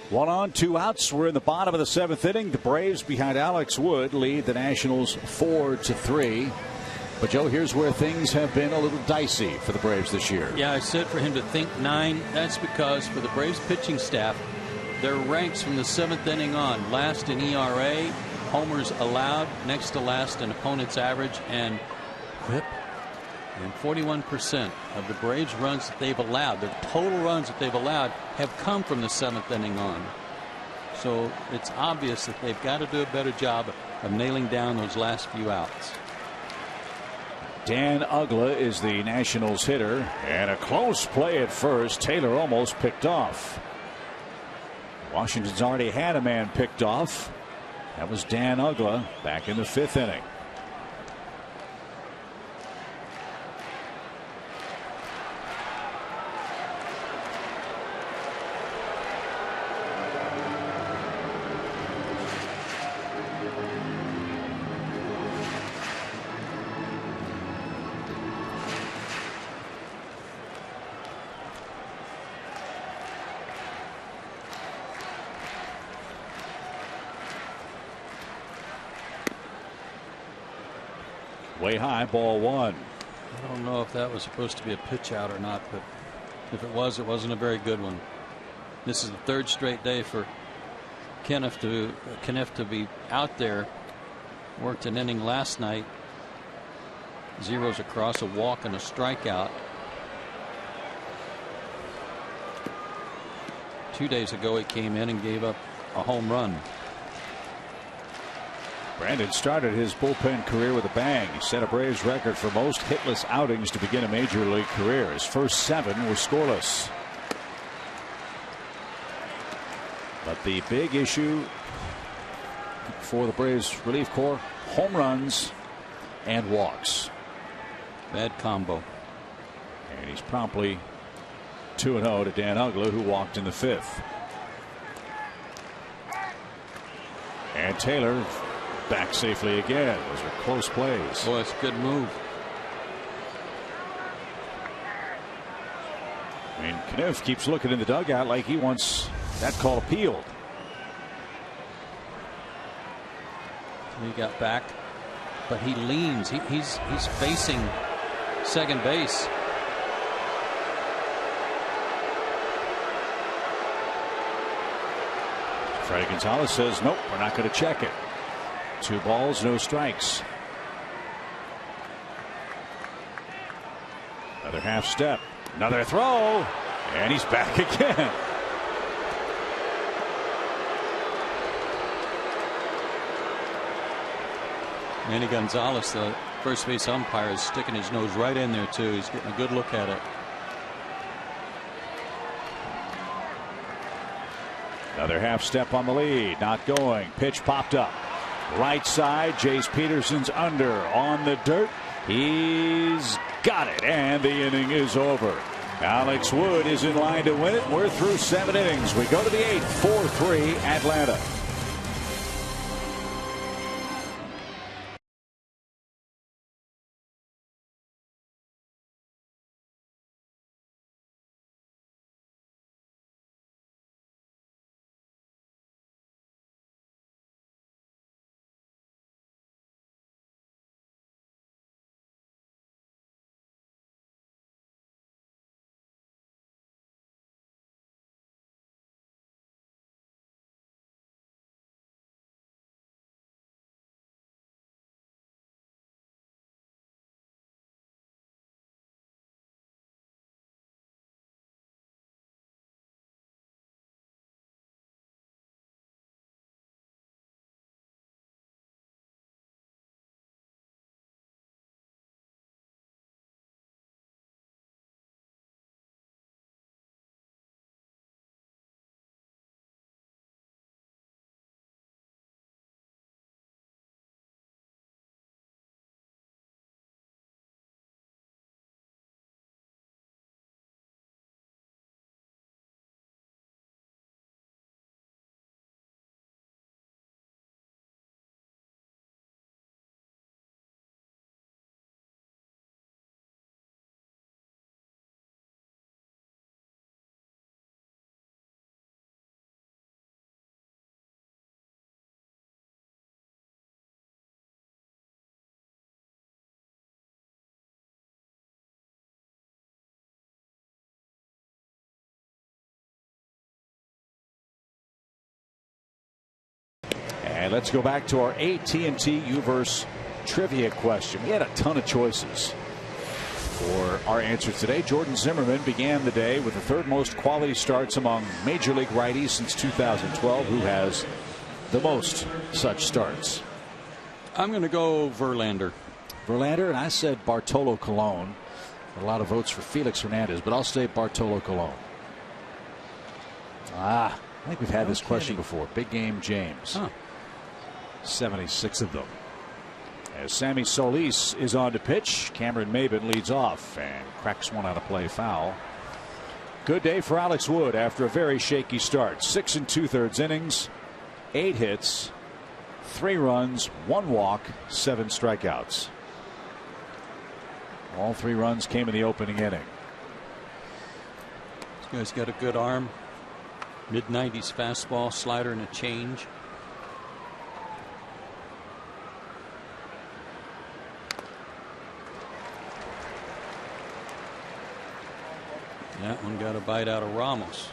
One on, 2 outs. We're in the bottom of the 7th inning. The Braves behind Alex Wood lead the Nationals 4-3. But Joe, here's where things have been a little dicey for the Braves this year. Yeah, I said for him to think 9. That's because for the Braves pitching staff, their ranks from the 7th inning on: last in ERA, homers allowed, next to last in opponent's average, and whip. And 41% of the Braves runs that they've allowed, their total runs that they've allowed, have come from the 7th inning on. So it's obvious that they've got to do a better job of nailing down those last few outs. Dan Uggla is the Nationals hitter, and a close play at first. Taylor almost picked off. Washington's already had a man picked off. That was Dan Uggla back in the 5th inning. Way high, ball 1. I don't know if that was supposed to be a pitch out or not, but if it was, it wasn't a very good one. This is the 3rd straight day for Kenneth to be out there. Worked an inning last night. Zeros across, a walk and a strikeout. 2 days ago he came in and gave up a home run. Brandon started his bullpen career with a bang. He set a Braves record for most hitless outings to begin a major league career. His first 7 were scoreless. But the big issue for the Braves relief corps: home runs and walks. Bad combo. And he's promptly 2-0 to Dan Uggla, who walked in the 5th. And Taylor back safely again. Those were close plays. Boy, it's a good move. And Kniff keeps looking in the dugout like he wants that call appealed. He got back, but he leans. He's facing second base. Freddie Gonzalez says, nope, we're not going to check it. 2 balls, no strikes. Another half step, another throw, and he's back again. Manny Gonzalez, the first base umpire, is sticking his nose right in there too. He's getting a good look at it. Another half step on the lead, not going. Pitch popped up. Right side, Jace Peterson's under on the dirt. He's got it, and the inning is over. Alex Wood is in line to win it. We're through 7 innings. We go to the 8th, 4-3 Atlanta. And let's go back to our AT&T U-verse trivia question. We had a ton of choices for our answers today. Jordan Zimmermann began the day with the 3rd most quality starts among Major League righties since 2012. Who has the most such starts? I'm going to go Verlander. Verlander, and I said Bartolo Colon. A lot of votes for Felix Hernandez, but I'll say Bartolo Colon. I think we've had this question before. Big Game James. 76 of them. As Sammy Solis is on to pitch, Cameron Maybin leads off and cracks one out of play foul. Good day for Alex Wood after a very shaky start. 6 2/3 innings, 8 hits, 3 runs, 1 walk, 7 strikeouts. All 3 runs came in the opening inning. This guy's got a good arm. Mid-90s fastball, slider, and a change. That one got a bite out of Ramos.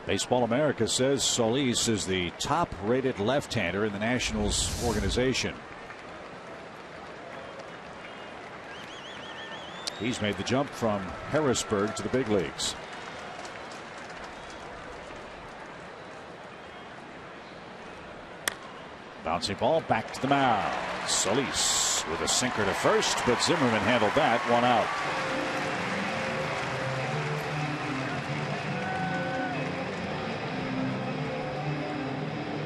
Baseball America says Solis is the top-rated left-hander in the Nationals organization. He's made the jump from Harrisburg to the big leagues. Bouncing ball back to the mound. Solis with a sinker to first, but Zimmerman handled that. 1 out.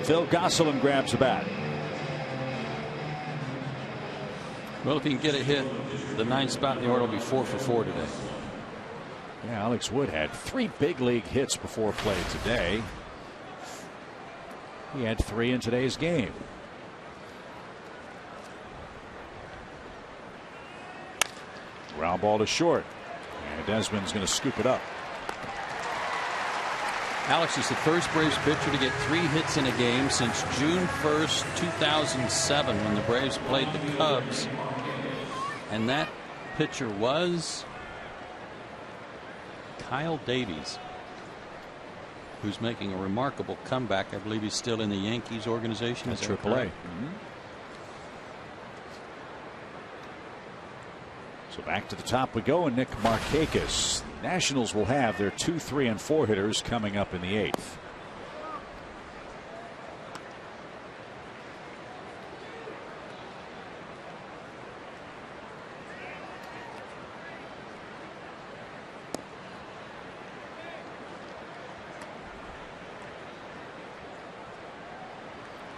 Phil Gosselin grabs a bat. Well, if he can get a hit, the 9th spot in the order will be 4 for 4 today. Yeah, Alex Wood had 3 big league hits before play today. He had 3 in today's game. Ground ball to short. And Desmond's going to scoop it up. Alex is the first Braves pitcher to get 3 hits in a game since June 1st, 2007, when the Braves played the Cubs. And that pitcher was Kyle Davies, who's making a remarkable comeback. I believe he's still in the Yankees organization. At AAA. So back to the top we go, and Nick Markakis. The Nationals will have their 2, 3, and 4 hitters coming up in the 8th.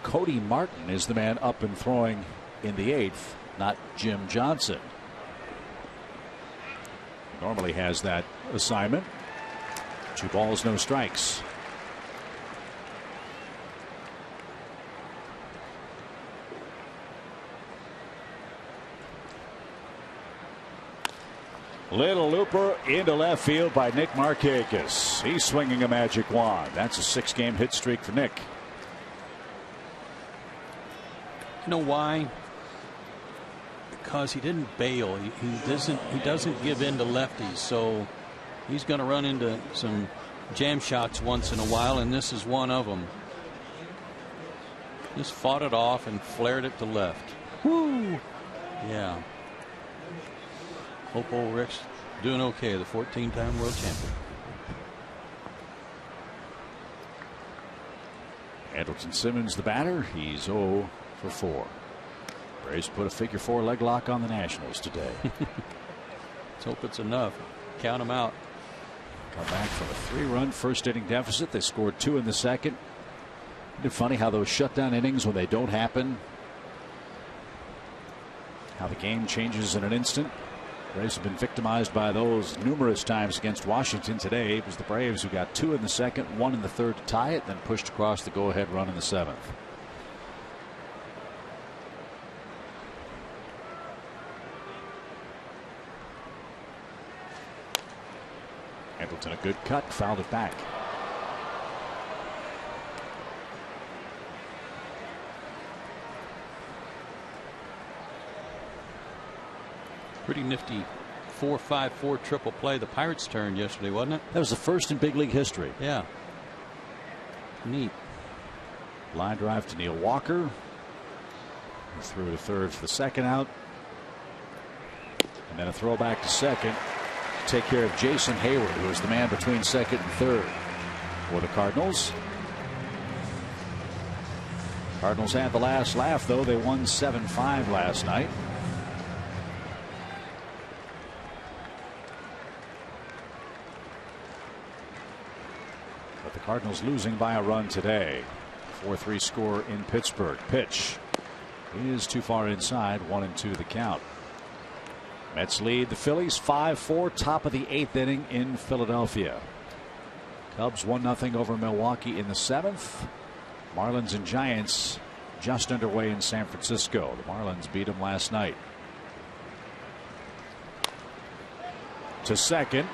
Cody Martin is the man up and throwing in the 8th, not Jim Johnson. Normally has that assignment. 2 balls, no strikes. Little looper into left field by Nick Markakis. He's swinging a magic wand. That's a 6-game hit streak for Nick. You know why? Because he didn't bail. He doesn't give in to lefties, so he's going to run into some jam shots once in a while, and this is one of them. Just fought it off and flared it to left. Woo! Yeah. Hope old Rick's doing okay, the 14-time world champion. Andrelton Simmons, the batter. He's 0 for 4. Braves put a figure 4 leg lock on the Nationals today. Let's hope it's enough. Count them out. Come back from a 3-run first inning deficit. They scored 2 in the second. Isn't it funny how those shutdown innings, when they don't happen, how the game changes in an instant? Braves have been victimized by those numerous times against Washington. Today it was the Braves who got 2 in the second, 1 in the third to tie it, then pushed across the go-ahead run in the 7th. Andrelton, a good cut, fouled it back. Pretty nifty 4-5-4 triple play. The Pirates' turn yesterday, wasn't it? That was the first in big league history. Yeah. Neat. Line drive to Neil Walker. He threw to third for the second out. And then a throwback to second. Take care of Jason Hayward, who was the man between second and third for the Cardinals. Cardinals had the last laugh, though. They won 7-5 last night. But the Cardinals losing by a run today. 4-3 score in Pittsburgh. Pitch is too far inside. 1-2 the count. Mets lead the Phillies 5-4, top of the 8th inning in Philadelphia. Cubs 1-0 over Milwaukee in the 7th. Marlins and Giants just underway in San Francisco. The Marlins beat them last night. To second,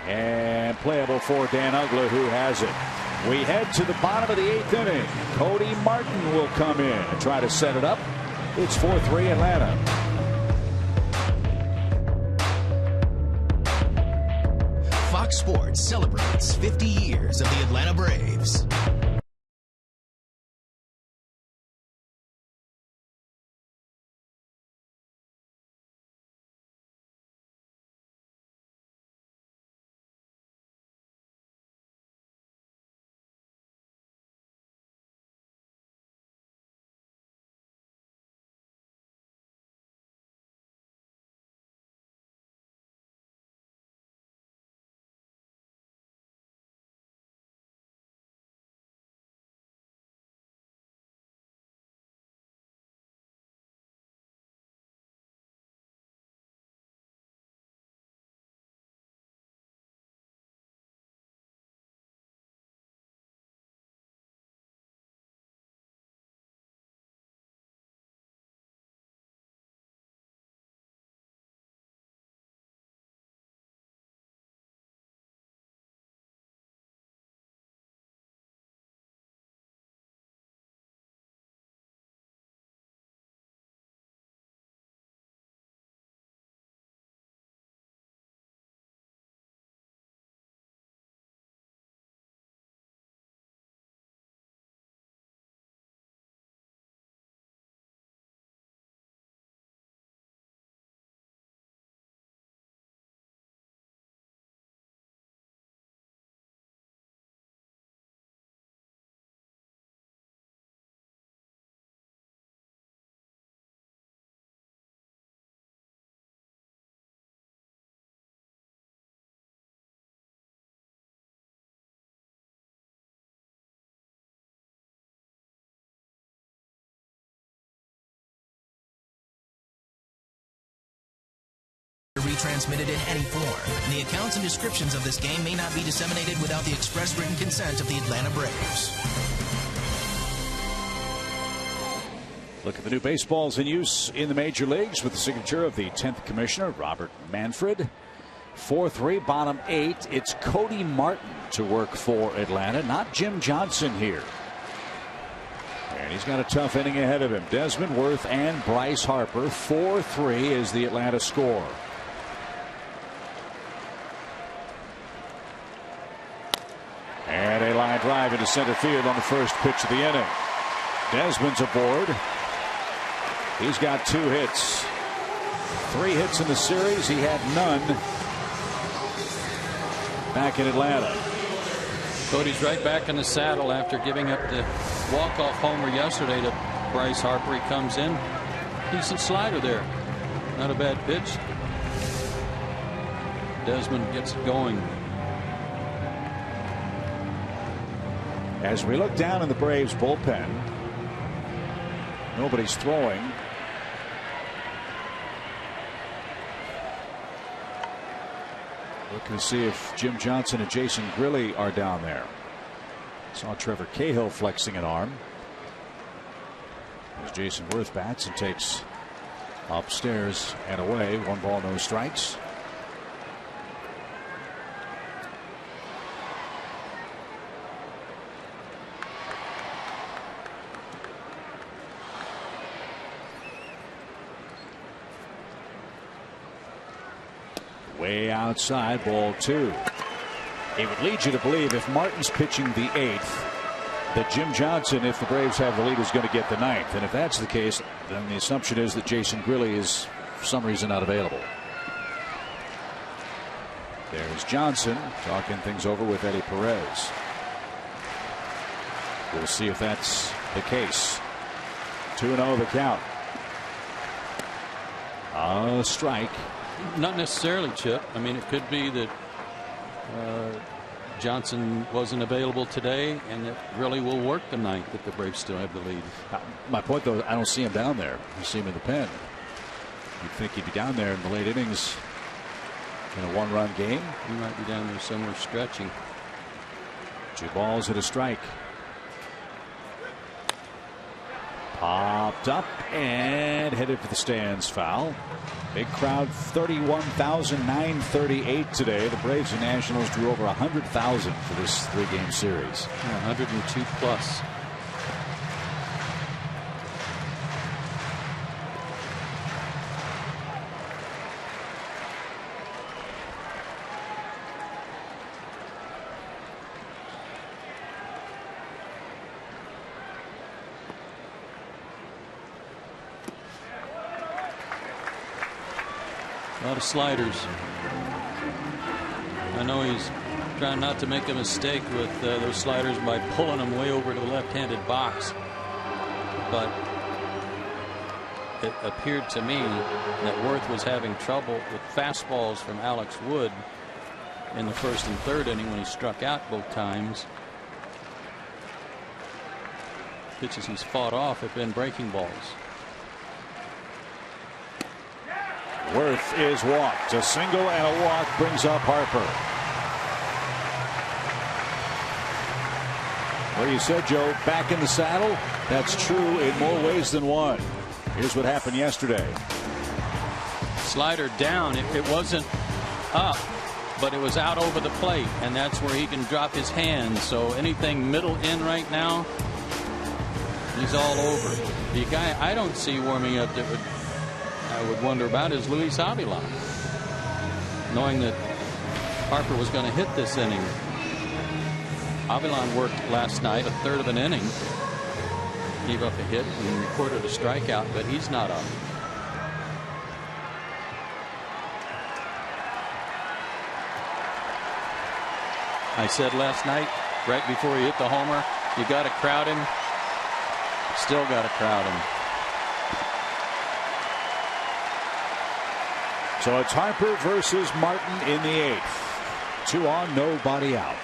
and playable for Dan Uggla, who has it. We head to the bottom of the 8th inning. Cody Martin will come in and try to set it up. It's 4-3 Atlanta. Fox Sports celebrates 50 years of the Atlanta Braves. transmitted in any form. The accounts and descriptions of this game may not be disseminated without the express written consent of the Atlanta Braves. Look at the new baseballs in use in the major leagues with the signature of the 10th commissioner, Robert Manfred. 4-3, bottom 8. It's Cody Martin to work for Atlanta, not Jim Johnson here. And he's got a tough inning ahead of him. Desmond Worth and Bryce Harper. 4-3 is the Atlanta score. And a line drive into center field on the first pitch of the inning. Desmond's aboard. He's got 2 hits. 3 hits in the series. He had none back in Atlanta. Cody's right back in the saddle after giving up the walk-off homer yesterday to Bryce Harper. He comes in. Decent slider there. Not a bad pitch. Desmond gets it going. As we look down in the Braves bullpen, nobody's throwing. Looking to see if Jim Johnson and Jason Grilli are down there. Saw Trevor Cahill flexing an arm. As Jason Worth bats and takes upstairs and away. 1 ball, no strikes. Way outside, ball 2. It would lead you to believe if Martin's pitching the 8th that Jim Johnson, if the Braves have the lead, is going to get the 9th. And if that's the case, then the assumption is that Jason Grilli is for some reason not available. There's Johnson talking things over with Eddie Perez. We'll see if that's the case. 2-0 the count. A strike. Not necessarily, Chip. I mean, it could be that Johnson wasn't available today and that really will work the 9th if the Braves still have the lead. My point, though, I don't see him down there. I see him in the pen. You'd think he'd be down there in the late innings in a 1-run game. He might be down there somewhere stretching. 2 balls and a strike. Popped up and headed for the stands. Foul. Big crowd, 31,938 today. The Braves and Nationals drew over 100,000 for this 3-game series. 102 plus. A lot of sliders. I know he's trying not to make a mistake with those sliders by pulling them way over to the left-handed box. But it appeared to me that Worth was having trouble with fastballs from Alex Wood in the 1st and 3rd inning when he struck out both times. Pitches he's fought off have been breaking balls. Worth is walked. A single and a walk brings up Harper. Well, you said, Joe, back in the saddle. That's true in more ways than one. Here's what happened yesterday. Slider down. It wasn't up, but it was out over the plate, and that's where he can drop his hands. So anything middle in right now, he's all over. The guy I don't see warming up that I would wonder about is Luis Avila. Knowing that Harper was going to hit this inning. Avila worked last night, a 1/3 of an inning. Gave up a hit and recorded a strikeout, but he's not up. I said last night, right before he hit the homer, you got to crowd him. Still got to crowd him. So it's Harper versus Martin in the 8th. 2 on, nobody out.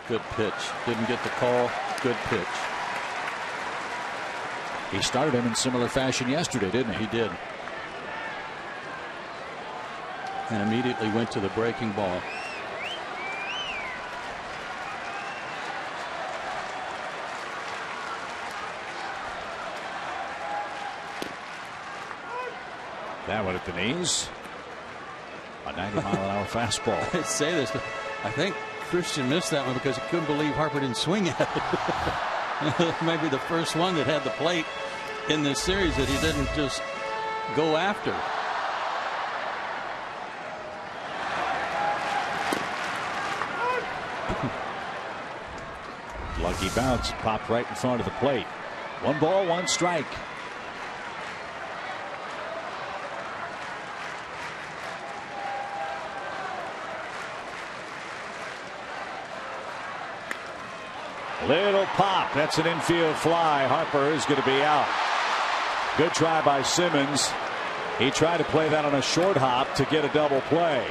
Good pitch. Didn't get the call. Good pitch. He started him in similar fashion yesterday, didn't he? He did. And immediately went to the breaking ball. That one at the knees. A 90-mile-an-hour fastball. I'd say this, but I think Christian missed that one because he couldn't believe Harper didn't swing at it. Maybe the first one that had the plate in this series that he didn't just go after. Lucky bounce, popped right in front of the plate. 1 ball, 1 strike. Little pop. That's an infield fly. Harper is going to be out. Good try by Simmons. He tried to play that on a short hop to get a double play.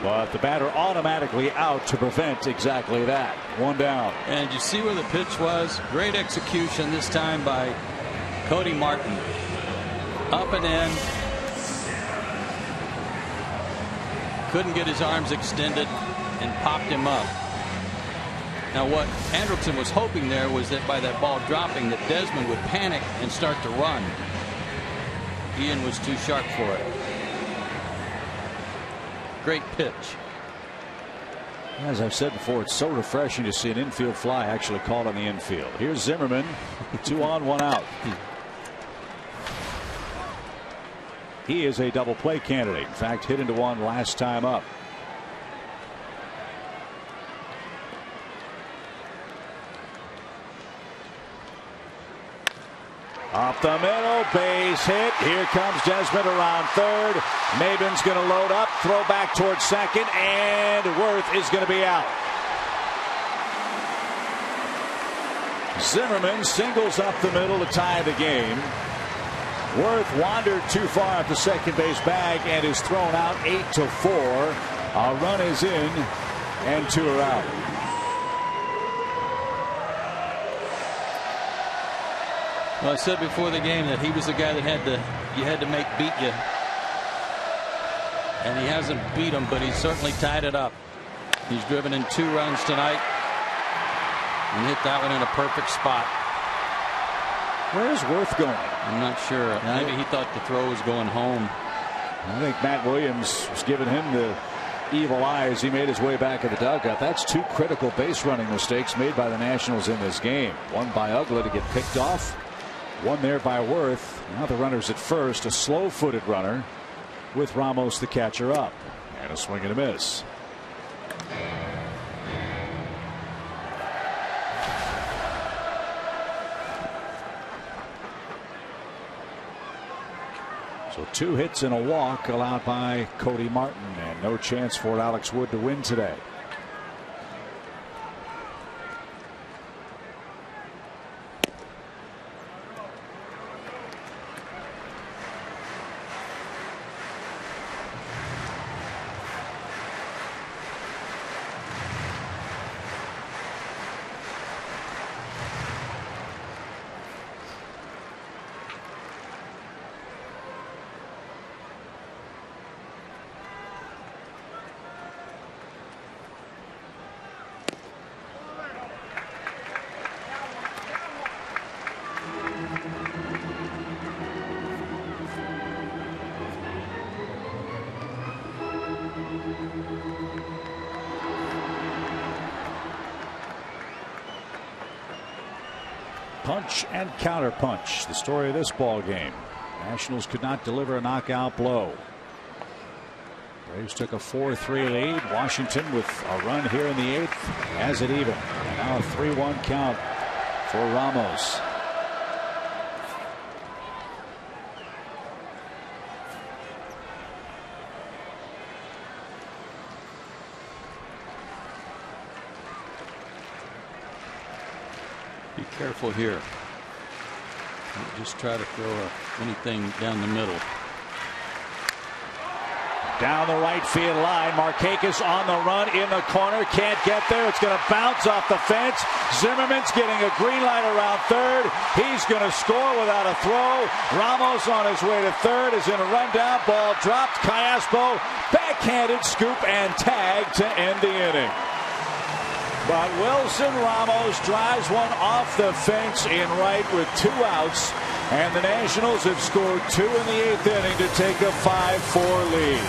But the batter automatically out to prevent exactly that. 1 down. And you see where the pitch was? Great execution this time by Cody Martin. Up and in. Couldn't get his arms extended and popped him up. Now what Andrelton was hoping there was that by that ball dropping that Desmond would panic and start to run. Ian was too sharp for it. Great pitch. As I've said before, it's so refreshing to see an infield fly actually caught on the infield. Here's Zimmerman. 2 on, 1 out. He is a double play candidate. In fact, hit into 1 last time up. Up the middle, base hit. Here comes Desmond around third. Maben's going to load up, throw back towards second, and Worth is going to be out. Zimmerman singles up the middle to tie the game. Worth wandered too far at the second base bag and is thrown out 8-4. A run is in, and 2 are out. Well, I said before the game that he was the guy that you had to make beat you. And he hasn't beat him, but he's certainly tied it up. He's driven in 2 runs tonight and hit that one in a perfect spot. Where's Worth going? I'm not sure. Maybe he thought the throw was going home. I think Matt Williams was giving him the evil eye as he made his way back in the dugout. That's 2 critical base running mistakes made by the Nationals in this game. One by Uggla to get picked off. One there by Worth. Now the runner's at first. A slow-footed runner with Ramos the catcher up. And a swing and a miss. So 2 hits and a walk allowed by Cody Martin, and no chance for Alex Wood to win today. Punch and counter punch. The story of this ball game. Nationals could not deliver a knockout blow. Braves took a 4-3 lead. Washington with a run here in the 8th has it even. And now a 3-1 count for Ramos. Be careful here. Don't just try to throw anything down the middle. Down the right field line. Markakis on the run in the corner. Can't get there. It's going to bounce off the fence. Zimmerman's getting a green light around third. He's going to score without a throw. Ramos on his way to third is in a rundown. Ball dropped. Callaspo backhanded scoop and tag to end the inning. But Wilson Ramos drives one off the fence in right with 2 outs. And the Nationals have scored 2 in the 8th inning to take a 5-4 lead.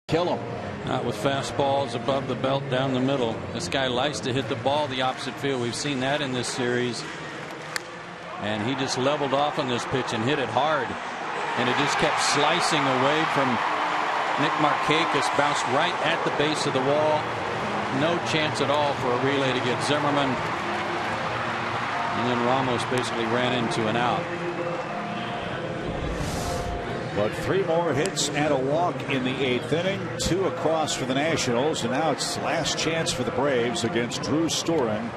Kill him. Not with fastballs above the belt down the middle. This guy likes to hit the ball the opposite field. We've seen that in this series. And he just leveled off on this pitch and hit it hard. And it just kept slicing away from Nick Markakis. Bounced right at the base of the wall. No chance at all for a relay to get Zimmerman. And then Ramos basically ran into an out. But 3 more hits and a walk in the 8th inning. 2 across for the Nationals. And now it's last chance for the Braves against Drew Storen,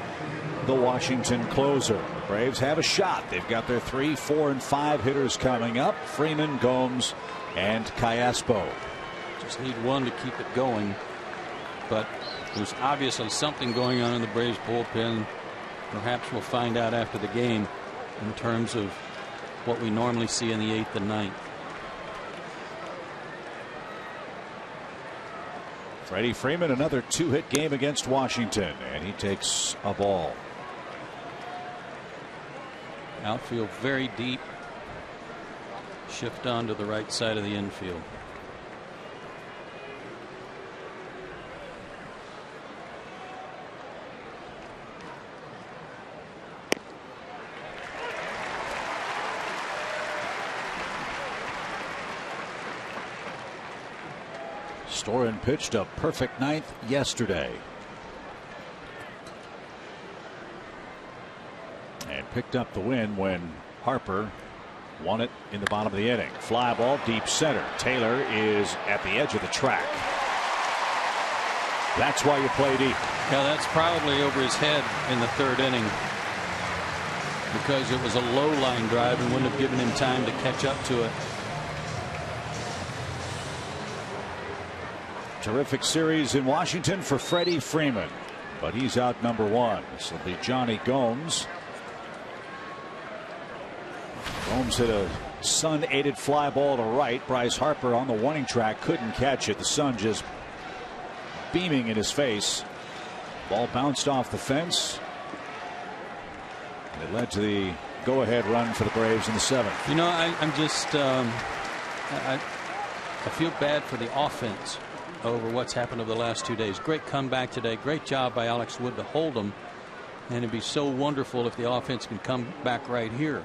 the Washington closer. The Braves have a shot. They've got their 3, 4, and 5 hitters coming up. Freeman, Gomes, and Callaspo. Just need one to keep it going. But there's obviously something going on in the Braves bullpen. Perhaps we'll find out after the game in terms of what we normally see in the 8th and 9th. Freddie Freeman, another 2-hit game against Washington, and he takes a ball. Outfield very deep. Shift on to the right side of the infield. Storen pitched a perfect 9th yesterday. And picked up the win when Harper won it in the bottom of the inning. Fly ball deep center. Taylor is at the edge of the track. That's why you play deep. Yeah, that's probably over his head in the 3rd inning. Because it was a low line drive and wouldn't have given him time to catch up to it. Terrific series in Washington for Freddie Freeman, but he's out number 1. This will be Johnny Gomes. Gomes hit a sun-aided fly ball to right. Bryce Harper on the warning track couldn't catch it. The sun just beaming in his face. Ball bounced off the fence. And it led to the go-ahead run for the Braves in the 7th. You know, I'm just I feel bad for the offense over what's happened over the last 2 days. Great comeback today. Great job by Alex Wood to hold them. And it'd be so wonderful if the offense can come back right here.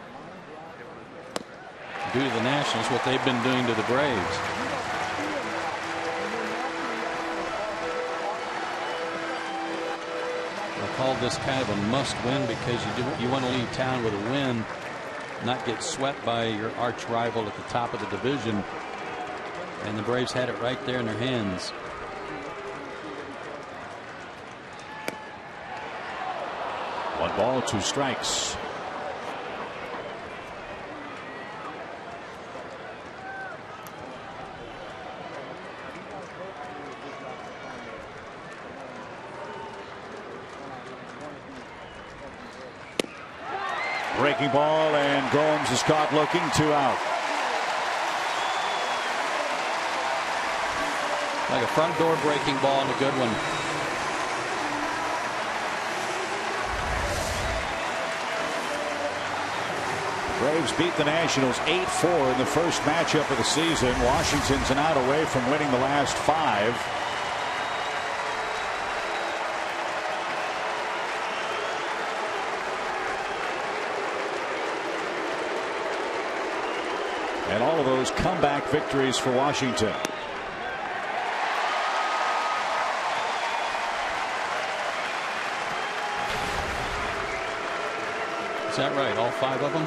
Do to the Nationals what they've been doing to the Braves. called this kind of a must-win because you want to leave town with a win, not get swept by your arch rival at the top of the division. And the Braves had it right there in their hands. One ball, two strikes. Breaking ball, and Gomes is caught looking, 2 out. Like a front door breaking ball and a good one. Braves beat the Nationals 8-4 in the first matchup of the season. Washington's an out away from winning the last 5. And all of those comeback victories for Washington. Is that right? All 5 of them?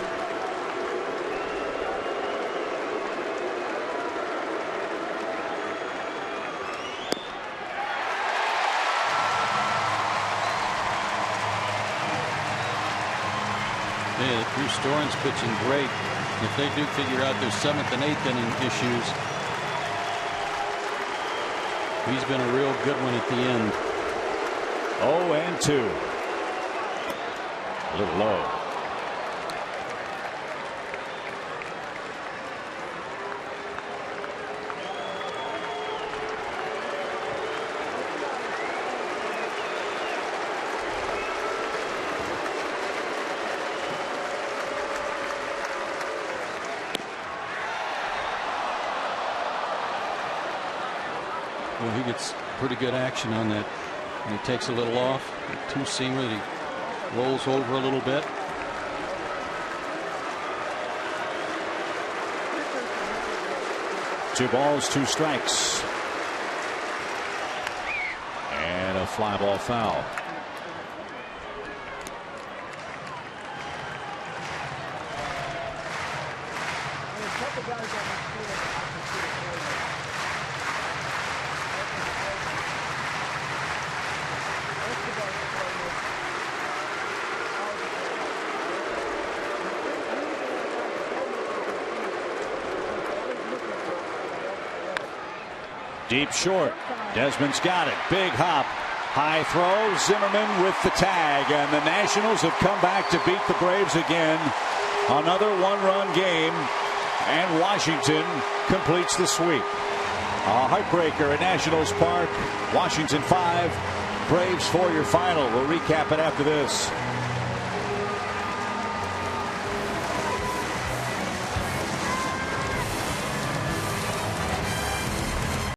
Yeah, Drew Storen's pitching great. If they do figure out their 7th and 8th inning issues, he's been a real good one at the end. 0-2. A little low. Well, he gets pretty good action on that. And he takes a little off. The two-seamer that he rolls over a little bit. Two balls, two strikes. And a fly ball foul. Deep short. Desmond's got it. Big hop. High throw. Zimmerman with the tag. And the Nationals have come back to beat the Braves again. Another one-run game. And Washington completes the sweep. A heartbreaker at Nationals Park. Washington 5. Braves 4 your final. We'll recap it after this.